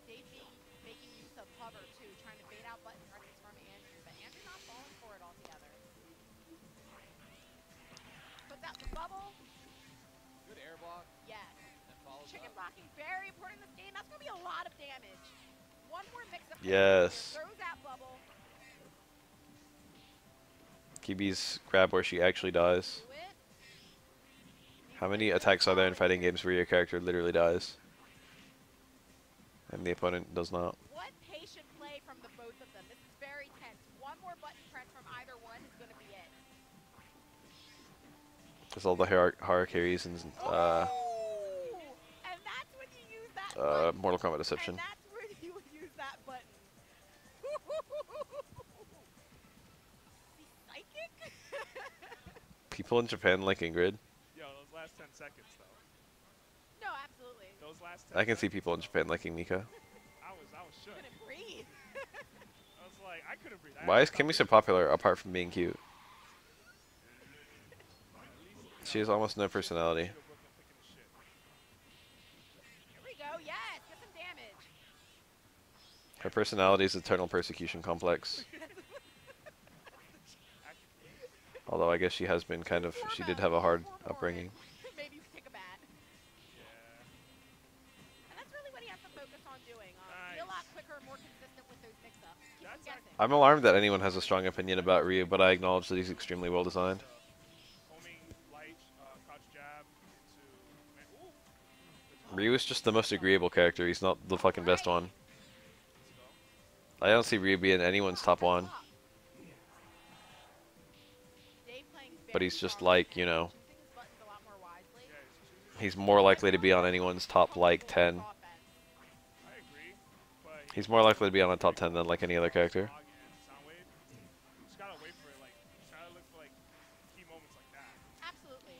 G: Dave making use of hover too, trying to bait out button presses from Andrew, but Andrew not falling for it altogether. Puts out the bubble.
F: Good air block.
G: Yes.
F: And follows
G: Chicken
F: up.
G: blocking very important in this game. That's going to be a lot of damage. One more mix-up.
A: Yes.
G: Throws that bubble.
A: Kibi's grab where she actually dies.
G: Do it.
A: How many attacks are there in fighting games where your character literally dies? And the opponent does not?
G: What patient play from the both of them. This is very tense. One more button press from either one is going to be it.
A: There's all the Harakiris and
G: Oh! And that's when you use that button.
A: Mortal Kombat Deception.
G: And that's where you would use that button. The psychic?
A: People in Japan like Ingrid.
C: Yo, those last 10 seconds, though.
G: No, absolutely.
C: Those last 10
A: I can see people in Japan liking Mika.
C: I was shook.
G: Couldn't breathe.
C: I was like, I couldn't breathe.
A: Why is Kimmy so popular apart from being cute? She has almost no personality.
G: Here we go. Yes, get some damage.
A: Her personality is Eternal Persecution Complex. Although I guess she has been kind of, she did have a hard upbringing.
G: Maybe you could take a bat. And that's really what he has to focus on doing. Be a lot quicker, more consistent with those mix-ups. Keep him guessing.
A: I'm alarmed that anyone has a strong opinion about Ryu, but I acknowledge that he's extremely well designed. Ryu is just the most agreeable character. He's not the fucking best one. I don't see Ryu being anyone's top one. But he's just like, you know, he's more likely to be on anyone's top, like, 10. He's more likely to be on a top 10 than, like, any other character.
G: Absolutely.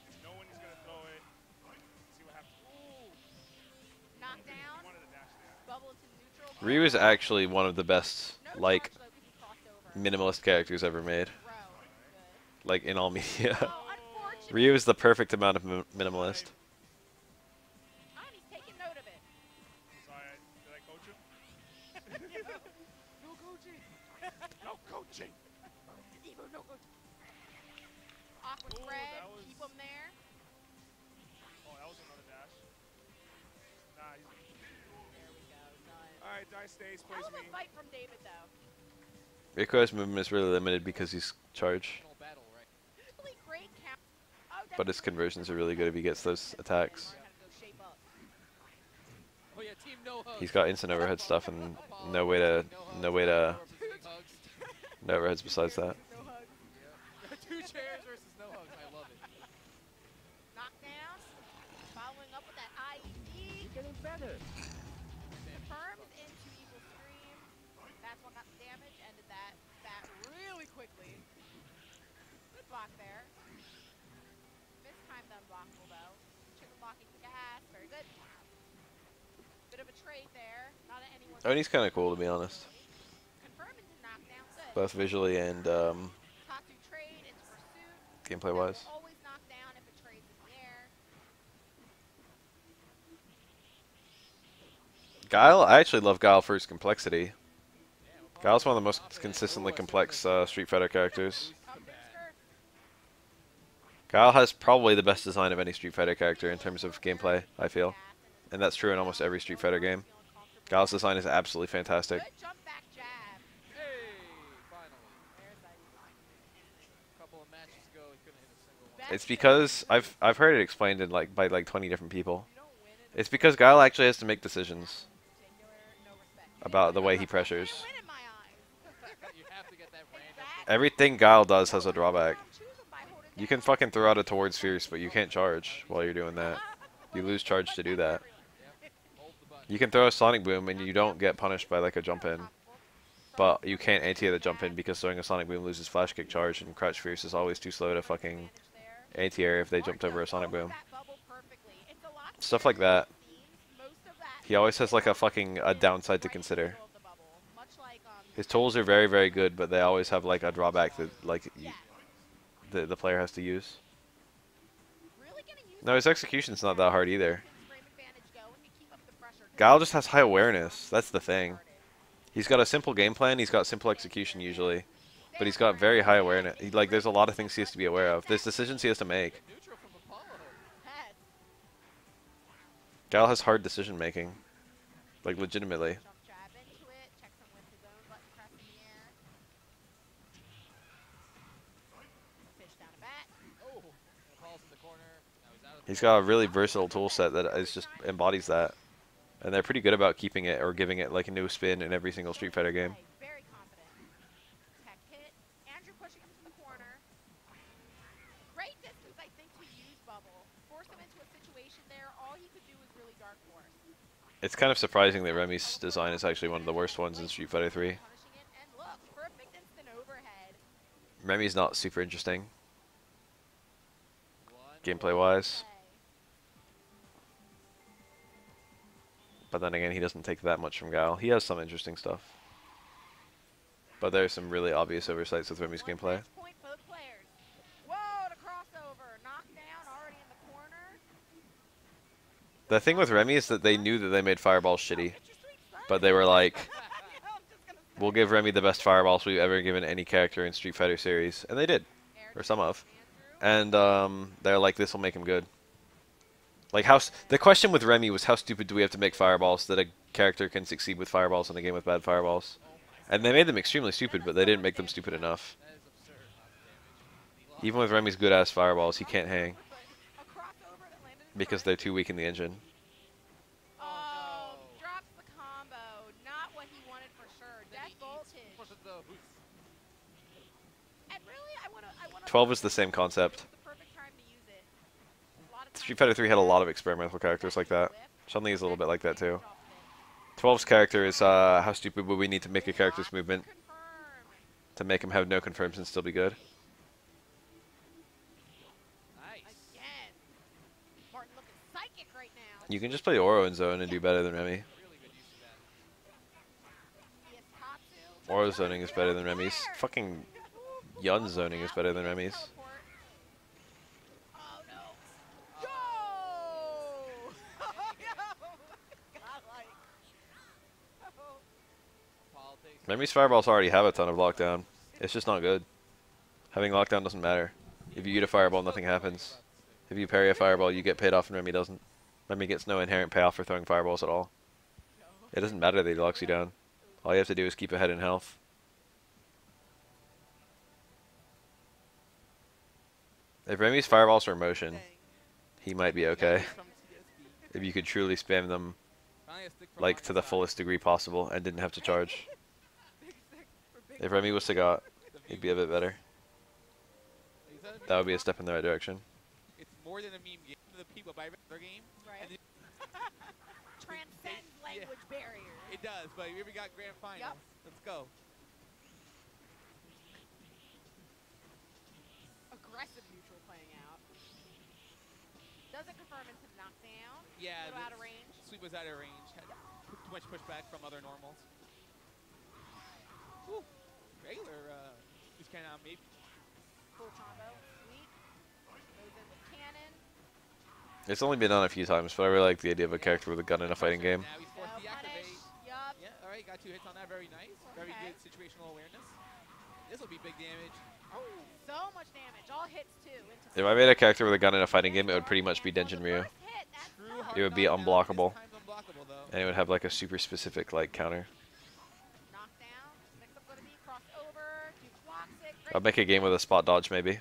G: Knockdown. Bubble into neutral.
A: Ryu is actually one of the best, like, minimalist characters ever made. Like, in all media. Ryu is the perfect amount of minimalist.
G: He's taking note of it.
C: Sorry, did I coach him? No coaching. No coaching.
G: No coaching. Awkward spread. Keep him there.
C: Oh, that was another dash. Nah, he's...
G: There we go. Done.
C: Alright, Dice stays, plays
G: Hell of
C: me.
G: a fight from David, though.
A: Riku's movement is really limited because he's charged.
G: Really great count. Oh,
A: But his conversions are really good if he gets those attacks.
F: Oh yeah, team no hugs.
A: He's got instant overhead stuff and no overheads besides that.
G: No hugs.
F: Two chairs versus no hugs. I love it.
G: Knockdown. Following up with that IED.
C: Getting better.
G: Confirms into Evil Scream. That's what got the damage. Ended that really quickly. Good block there. Mistimed the unblockable though. Chicken blocking the gas. Very good. Bit of a trade there. Not at anyone's.
A: Oh, and he's kind of cool, to be honest.
G: Confirm into knockdown. Good.
A: both visually and
G: Tatsu trade into pursuit.
A: gameplay
G: That
A: wise.
G: will always knock down if it trades in the air.
A: Guile, I actually love Guile for his complexity. Guile's one of the most consistently complex Street Fighter characters.
G: Up to the skirt.
A: Guile has probably the best design of any Street Fighter character in terms of gameplay, I feel. And that's true in almost every Street Fighter game. Guile's design is absolutely fantastic.
G: Good jump back jab.
F: Hey, finally.
G: There's that.
F: A couple of matches ago, he couldn't hit a single one.
A: It's because I've heard it explained in by 20 different people. It's because Guile actually has to make decisions about the way he pressures.
G: Win in my eyes.
F: You have to get that random.
A: Everything Guile does has a drawback. You can fucking throw out a towards fierce, but you can't charge while you're doing that. You lose charge to do that.
F: Hold the button.
A: You can throw a Sonic Boom and you don't get punished by like a jump in. But you can't anti the jump in because throwing a Sonic Boom loses flash kick charge, and Crouch Fierce is always too slow to fucking anti-air if they jumped over a Sonic Boom. Stuff like that. He always has like a downside to consider. His tools are very, very good, but they always have like a drawback that like the player has to use. No, his execution's not that hard either. Guile just has high awareness. That's the thing. He's got a simple game plan. He's got simple execution usually, but he's got very high awareness. Like there's a lot of things he has to be aware of. There's decisions he has to make.
F: Neutral from Apollo.
A: Guile has hard decision making, like legitimately.
G: Jump jab into it, checks him with his own button press in the air. Fish down a bat.
F: Oh, Apollo's in the corner. Now he's out of the
A: He's got a really versatile tool set that is just embodies that, and they're pretty good about keeping it or giving it like a new spin in every single Street Fighter game.
G: Very confident. Tech hit. Andrew pushing him to the corner. Great distance, I think, to use Bubble. Force him into a situation there. All he could do was really Dark Force.
A: It's kind of surprising that Remy's design is actually one of the worst ones in Street Fighter 3.
G: Punishing it, and look, perfect instant overhead.
A: Remy's not super interesting,
F: one.
A: gameplay wise.
G: Okay.
A: But then again, he doesn't take that much from Guile. He has some interesting stuff. But there's some really obvious oversights with Remy's
G: One
A: gameplay.
G: match point, both players. Whoa, the crossover. Knockdown already in the corner.
A: The thing with Remy is that they knew that they made fireballs shitty. But they were like, we'll give Remy the best fireballs we've ever given any character in Street Fighter series. And they did. Or some of. And they're like, this will make him good. Like the question with Remy was how stupid do we have to make fireballs that a character can succeed with fireballs in a game with bad fireballs? And they made them extremely stupid, but they didn't make them stupid enough.
F: That is absurd amount of damage.
A: Even with Remy's good ass fireballs, he can't hang
G: A crossover that landed in
A: because
G: front.
A: they're too weak in the engine.
G: Oh,
F: no.
G: drops the combo. Not what he wanted for sure. Death voltage.
F: Push it though.
G: And really, I want to.
A: 12 is the same concept.
G: The perfect time to use it. A lot of
A: Street
G: times
A: Fighter 3 had a lot of experimental characters like that. Chun-Li is a little bit like that too. 12's character is how stupid would we need to make a character's movement
G: Confirm.
A: to make him have no confirms and still be good.
F: Nice.
G: Again. Martin looking psychic right now.
A: You can just play Oro in zone and do better than Remy.
F: Really good use of that.
G: Yes, Tatsu.
A: Oro zoning is better than Remy's. Fucking Yun zoning is better than Remy's.
G: Teleport. Oh no. Go! Godlike. Oh.
F: Apollo takes
A: Remy's fireballs already have a ton of lockdown. It's just not good. Having lockdown doesn't matter. If you eat a fireball, nothing happens. If you parry a fireball, you get paid off and Remy doesn't. Remy gets no inherent payoff for throwing fireballs at all. It doesn't matter that he locks you down. All you have to do is keep ahead in health. If Remy's fireballs were motion, he might be okay.
E: From TSB.
A: If you could truly spam them
F: finally a stick from
A: like
F: Martin's
A: to the
F: side.
A: fullest degree possible and didn't have to charge.
G: Big stick for big
A: If Remy was Sagat,
F: The
A: he'd
F: view.
A: be a bit better.
F: Is that a meme?
A: That would be a step in the right direction.
E: It's more than a meme game. The people buy their game.
G: Right.
E: And it,
G: Transcends language barriers.
E: it does, but we got grand finals. Let's go.
G: Aggressive neutral playing out. Doesn't confirm into the knockdown.
E: Yeah.
G: A little
E: the
G: out of range.
E: Sweep was out of range. Had too much pushback from other normals. Woo. regular just kind of maybe.
G: Full combo. Sweet. Goes in with cannon.
A: It's only been done a few times, but I really like the idea of a character with a gun in a fighting game.
E: Now he's forced to deactivate.
G: Punish. Yup.
E: Yeah, all right, got 2 hits on that. Very nice. Very
G: Okay.
E: good situational awareness. This will be big damage.
G: Oh, so much damage. All hits too. Into
A: If I made a character with a gun in a fighting game, it would pretty much be Denjin Ryu.
G: First hit, that's
E: True
G: tough.
E: hard
A: It would be
E: knockdown.
A: unblockable.
E: This time's unblockable, though.
A: And it would have like a super specific like counter.
G: Knockdown. Mix up gonna be crossover. Duke blocks it.
A: I'll
G: Great.
A: make a game with a spot dodge maybe.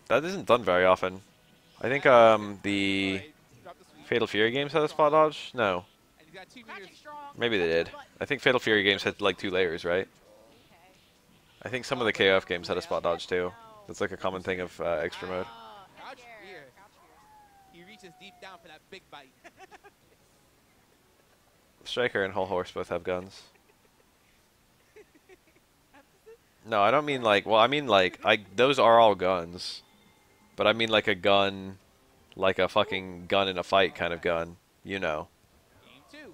A: That isn't done very often. I think the
E: All right, drop the sweep.
A: Fatal Fury games had a spot dodge. No,
E: And he's got 2
G: Crouching
E: meters.
G: strong.
A: maybe they did. I think Fatal Fury games had like 2 layers, right?
G: Okay.
A: I think some of the KOF games had a spot dodge too. That's like a common thing of extra mode.
G: Oh,
E: Crouch
G: head
E: fear.
G: gear. Crouch fear.
E: He reaches deep down for that big bite.
A: Striker and Whole Horse both have guns. No, I don't mean like. Well, I mean like. Those are all guns, but I mean like a gun, like a fucking gun in a fight kind of gun. You know,
E: Game 2.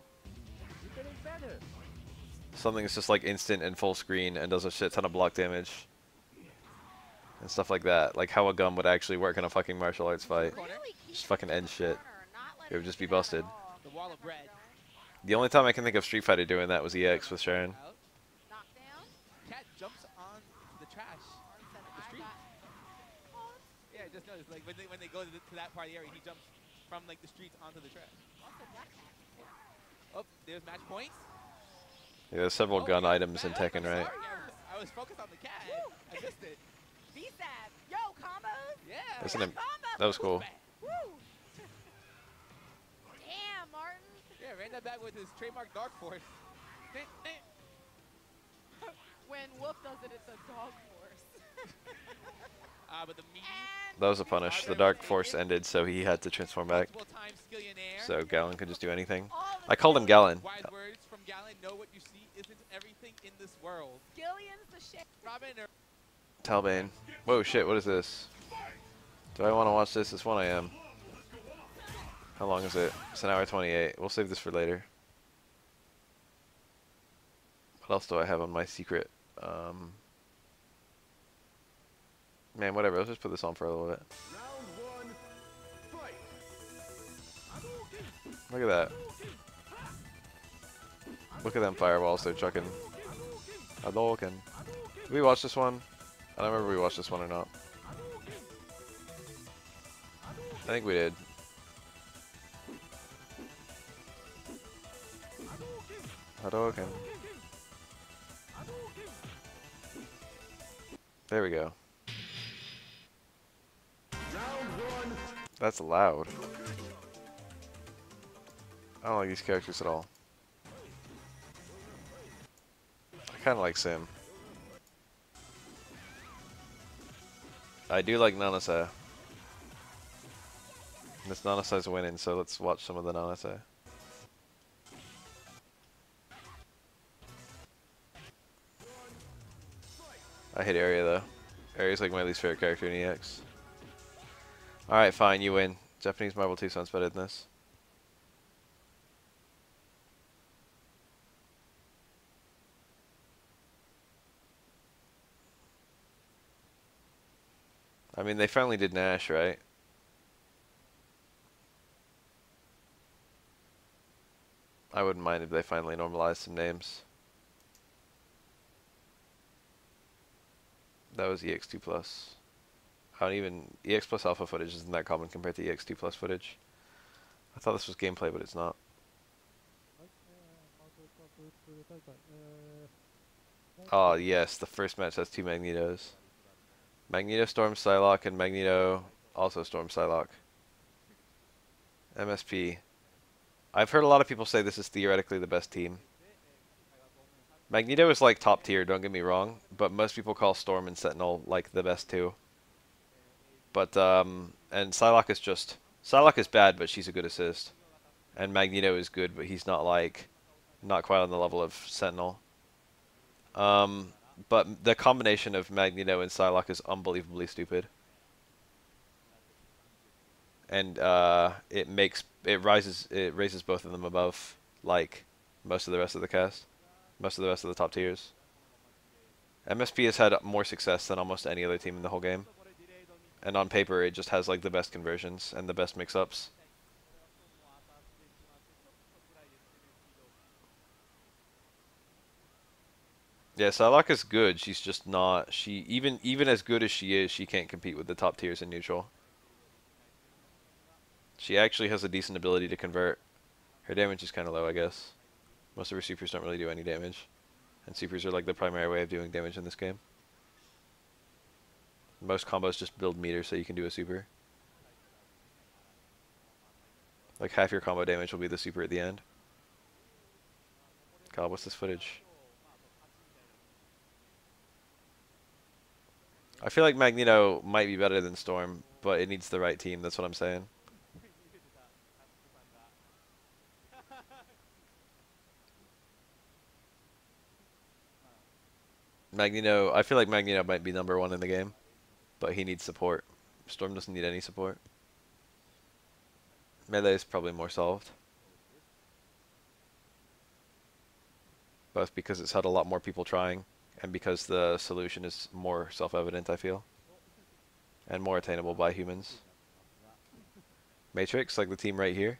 A: something that's just like instant and full screen and does a shit ton of block damage and stuff like that. Like how a gun would actually work in a fucking martial arts fight.
E: Corner.
G: Really keep
A: Just fucking
G: it in
A: end
G: the
A: shit.
G: corner, not let
A: It would
G: him
A: just be
G: get out at
A: busted.
G: all.
E: The wall of bread.
A: The only time I can think of Street Fighter doing that was EX with Sharon.
E: Out.
G: Knockdown.
E: Cat jumps on the trash.
G: Arn said,
E: The
G: I
E: street.
G: got. Oh,
E: Yeah, just notice like when they go to that part of the area, he jumps from like the streets onto the trash.
G: also black cat.
E: Oh, there's match points.
A: Yeah, there's several
E: Oh,
A: gun
E: yeah,
A: items in
E: bad.
A: Tekken,
E: I'm
A: right?
E: sorry, I was focused on the cat. I missed it.
G: V-Sab. Yo, combos.
E: Yeah.
A: Isn't it?
G: Combos.
A: That was cool.
G: Woo. Damn, Martin.
E: Yeah, ran that back with his trademark Dark Force.
G: When Wolf does it, it's a dog force.
E: But the medium.
G: And
A: That was a punish. The Dark Force ended, so he had to transform back.
E: Multiple times skillionaire.
A: So Galen could just do anything.
G: all the
A: I called him Galen.
E: Wise words from Galen. Know what you see isn't everything in this world.
G: Skillion's the shit.
E: Robin or
A: Talbane. Whoa, shit, what is this? Do I want to watch this? This one I am. How long is it? It's an hour 28. We'll save this for later. What else do I have on my secret? Man, whatever. Let's just put this on for a little bit. Look at that. Look at them firewalls they're chucking. Hadouken. Did we watch this one? I don't remember if we watched this one or not. I think we did. Hadouken. There we go. That's loud. I don't like these characters at all. I kind of like Sim. I do like Nanase. This Nanase's winning, so let's watch some of the Nanase. I hate Area though. Area's like my least favorite character in EX. Alright, fine, you win. Japanese Marble 2 sounds better than this. I mean, they finally did Nash, right? I wouldn't mind if they finally normalized some names. That was EX2 Plus. I don't even... EX Plus alpha footage isn't that common compared to EX2 Plus footage. I thought this was gameplay, but it's not. Oh, yes, the first match has 2 Magnetos. Magneto Storm Psylocke and Magneto also Storm Psylocke. MSP. I've heard a lot of people say this is theoretically the best team. Magneto is like top tier, don't get me wrong, but most people call Storm and Sentinel like the best two. But and Psylocke is just Psylocke is bad, but she's a good assist. And Magneto is good, but he's not quite on the level of Sentinel. But the combination of Magneto and Psylocke is unbelievably stupid. And it raises both of them above like most of the rest of the cast, most of the rest of the top tiers. MSP has had more success than almost any other team in the whole game. And on paper, it just has like the best conversions and the best mix-ups. Yeah, Psylocke is good. She's just not. She even as good as she is, she can't compete with the top tiers in neutral. She actually has a decent ability to convert. Her damage is kind of low, I guess. Most of her supers don't really do any damage. And supers are like the primary way of doing damage in this game. Most combos just build meters so you can do a super. Like half your combo damage will be the super at the end. God, what's this footage? I feel like Magneto might be better than Storm, but it needs the right team, that's what I'm saying. Magneto, I feel like Magneto might be #1 in the game, but he needs support. Storm doesn't need any support. Melee is probably more solved. Both because it's had a lot more people trying, and because the solution is more self-evident, I feel. And more attainable by humans. Matrix, like the team right here.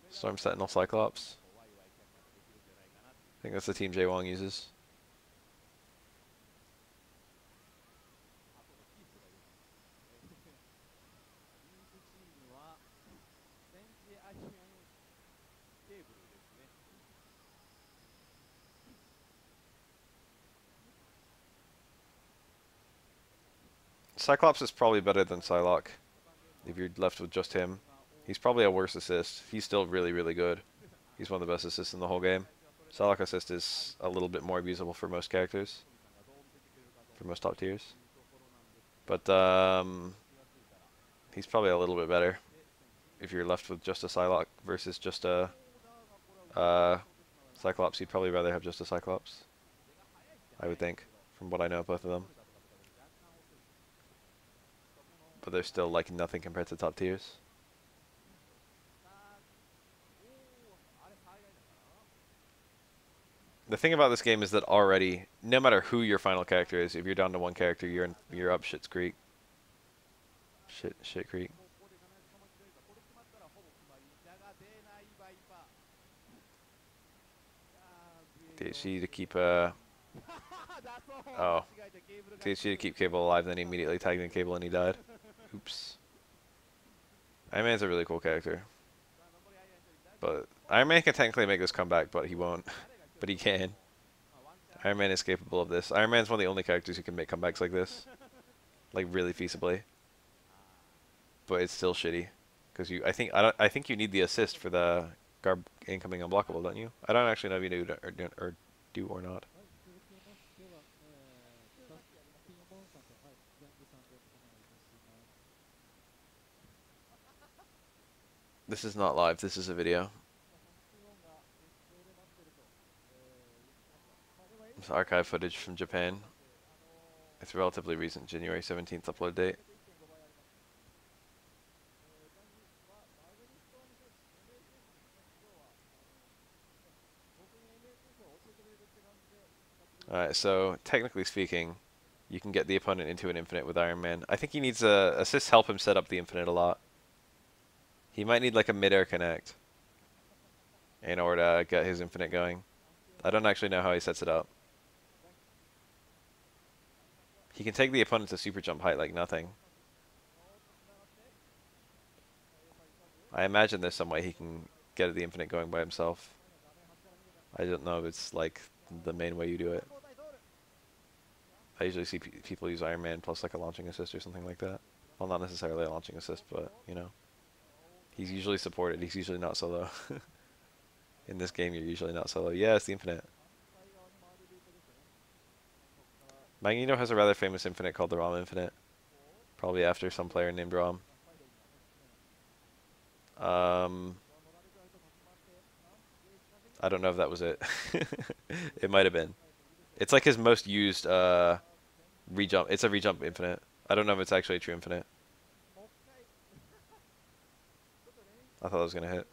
A: Storm, Sentinel, Cyclops. I think that's the team Jay Wong uses. Cyclops is probably better than Psylocke, if you're left with just him. He's probably a worse assist. He's still really, really good. He's one of the best assists in the whole game. Psylocke assist is a little bit more abusable for most characters. For most top tiers. But, he's probably a little bit better if you're left with just a Psylocke versus just a Cyclops. You'd probably rather have just a Cyclops, I would think, from what I know of both of them. But they're still like nothing compared to top tiers. The thing about this game is that already, no matter who your final character is, if you're down to one character, you're up shit's creek. Shit creek. THC to keep THC to keep Cable alive, then he immediately tagged in Cable and he died. Oops. Iron Man's a really cool character. But Iron Man can technically make this comeback, but he won't. But he can. Iron Man is capable of this. Iron Man's one of the only characters who can make comebacks like this. Like really feasibly. But it's still shitty. Because I think you need the assist for the Garb incoming unblockable, don't you? I don't actually know if you do or not. This is not live, this is a video. It's archive footage from Japan. It's relatively recent, January 17th upload date. Alright, so technically speaking, you can get the opponent into an infinite with Iron Man. I think he needs assist help him set up the infinite a lot. He might need like a mid-air connect in order to get his infinite going. I don't actually know how he sets it up. He can take the opponent to super jump height like nothing. I imagine there's some way he can get the infinite going by himself. I don't know if it's like the main way you do it. I usually see people use Iron Man plus like a launching assist or something like that. Well, not necessarily a launching assist, but you know. He's usually supported. He's usually not solo. In this game, you're usually not solo. Yeah, it's the infinite. Magneto has a rather famous infinite called the Rom Infinite. Probably after some player named Rom. I don't know if that was it. It might have been. It's like his most used rejump. It's a rejump infinite. I don't know if it's actually a true infinite. I thought I was going to hit.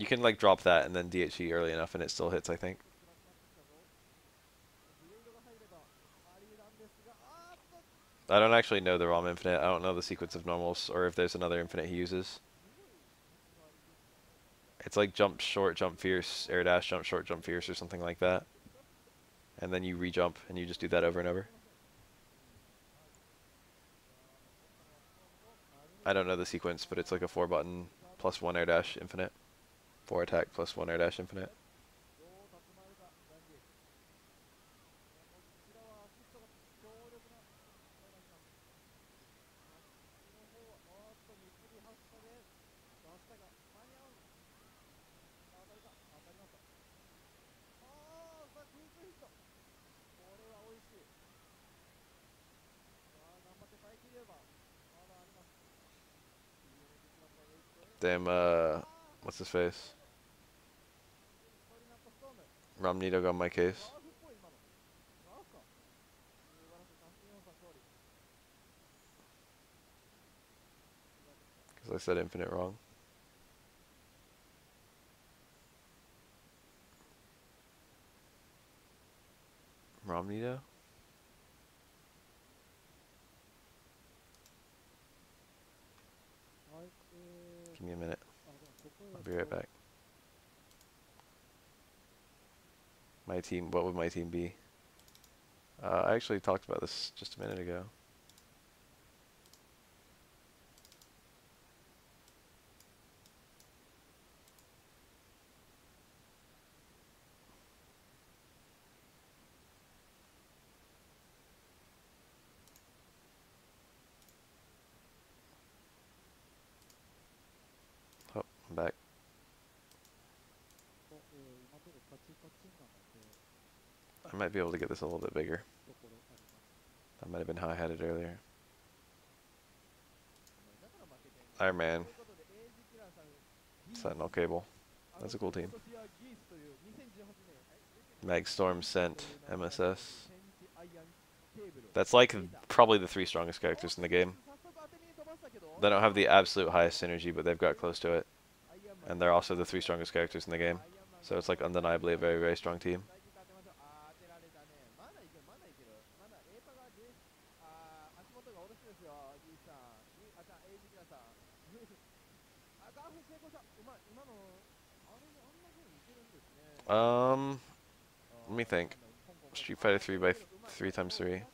A: You can like drop that and then DHE early enough and it still hits, I think. I don't actually know the ROM infinite. I don't know the sequence of normals or if there's another infinite he uses. It's like jump short, jump fierce, air dash, jump short, jump fierce or something like that. And then you re-jump and you just do that over and over. I don't know the sequence, but it's like a 4-button plus 1 air dash infinite. 4 attack plus 1 air dash infinite. Damn, what's his face? Ramnito got my case. Because I said infinite wrong. Ramnito? Give me a minute. I'll be right back. My team, what would my team be? I actually talked about this just a minute ago. Oh, I'm back. I might be able to get this a little bit bigger. I might have been high-headed earlier. Iron Man. Sentinel Cable. That's a cool team. Magstorm, Scent, MSS. That's like probably the 3 strongest characters in the game. They don't have the absolute highest synergy, but they've got close to it. And they're also the 3 strongest characters in the game. So it's like undeniably a very, very strong team. Let me think. Street Fighter 3 by 3 times 3. Let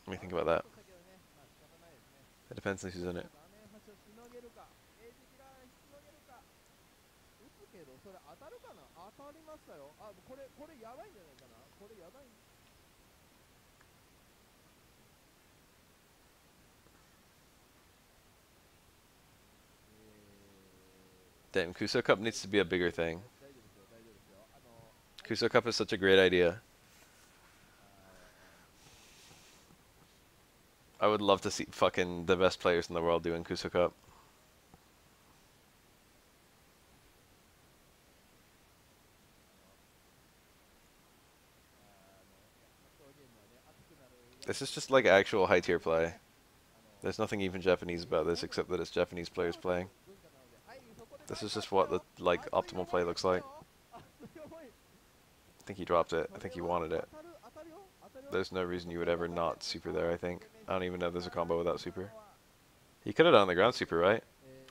A: me think about that. It depends on who's in it. Damn, Kuso Cup needs to be a bigger thing. Kuso Cup is such a great idea. I would love to see fucking the best players in the world doing Kuso Cup. This is just like actual high tier play. There's nothing even Japanese about this except that it's Japanese players playing. This is just what the like optimal play looks like. I think he dropped it. I think he wanted it. There's no reason you would ever not super there, I think. I don't even know if there's a combo without super. He could have done the ground super, right?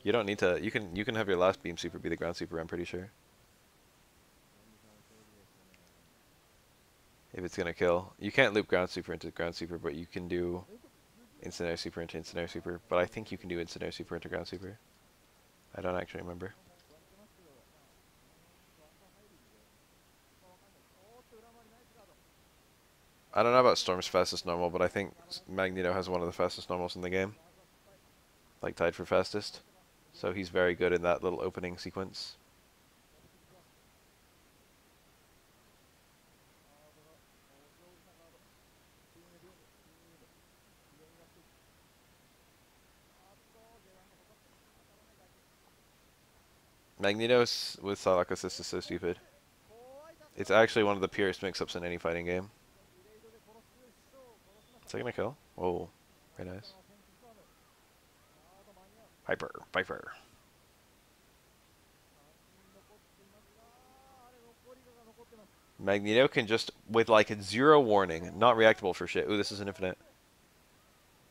A: You don't need to. You can have your last beam super be the ground super, I'm pretty sure. If it's gonna kill. You can't loop ground super into ground super, but you can do instant air super into instant air super. But I think you can do instant air super into ground super. I don't actually remember. I don't know about Storm's fastest normal, but I think Magneto has one of the fastest normals in the game. Like tied for fastest. So he's very good in that little opening sequence. Magnetos with Psylocke assist is so stupid. It's actually one of the purest mix-ups in any fighting game. Is that gonna kill? Oh, very nice. Hyper, Viper. Magneto can just, with like zero warning, not reactable for shit. Ooh, this is an infinite.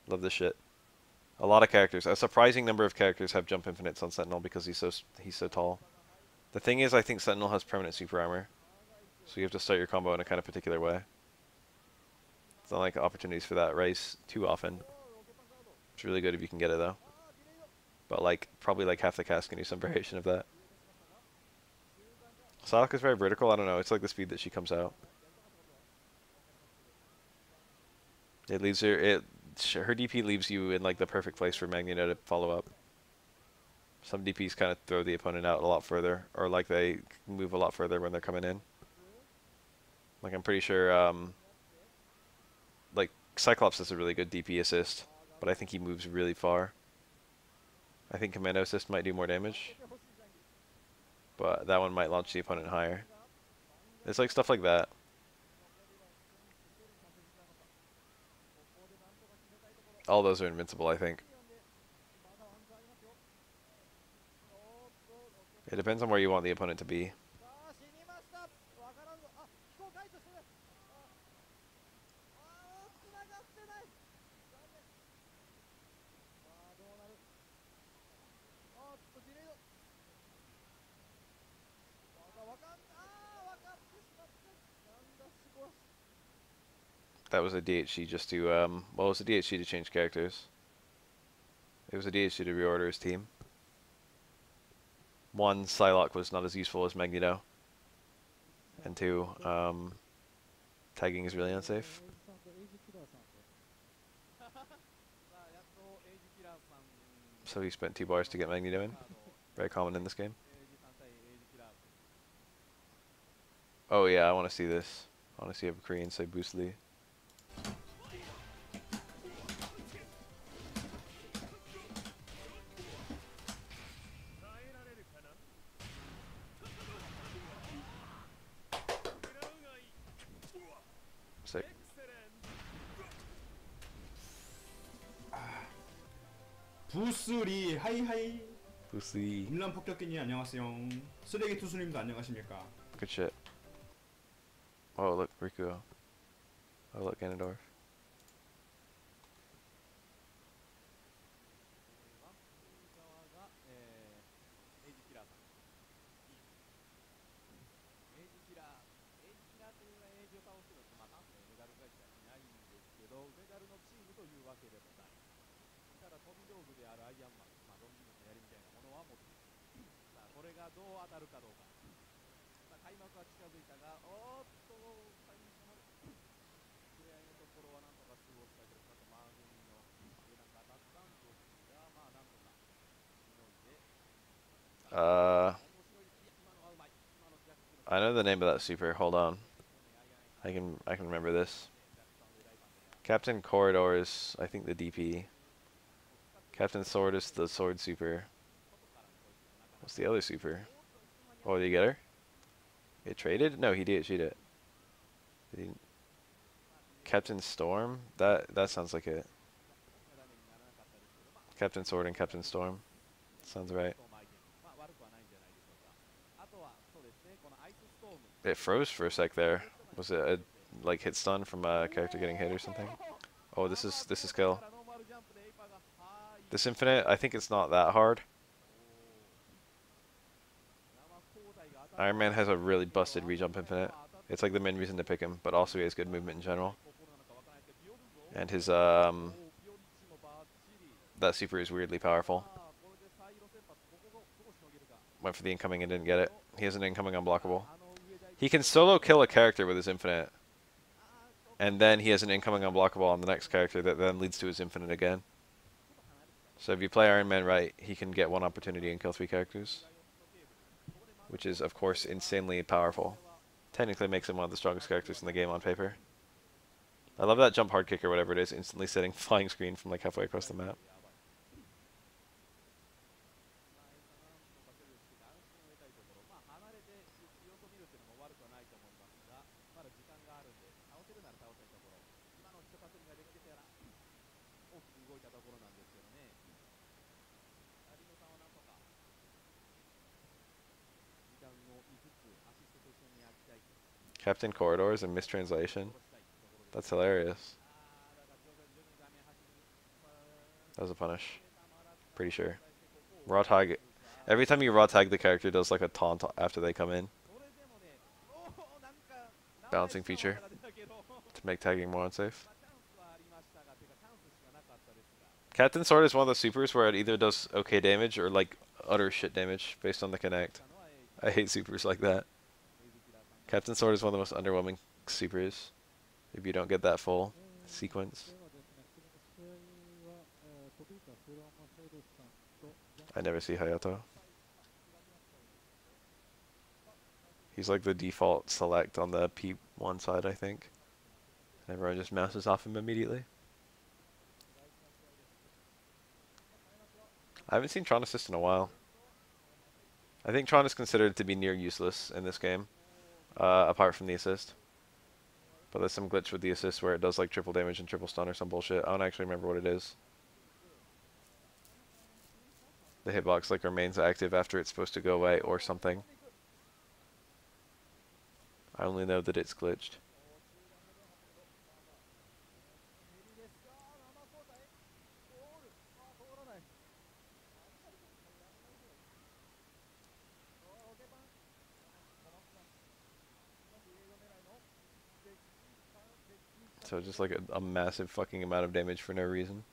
A: Love this shit. A lot of characters, a surprising number of characters have jump infinites on Sentinel because he's so tall. The thing is, I think Sentinel has permanent super armor, so you have to start your combo in a kind of particular way. It's not like opportunities for that race too often. It's really good if you can get it though. But like, probably like half the cast can do some variation of that. Psylocke is very vertical, I don't know, it's like the speed that she comes out. It leaves her, her DP leaves you in like the perfect place for Magneto to follow up. Some DPs kind of throw the opponent out a lot further, or like they move a lot further when they're coming in. Like I'm pretty sure, like Cyclops is a really good DP assist, but I think he moves really far. I think Commando assist might do more damage, but that one might launch the opponent higher. It's like stuff like that. All those are invincible, I think. It depends on where you want the opponent to be. That was a DHC just to, well, it was a DHC to change characters. It was a DHC to reorder his team. One, Psylocke was not as useful as Magneto. And two, tagging is really unsafe. So he spent 2 bars to get Magneto in. Very common in this game. Oh yeah, I want to see this. I want to see a Korean say Bruce Lee. Sick.
H: 부스리 하이하이.
A: Bruce Lee.
H: 음란 폭격기님 안녕하세요. 쓰레기 투수님도 안녕하십니까?
A: Good shit. Oh look, Riku. Oh look, Ganondorf. I know the name of that super. Hold on. I can remember this. Captain Corridor is, I think, the DP. Captain Sword is the sword super. What's the other super? Oh, did you get her? It traded? No, he DH'd it. Captain Storm? That sounds like it. Captain Sword and Captain Storm. Sounds right. It froze for a sec there. Was it a like hit stun from a character getting hit or something? Oh, this is kill. This infinite, I think it's not that hard. Iron Man has a really busted rejump infinite. It's like the main reason to pick him, but also he has good movement in general. And his that super is weirdly powerful. Went for the incoming and didn't get it. He has an incoming unblockable. He can solo kill a character with his infinite. And then he has an incoming unblockable on the next character that then leads to his infinite again. So if you play Iron Man right, he can get one opportunity and kill 3 characters. Which is, of course, insanely powerful. Technically makes him one of the strongest characters in the game on paper. I love that jump hard kick or whatever it is, instantly setting flying screen from like halfway across the map. Captain Corridors and mistranslation. That's hilarious. That was a punish. Pretty sure. Raw tag. Every time you raw tag, the character does like a taunt after they come in. Balancing feature to make tagging more unsafe. Captain Sword is one of those supers where it either does okay damage or like utter shit damage based on the connect. I hate supers like that. Captain Sword is one of the most underwhelming supers if you don't get that full sequence. I never see Hayato. He's like the default select on the P1 side, I think. And everyone just mouses off him immediately. I haven't seen Tron Assist in a while. I think Tron is considered to be near useless in this game, apart from the assist. But there's some glitch with the assist where it does like triple damage and triple stun or some bullshit. I don't actually remember what it is. The hitbox like remains active after it's supposed to go away or something. I only know that it's glitched. So just like a massive fucking amount of damage for no reason.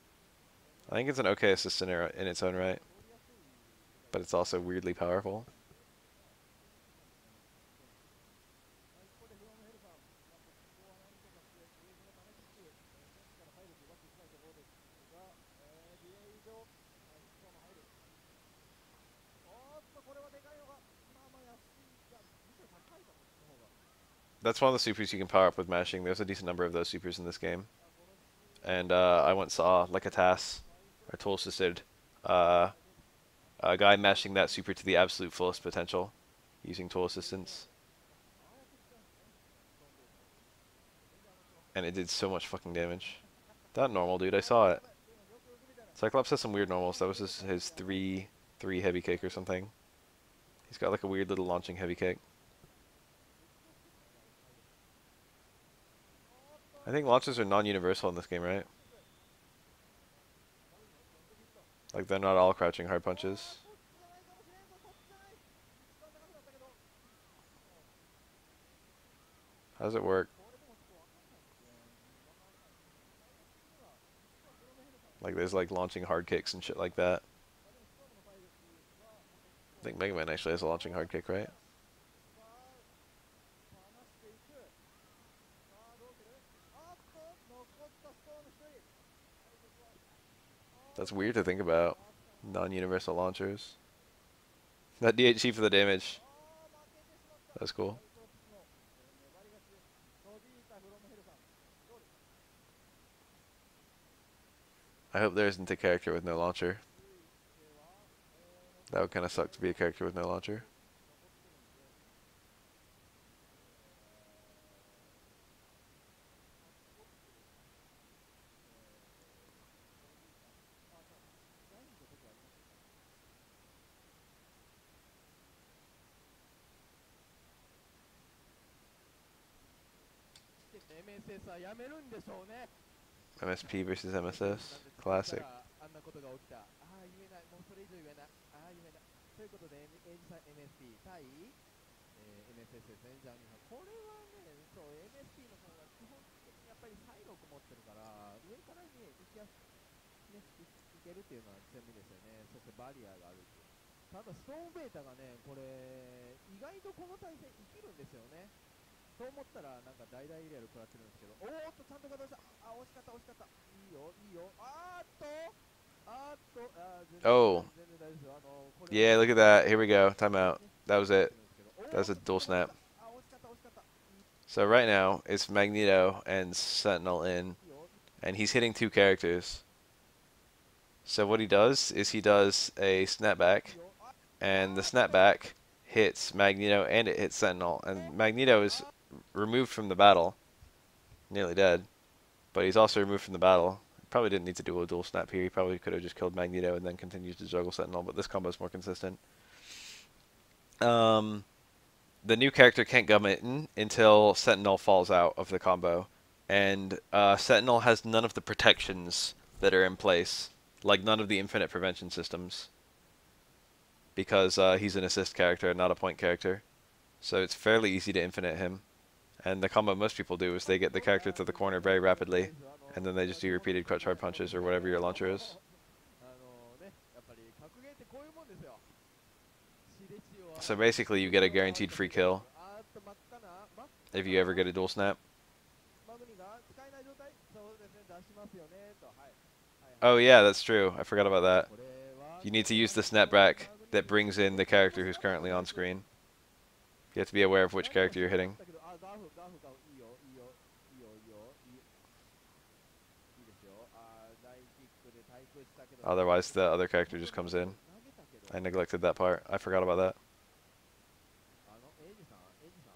A: I think it's an okay assist in its own right. But it's also weirdly powerful. That's one of the supers you can power up with mashing. There's a decent number of those supers in this game. And I once saw like a TAS, or tool assisted, a guy mashing that super to the absolute fullest potential using tool assistance. And it did so much fucking damage. That normal, dude, I saw it. Cyclops has some weird normals. That was his 3 heavy kick or something. He's got like a weird little launching heavy kick. I think launches are non-universal in this game, right? Like they're not all crouching hard punches. How does it work? Like there's like launching hard kicks and shit like that. I think Mega Man actually has a launching hard kick, right? That's weird to think about. Non-universal launchers. That DHC for the damage. That's cool. I hope there isn't a character with no launcher. That would kind of suck to be a character with no launcher. MSP versus MSS. Classic.
D: あんなことが起きた。ああ、言えない。もうそれ以上言えない。ああ、言えない。ということで、AG さん MSP 対、MSS ですね。じゃあ、これはね、そう、MSP の方が基本的にやっぱりサイロク持ってるから、上からね、行きやすね、いけるっていうのは強みですよね。そしてバリアがあるっていう。ただ、ストーンベータがね、これ、意外とこの対戦生きるんですよね。と思ったら、なんか大々入れる食らってるんですけど、おーっと、ちゃんとガードした。あ、惜しかった、惜しかった。いいよ、いいよ。あーっと、
A: Oh. Yeah, look at that. Here we go. Timeout. That was it. That was a dual snap. So right now, it's Magneto and Sentinel in, and he's hitting 2 characters. So what he does is he does a snapback, and the snapback hits Magneto and it hits Sentinel, and Magneto is removed from the battle, nearly dead, but he's also removed from the battle. Probably didn't need to do a dual snap here. He probably could have just killed Magneto and then continued to juggle Sentinel, but this combo is more consistent. the new character can't come in until Sentinel falls out of the combo. And Sentinel has none of the protections that are in place, like none of the infinite prevention systems, because he's an assist character, not a point character. So it's fairly easy to infinite him. And the combo most people do is they get the character to the corner very rapidly, and then they just do repeated crutch hard punches or whatever your launcher is. So basically you get a guaranteed free kill if you ever get a dual snap. Oh yeah, that's true. I forgot about that. You need to use the snapback that brings in the character who's currently on screen. You have to be aware of which character you're hitting. Otherwise the other character just comes in. I neglected that part. I forgot about that.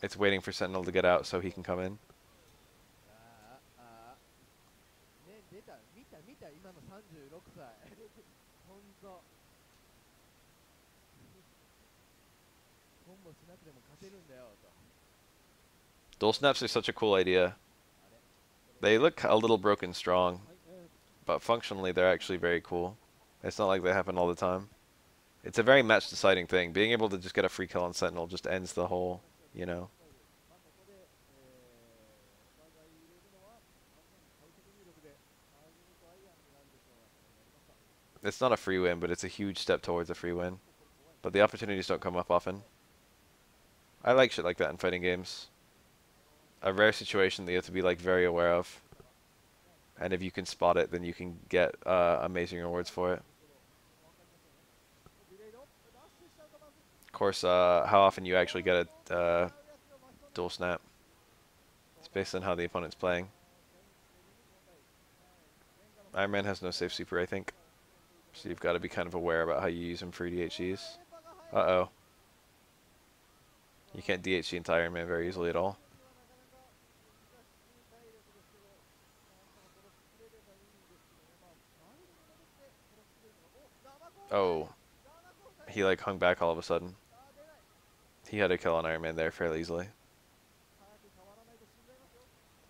A: It's waiting for Sentinel to get out so he can come in. Dual snaps are such a cool idea. They look a little broken strong, but functionally they're actually very cool. It's not like they happen all the time. It's a very match deciding thing. Being able to just get a free kill on Sentinel just ends the whole, you know. It's not a free win, but it's a huge step towards a free win. But the opportunities don't come up often. I like shit like that in fighting games. A rare situation that you have to be like very aware of. And if you can spot it, then you can get amazing rewards for it. Of course, how often you actually get a dual snap. It's based on how the opponent's playing. Iron Man has no safe super, I think. So you've got to be kind of aware about how you use him for DHCs. Uh-oh. You can't DHC into Iron Man very easily at all. Oh. He like hung back all of a sudden. He had a kill on Iron Man there fairly easily.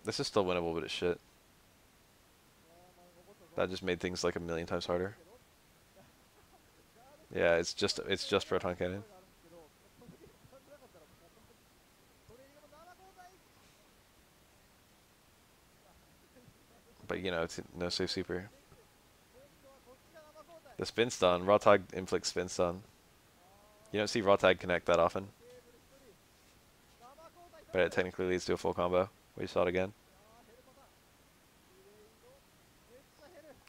A: This is still winnable, but it's shit. That just made things like a million times harder. Yeah, it's just proton cannon. But you know, it's no safe super. The spin stun, raw tag inflicts spin stun. You don't see raw tag connect that often. But it technically leads to a full combo. We saw it again.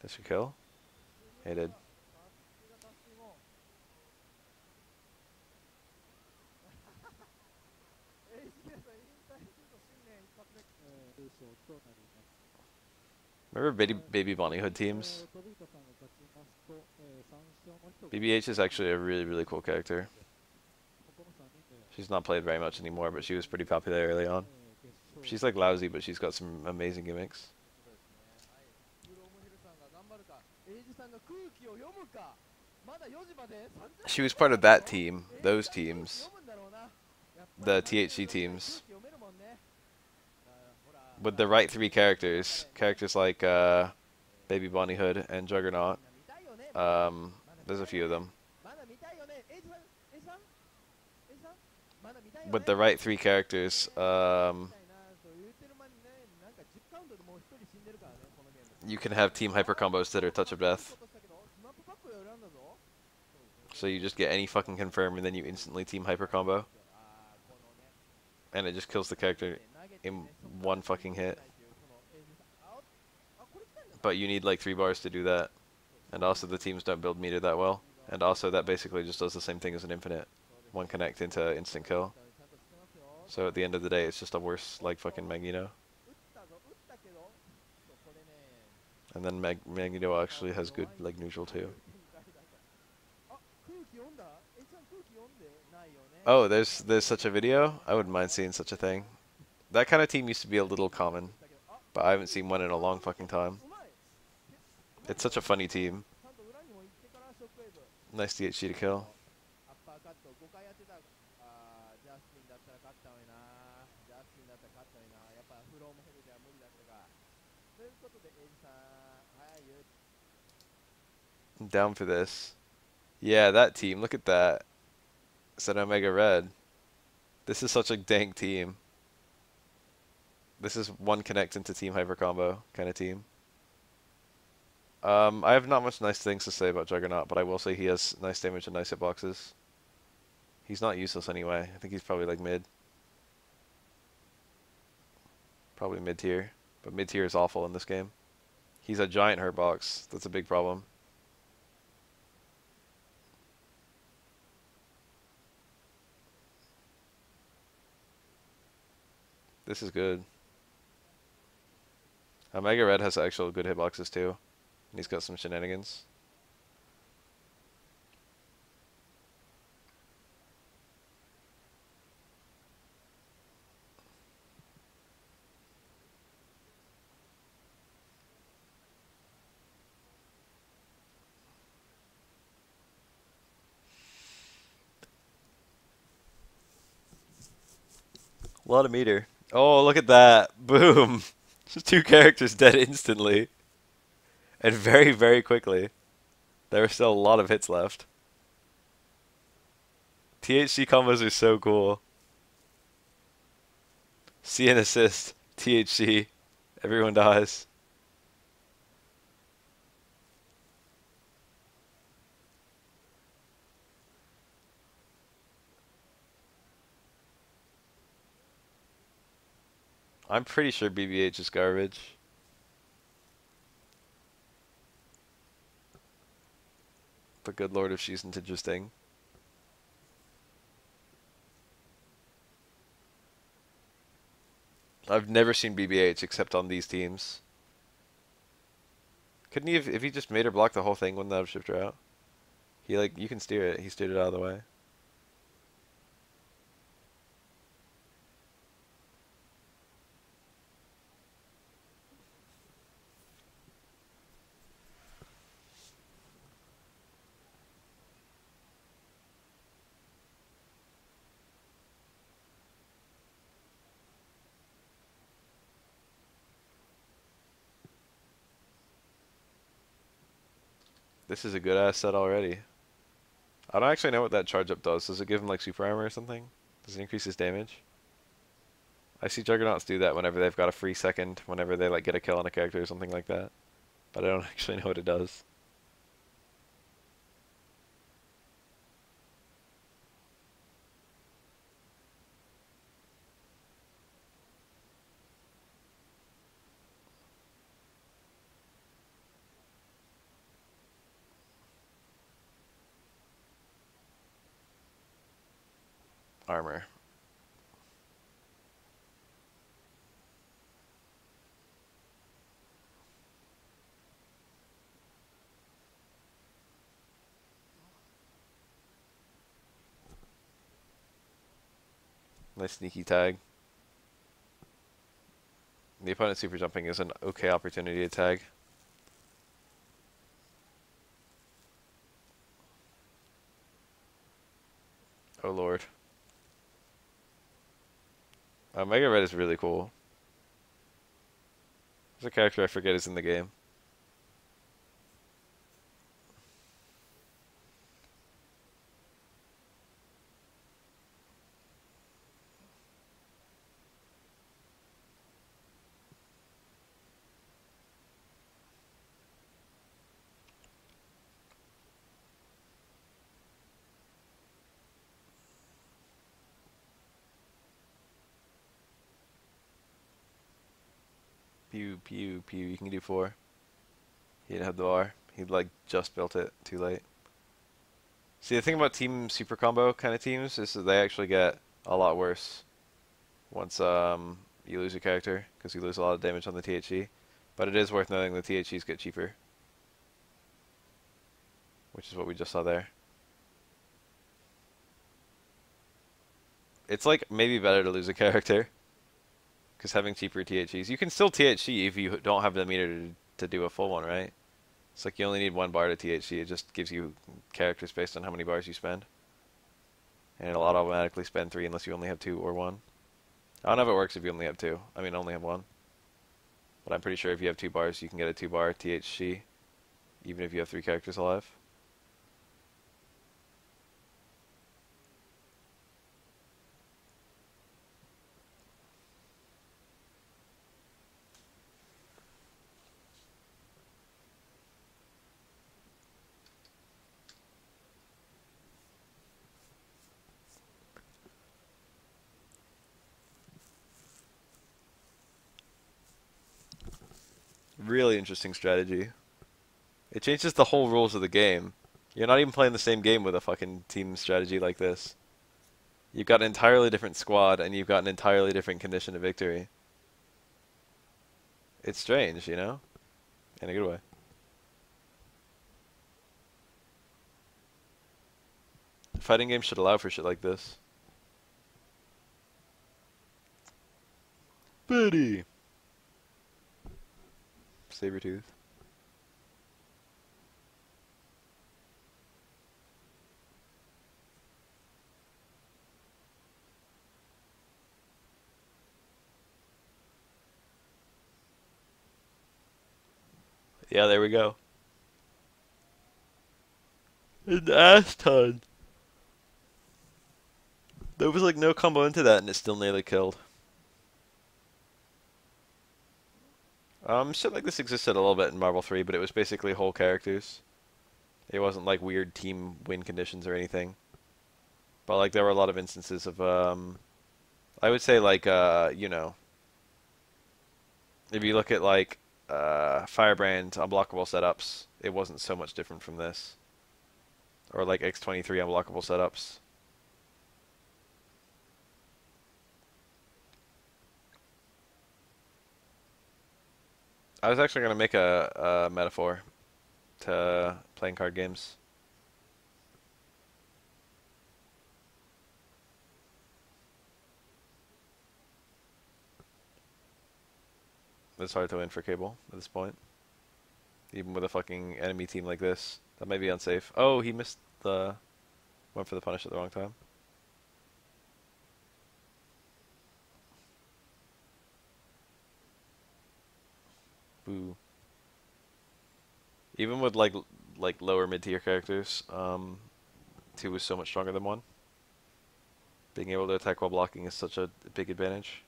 A: This should kill? He did. Remember Baby Bonnie Hood teams? BBH is actually a really, really cool character. She's not played very much anymore, but she was pretty popular early on. She's like lousy, but she's got some amazing gimmicks. She was part of that team, those teams, the THC teams. With the right three characters like Baby Bonnie Hood and Juggernaut. There's a few of them. With the right three characters, you can have team hyper combos that are touch of death. So you just get any fucking confirm and then you instantly team hyper combo. And it just kills the character in one fucking hit. But you need like 3 bars to do that. And also the teams don't build meter that well. And also that basically just does the same thing as an infinite. One connect into instant kill. So at the end of the day it's just a worse like fucking Magneto. And then Magneto actually has good like neutral too. Oh, there's such a video? I wouldn't mind seeing such a thing. That kind of team used to be a little common, but I haven't seen one in a long fucking time. It's such a funny team. Nice DHC to kill. I'm down for this. Yeah, that team. Look at that. Said Omega Red. This is such a dank team. This is one connect into Team Hyper Combo kind of team. I have not much nice things to say about Juggernaut, but I will say he has nice damage and nice hitboxes. He's not useless anyway. I think he's probably like mid. Probably mid tier. But mid tier is awful in this game. He's a giant hurt box. That's a big problem. This is good. Omega Red has actual good hitboxes too. And he's got some shenanigans. A lot of meter. Oh, look at that. Boom. Just 2 characters dead instantly. And very, very quickly. There are still a lot of hits left. THC combos are so cool. See an assist. THC. Everyone dies. I'm pretty sure BBH is garbage. But good lord if she's interesting. I've never seen BBH except on these teams. Couldn't he have, if he just made her block the whole thing, wouldn't that have shipped her out? He like, you can steer it. He steered it out of the way. This is a good ass set already. I don't actually know what that charge up does. Does it give him like super armor or something? Does it increase his damage? I see Juggernauts do that whenever they've got a free second, whenever they like get a kill on a character or something like that. But I don't actually know what it does. Armor. Nice sneaky tag. The opponent super jumping is an okay opportunity to tag. Oh lord. Mega Red is really cool. There's a character I forget is in the game. Pew, pew, pew. You can do 4. He didn't have the bar. He like just built it too late. See, the thing about team super combo kind of teams is that they actually get a lot worse once you lose a character, because you lose a lot of damage on the THC. But it is worth noting the THCs get cheaper, which is what we just saw there. It's like maybe better to lose a character, because having cheaper THCs, you can still THC if you don't have the meter to do a full one, right? It's like you only need 1 bar to THC. It just gives you characters based on how many bars you spend. And it'll automatically spend 3 unless you only have 2 or 1. I don't know if it works if you only have 2. I mean, only have 1. But I'm pretty sure if you have 2 bars, you can get a 2 bar THC even if you have 3 characters alive. Really interesting strategy. It changes the whole rules of the game. You're not even playing the same game with a fucking team strategy like this. You've got an entirely different squad, and you've got an entirely different condition of victory. It's strange, you know? In a good way. Fighting games should allow for shit like this. Buddy! Sabretooth. Yeah, there we go. An ass ton. There was like no combo into that and it still nearly killed. Shit like this existed a little bit in Marvel 3, but it was basically whole characters. It wasn't like weird team win conditions or anything. But like there were a lot of instances of I would say like you know, if you look at like Firebrand unblockable setups, it wasn't so much different from this. Or like X23 unblockable setups. I was actually going to make a metaphor to playing card games. It's hard to win for Cable at this point. Even with a fucking enemy team like this. That might be unsafe. Oh, he missed the... went for the punish at the wrong time. Boo. Even with like lower mid-tier characters, 2 was so much stronger than 1. Being able to attack while blocking is such a big advantage.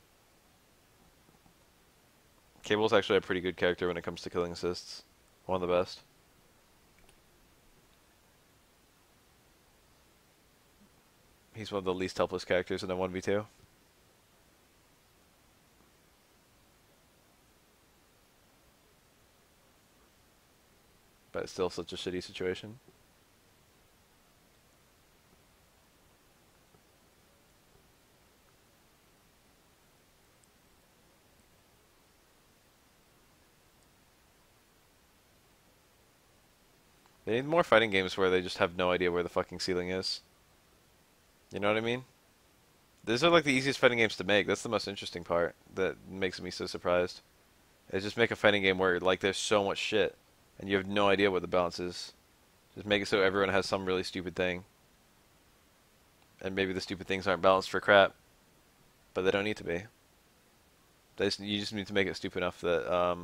A: Cable's actually a pretty good character when it comes to killing assists. One of the best. He's one of the least helpless characters in a 1v2. But it's still such a shitty situation. They need more fighting games where they just have no idea where the fucking ceiling is. You know what I mean? These are like the easiest fighting games to make. That's the most interesting part that makes me so surprised. Is just make a fighting game where like there's so much shit and you have no idea what the balance is. Just make it so everyone has some really stupid thing. And maybe the stupid things aren't balanced for crap. But they don't need to be. You just need to make it stupid enough that,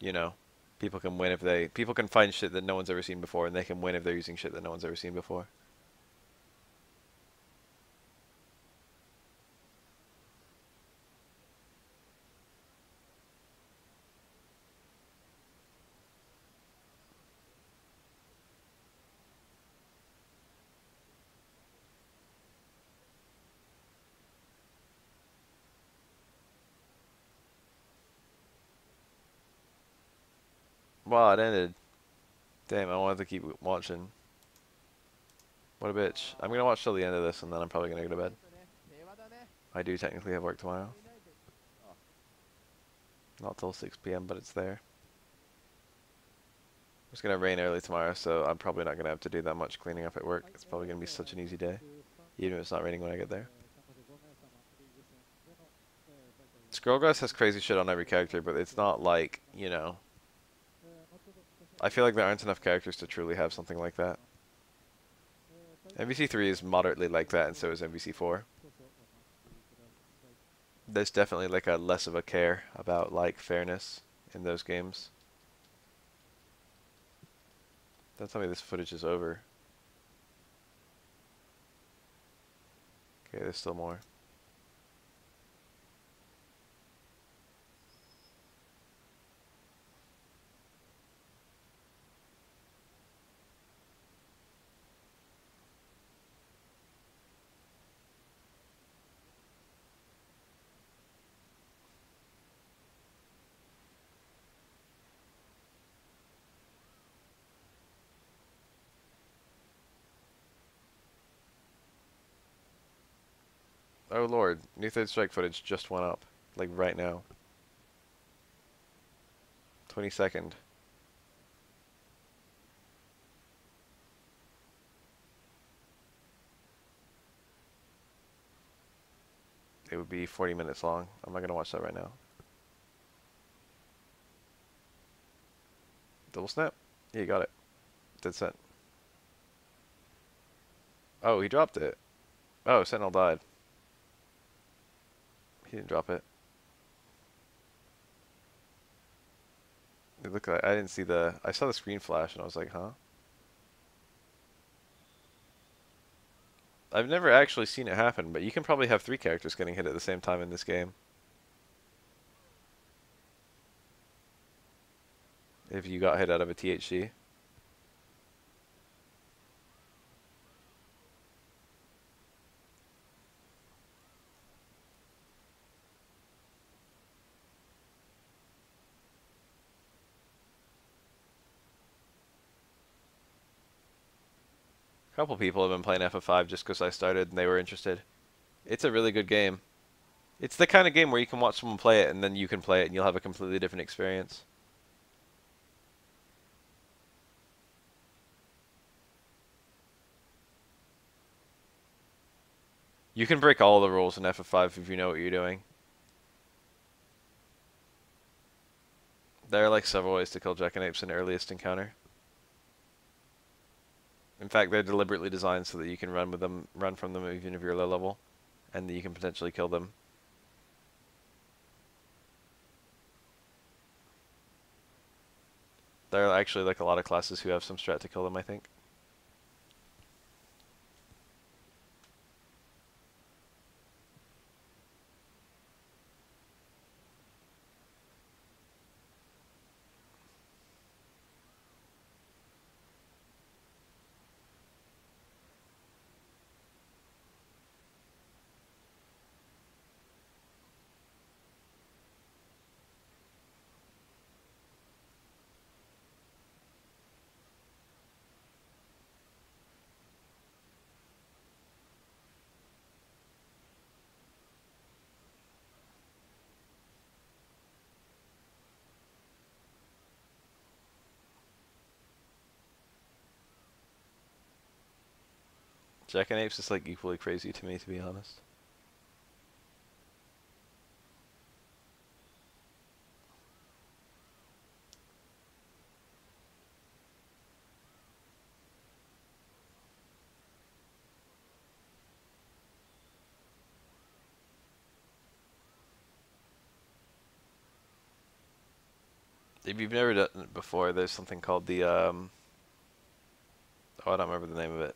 A: you know, people can win if they... People can find shit that no one's ever seen before, and they can win if they're using shit that no one's ever seen before. Wow, it ended. Damn, I wanted to keep watching. What a bitch. I'm gonna watch till the end of this, and then I'm probably gonna go to bed. I do technically have work tomorrow. Not till 6 p.m., but it's there. It's gonna rain early tomorrow, so I'm probably not gonna have to do that much cleaning up at work. It's probably gonna be such an easy day, even if it's not raining when I get there. Scrollgrass has crazy shit on every character, but it's not like, you know... I feel like there aren't enough characters to truly have something like that. MVC3 is moderately like that, and so is MVC4. There's definitely like a less of a care about like fairness in those games. Don't tell me this footage is over. Okay, there's still more. Oh lord, new third strike footage just went up. Like right now. 22nd. It would be 40 minutes long. I'm not gonna watch that right now. Double snap? Yeah, you got it. Dead set. Oh, he dropped it. Oh, Sentinel died. He didn't drop it. It looked like I didn't see the. I saw the screen flash and I was like, huh? I've never actually seen it happen, but you can probably have 3 characters getting hit at the same time in this game. If you got hit out of a THC. A couple people have been playing FF5 just because I started and they were interested. It's a really good game. It's the kind of game where you can watch someone play it and then you can play it and you'll have a completely different experience. You can break all the rules in FF5 if you know what you're doing. There are like several ways to kill Jackanapes in earliest encounter. In fact, they're deliberately designed so that you can run from them even if you're low level, and that you can potentially kill them. There are actually like a lot of classes who have some strat to kill them, I think. Jackanapes is like equally crazy to me, to be honest. If you've never done it before, there's something called the, oh, I don't remember the name of it.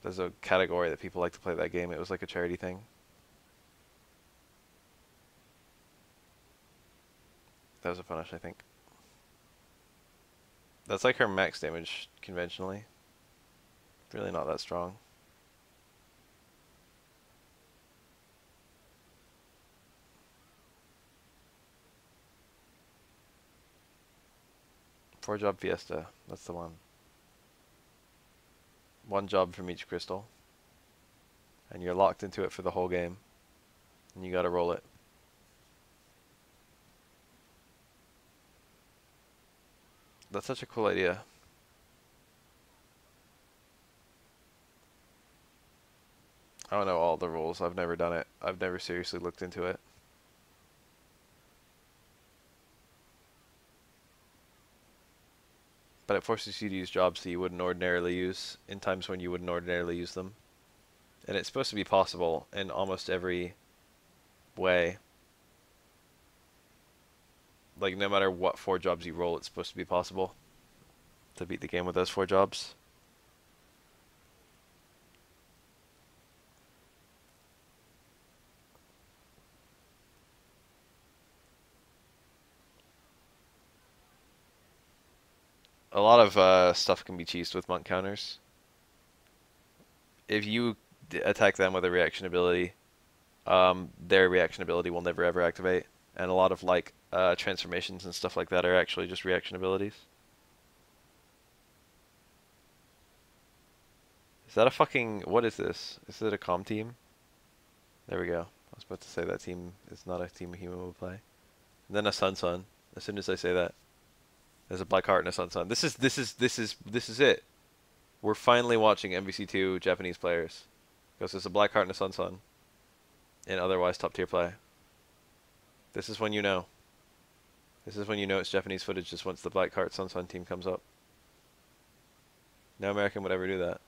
A: There's a category that people like to play that game. It was like a charity thing. That was a punish, I think. That's like her max damage, conventionally. Really not that strong. Four job Fiesta, that's the one. One job from each crystal. And you're locked into it for the whole game. And you gotta roll it. That's such a cool idea. I don't know all the rules. I've never done it. I've never seriously looked into it. But it forces you to use jobs that you wouldn't ordinarily use in times when you wouldn't ordinarily use them. And it's supposed to be possible in almost every way. Like, no matter what 4 jobs you roll, it's supposed to be possible. to beat the game with those 4 jobs. A lot of stuff can be cheesed with monk counters. If you attack them with a reaction ability, their reaction ability will never ever activate, and a lot of like transformations and stuff like that are actually just reaction abilities. Is that a fucking... what is this? Is it a comm team? There we go. I was about to say that team is not a team a human would play. And then a Sun. As soon as I say that, there's a black heart and a Sun. This is it. We're finally watching MVC2 Japanese players. Because there's a black heart and a Sun. In otherwise top tier play. This is when you know. This is when you know it's Japanese footage, just once the black heart Sun team comes up. No American would ever do that.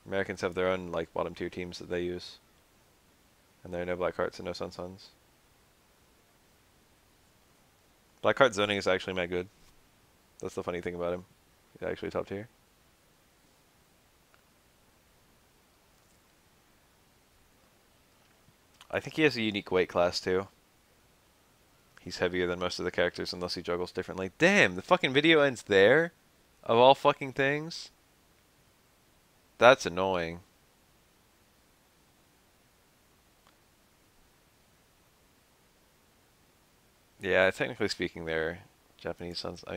A: Americans have their own like bottom tier teams that they use. And there are no black hearts and no Suns. Black heart zoning is actually mad good. That's the funny thing about him. He's actually top tier. I think he has a unique weight class too. He's heavier than most of the characters unless he juggles differently. Damn, the fucking video ends there? Of all fucking things? That's annoying. Yeah, technically speaking, they're Japanese Suns. I mean,